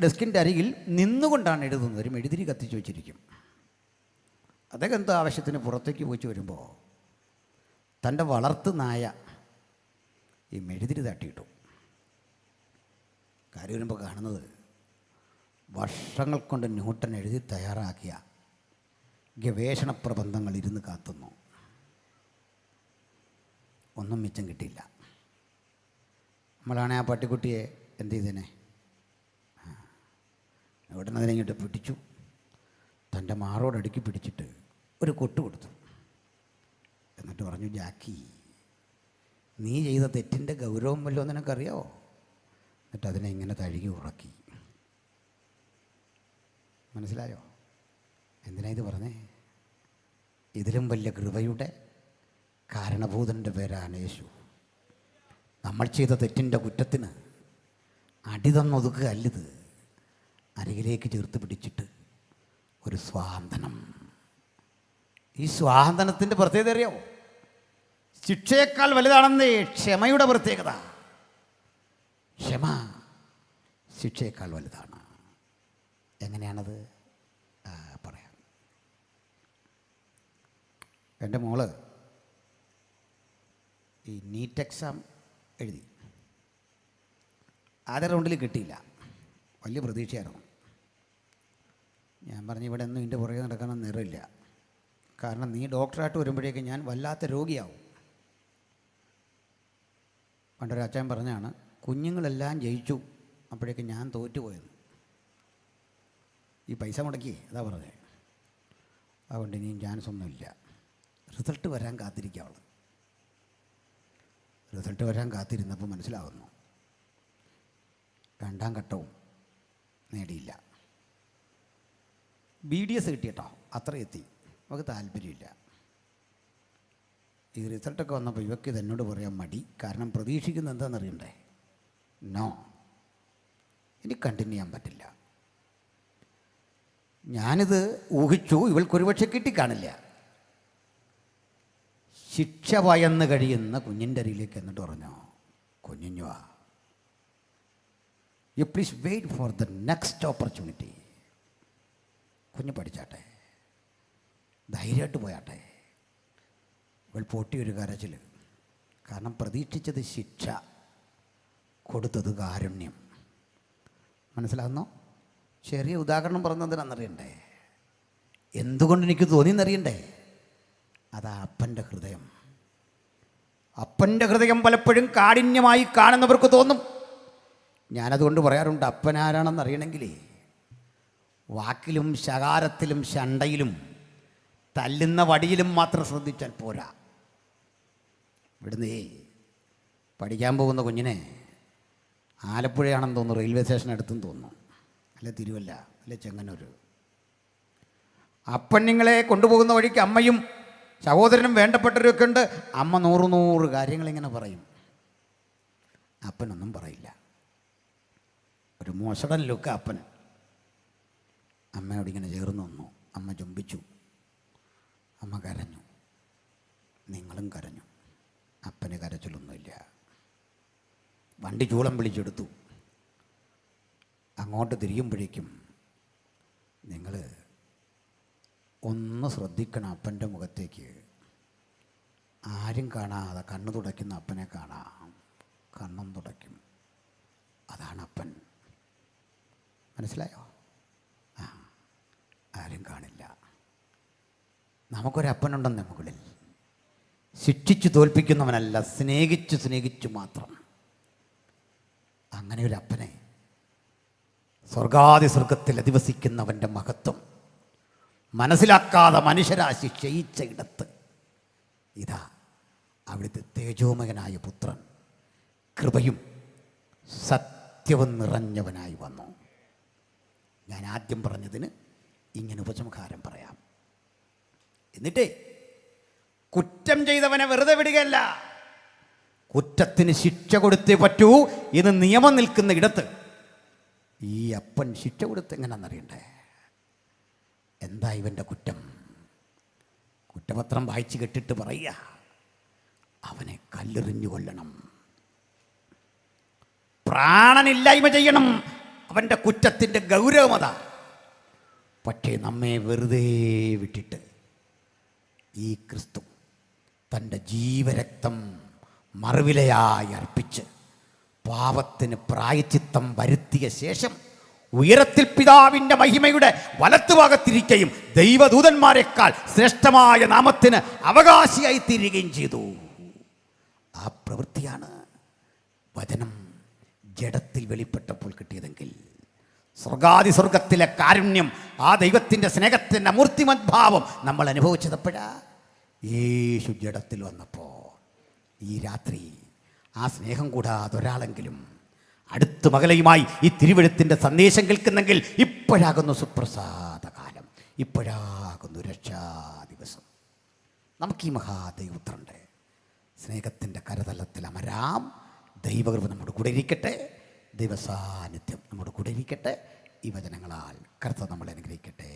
A: ഡെസ്കിൻ്റെ അരികിൽ നിന്നുകൊണ്ടാണ് എഴുതുന്നത്. ഒരു മെഴുതിരി കത്തിച്ച് വെച്ചിരിക്കും. അദ്ദേഹം എന്തോ ആവശ്യത്തിന് പുറത്തേക്ക് പോയിട്ട് വരുമ്പോൾ തൻ്റെ വളർത്തു നായ ഈ മെഴുതിരി തട്ടിയിട്ടു. കാര്യം വരുമ്പോൾ കാണുന്നത് വർഷങ്ങൾ കൊണ്ട് ന്യൂട്ടൻ എഴുതി തയ്യാറാക്കിയ ഗവേഷണ പ്രബന്ധങ്ങൾ ഇരുന്ന് കാത്തുന്നു. ഒന്നും മിച്ചം കിട്ടിയില്ല. നമ്മളാണെ ആ പട്ടിക്കുട്ടിയെ എന്ത് ചെയ്തേനെ? ന്യൂട്ടൻ അതിനെങ്ങിട്ട് പിടിച്ചു, തൻ്റെ മാറോടടുക്കി പിടിച്ചിട്ട് ഒരു കൊട്ട് കൊടുത്തു. എന്നിട്ട് പറഞ്ഞു, ജാക്കി, നീ ചെയ്ത തെറ്റിൻ്റെ ഗൗരവം വല്ലോ നിനക്കറിയാവോ? എന്നിട്ട് അതിനെ ഇങ്ങനെ തഴുകി ഉറക്കി. മനസ്സിലായോ എന്തിനാ ഇത് പറഞ്ഞേ? ഇതിലും വലിയ കൃപയുടെ കാരണഭൂതൻ്റെ പേരാണ് യേശു. നമ്മൾ ചെയ്ത തെറ്റിൻ്റെ കുറ്റത്തിന് അടി തന്നൊതുക്കുക അല്ലിത്, അരികിലേക്ക് ചേർത്ത് പിടിച്ചിട്ട് ഒരു സ്വാന്തനം. ഈ സ്വാന്തനത്തിൻ്റെ പ്രത്യേകത അറിയാമോ? ശിക്ഷയേക്കാൾ വലുതാണെന്നേ ക്ഷമയുടെ പ്രത്യേകത. ക്ഷമ ശിക്ഷയേക്കാൾ വലുതാണ്. എങ്ങനെയാണത്? പറയാം. എൻ്റെ മോള് ഈ നീറ്റ് എക്സാം എഴുതി. ആദ്യ റൗണ്ടിൽ കിട്ടിയില്ല. വലിയ പ്രതീക്ഷയായിരുന്നു. ഞാൻ പറഞ്ഞു, ഇവിടെ ഒന്നും ഇതിൻ്റെ പുറകെ നടക്കാനൊന്നും നേരമില്ല. കാരണം നീ ഡോക്ടറായിട്ട് വരുമ്പോഴേക്കും ഞാൻ വല്ലാത്ത രോഗിയാവും. പണ്ടൊരു അച്ഛൻ പറഞ്ഞാണ്, കുഞ്ഞുങ്ങളെല്ലാം ജയിച്ചു, അപ്പോഴേക്കും ഞാൻ തോറ്റുപോയെന്ന്. ഈ പൈസ മുടക്കി അതാ പറഞ്ഞത്. അതുകൊണ്ട് ഇനിയും ചാൻസ് ഒന്നുമില്ല. റിസൾട്ട് വരാൻ കാത്തിരിക്കുക അവൾ. റിസൾട്ട് വരാൻ കാത്തിരുന്നപ്പോൾ മനസ്സിലാകുന്നു രണ്ടാം ഘട്ടവും നേടിയില്ല. BDS കിട്ടിയിട്ടോ, അത്ര എത്തി. നമുക്ക് താല്പര്യമില്ല. ഈ റിസൾട്ടൊക്കെ വന്നപ്പോൾ ഇവയ്ക്ക് ഇതെന്നോട് പറയാൻ മടി. കാരണം പ്രതീക്ഷിക്കുന്നത് എന്താണെന്നറിയണ്ടേ? നോ, ഇനി കണ്ടിന്യൂ ചെയ്യാൻ പറ്റില്ല. ഞാനിത് ഊഹിച്ചു, ഇവൾക്കൊരു പക്ഷെ കിട്ടിക്കാണില്ല. ശിക്ഷ ഭയന്ന് കഴിയുന്ന കുഞ്ഞിൻ്റെ അരിയിലേക്ക് എന്നിട്ട് പറഞ്ഞു, കുഞ്ഞുവാ, you please wait for the next opportunity. കുഞ്ഞ് പഠിച്ചാട്ടെ, ധൈര്യമായിട്ട് പോയാട്ടെ. ഇവൾ പൊട്ടിയൊരു കരച്ചിൽ. കാരണം പ്രതീക്ഷിച്ചത് ശിക്ഷ, കൊടുത്തത് കാരുണ്യം. മനസ്സിലാകുന്നോ? ചെറിയ ഉദാഹരണം പറഞ്ഞതിനെന്നറിയണ്ടേ? എന്തുകൊണ്ട് എനിക്ക് തോന്നിയെന്നറിയണ്ടേ? അതാ അപ്പൻ്റെ ഹൃദയം. അപ്പൻ്റെ ഹൃദയം പലപ്പോഴും കാഠിന്യമായി കാണുന്നവർക്ക് തോന്നും. ഞാനതുകൊണ്ട് പറയാറുണ്ട്, അപ്പനാരാണെന്നറിയണമെങ്കിലേ വാക്കിലും ശകാരത്തിലും ശണ്ടയിലും തല്ലുന്ന വടിയിലും മാത്രം ശ്രദ്ധിച്ചാൽ പോരാ. ഇവിടുന്ന് പഠിക്കാൻ പോകുന്ന കുഞ്ഞിനെ ആലപ്പുഴയാണെന്ന് തോന്നുന്നു, റെയിൽവേ സ്റ്റേഷൻ അടുത്തെന്ന് തോന്നുന്നു, അല്ലെ തിരുവല്ല, അല്ലെ ചെങ്ങന്നൂർ. അപ്പൻ നിങ്ങളെ കൊണ്ടുപോകുന്ന വഴിക്ക് അമ്മയും സഹോദരനും വേണ്ടപ്പെട്ടവരൊക്കെ ഉണ്ട്. അമ്മ 100 കാര്യങ്ങളിങ്ങനെ പറയും, അപ്പനൊന്നും പറയില്ല. ഒരു മോശടൻ ലുക്ക് അപ്പൻ. അമ്മയോട് ഇങ്ങനെ ചേർന്ന് വന്നു. അമ്മ ചുംബിച്ചു. അമ്മ കരഞ്ഞു. നിങ്ങളും കരഞ്ഞു. അപ്പന് കരച്ചിലൊന്നുമില്ല. വണ്ടി ചൂളം വിളിച്ചെടുത്തു. അങ്ങോട്ട് തിരിയുമ്പോഴേക്കും നിങ്ങൾ ഒന്ന് ശ്രദ്ധിക്കണം. അപ്പൻ്റെ മുഖത്തേക്ക് ആരും കാണാതെ കണ്ണു തുടയ്ക്കുന്ന അപ്പനെ കാണാം. കണ്ണും തുടയ്ക്കും. അതാണ് അപ്പൻ. മനസ്സിലായോ? ആരും കാണില്ല. നമുക്കൊരപ്പനുണ്ടെന്ന് മുകളിൽ. ശിക്ഷിച്ചു തോൽപ്പിക്കുന്നവനല്ല, സ്നേഹിച്ചു മാത്രം. അങ്ങനെ ഒരു അപ്പനെ, സ്വർഗാദി സ്വർഗത്തിൽ അധിവസിക്കുന്നവൻ്റെ മഹത്വം മനസ്സിലാക്കാതെ മനുഷ്യരാശി ക്ഷയിച്ച ഇടത്ത് ഇതാ അവിടുത്തെ തേജോമയനായ പുത്രൻ കൃപയും സത്യവും നിറഞ്ഞവനായി വന്നു. ഞാൻ ആദ്യം പറഞ്ഞതിന് ഇങ്ങനെ ഉപസംഹാരം പറയാം. എന്നിട്ട് കുറ്റം ചെയ്തവനെ വെറുതെ വിടുകയല്ല, കുറ്റത്തിന് ശിക്ഷ കൊടുത്തേ പറ്റൂ എന്ന് നിയമം നിൽക്കുന്ന ഇടത്ത് ഈ അപ്പൻ ശിക്ഷ കൊടുത്ത് എങ്ങനെയാണെന്നറിയണ്ടേ? എന്താ ഇവൻ്റെ കുറ്റം? കുറ്റപത്രം വായിച്ച് കെട്ടിട്ട് പറയുക, അവനെ കല്ലെറിഞ്ഞു കൊല്ലണം, പ്രാണനില്ലായ്മ ചെയ്യണം. അവൻ്റെ കുറ്റത്തിൻ്റെ ഗൗരവമത. പക്ഷേ നമ്മെ വെറുതെ വിട്ടിട്ട് ഈ ക്രിസ്തു തൻ്റെ ജീവരക്തം മറുവിലയായി അർപ്പിച്ച് പാപത്തിന് പ്രായശ്ചിത്തം വരുത്തിയ ശേഷം ഉയരത്തിൽ പിതാവിൻ്റെ മഹിമയുടെ വലത്തുഭാഗത്തിരിക്കുകയും ദൈവദൂതന്മാരെക്കാൾ ശ്രേഷ്ഠമായ നാമത്തിന് അവകാശിയായി തീരുകയും ചെയ്തു. ആ പ്രവൃത്തിയാണ് വചനം ജഡത്തിൽ വെളിപ്പെട്ടപ്പോൾ കിട്ടിയതെങ്കിൽ സ്വർഗാദി സ്വർഗത്തിലെ കാരുണ്യം, ആ ദൈവത്തിൻ്റെ സ്നേഹത്തിൻ്റെ മൂർത്തിമദ്ഭാവം നമ്മൾ അനുഭവിച്ചതപ്പോഴാ യേശു ജഡത്തിൽ വന്നപ്പോൾ. ഈ രാത്രി ആ സ്നേഹം കൂടാതെ ഒരാളെങ്കിലും അടുത്ത മകലയുമായി ഈ തിരുവെഴുത്തിൻ്റെ സന്ദേശം കേൾക്കുന്നെങ്കിൽ ഇപ്പോഴാകുന്നു സുപ്രസാദ കാലം, ഇപ്പോഴാകുന്നു രക്ഷാ ദിവസം. നമുക്ക് ഈ മഹാദൈവപുത്രൻ്റെ സ്നേഹത്തിൻ്റെ കരതലത്തിൽ അമരാം. ദൈവകൃപ നമ്മുടെ കൂടെ ഇരിക്കട്ടെ, ദൈവസാന്നിധ്യം നമ്മുടെ കൂടെ ഇരിക്കട്ടെ. ഈ വചനങ്ങളാൽ കർത്താവ് നമ്മളെ അനുഗ്രഹിക്കട്ടെ.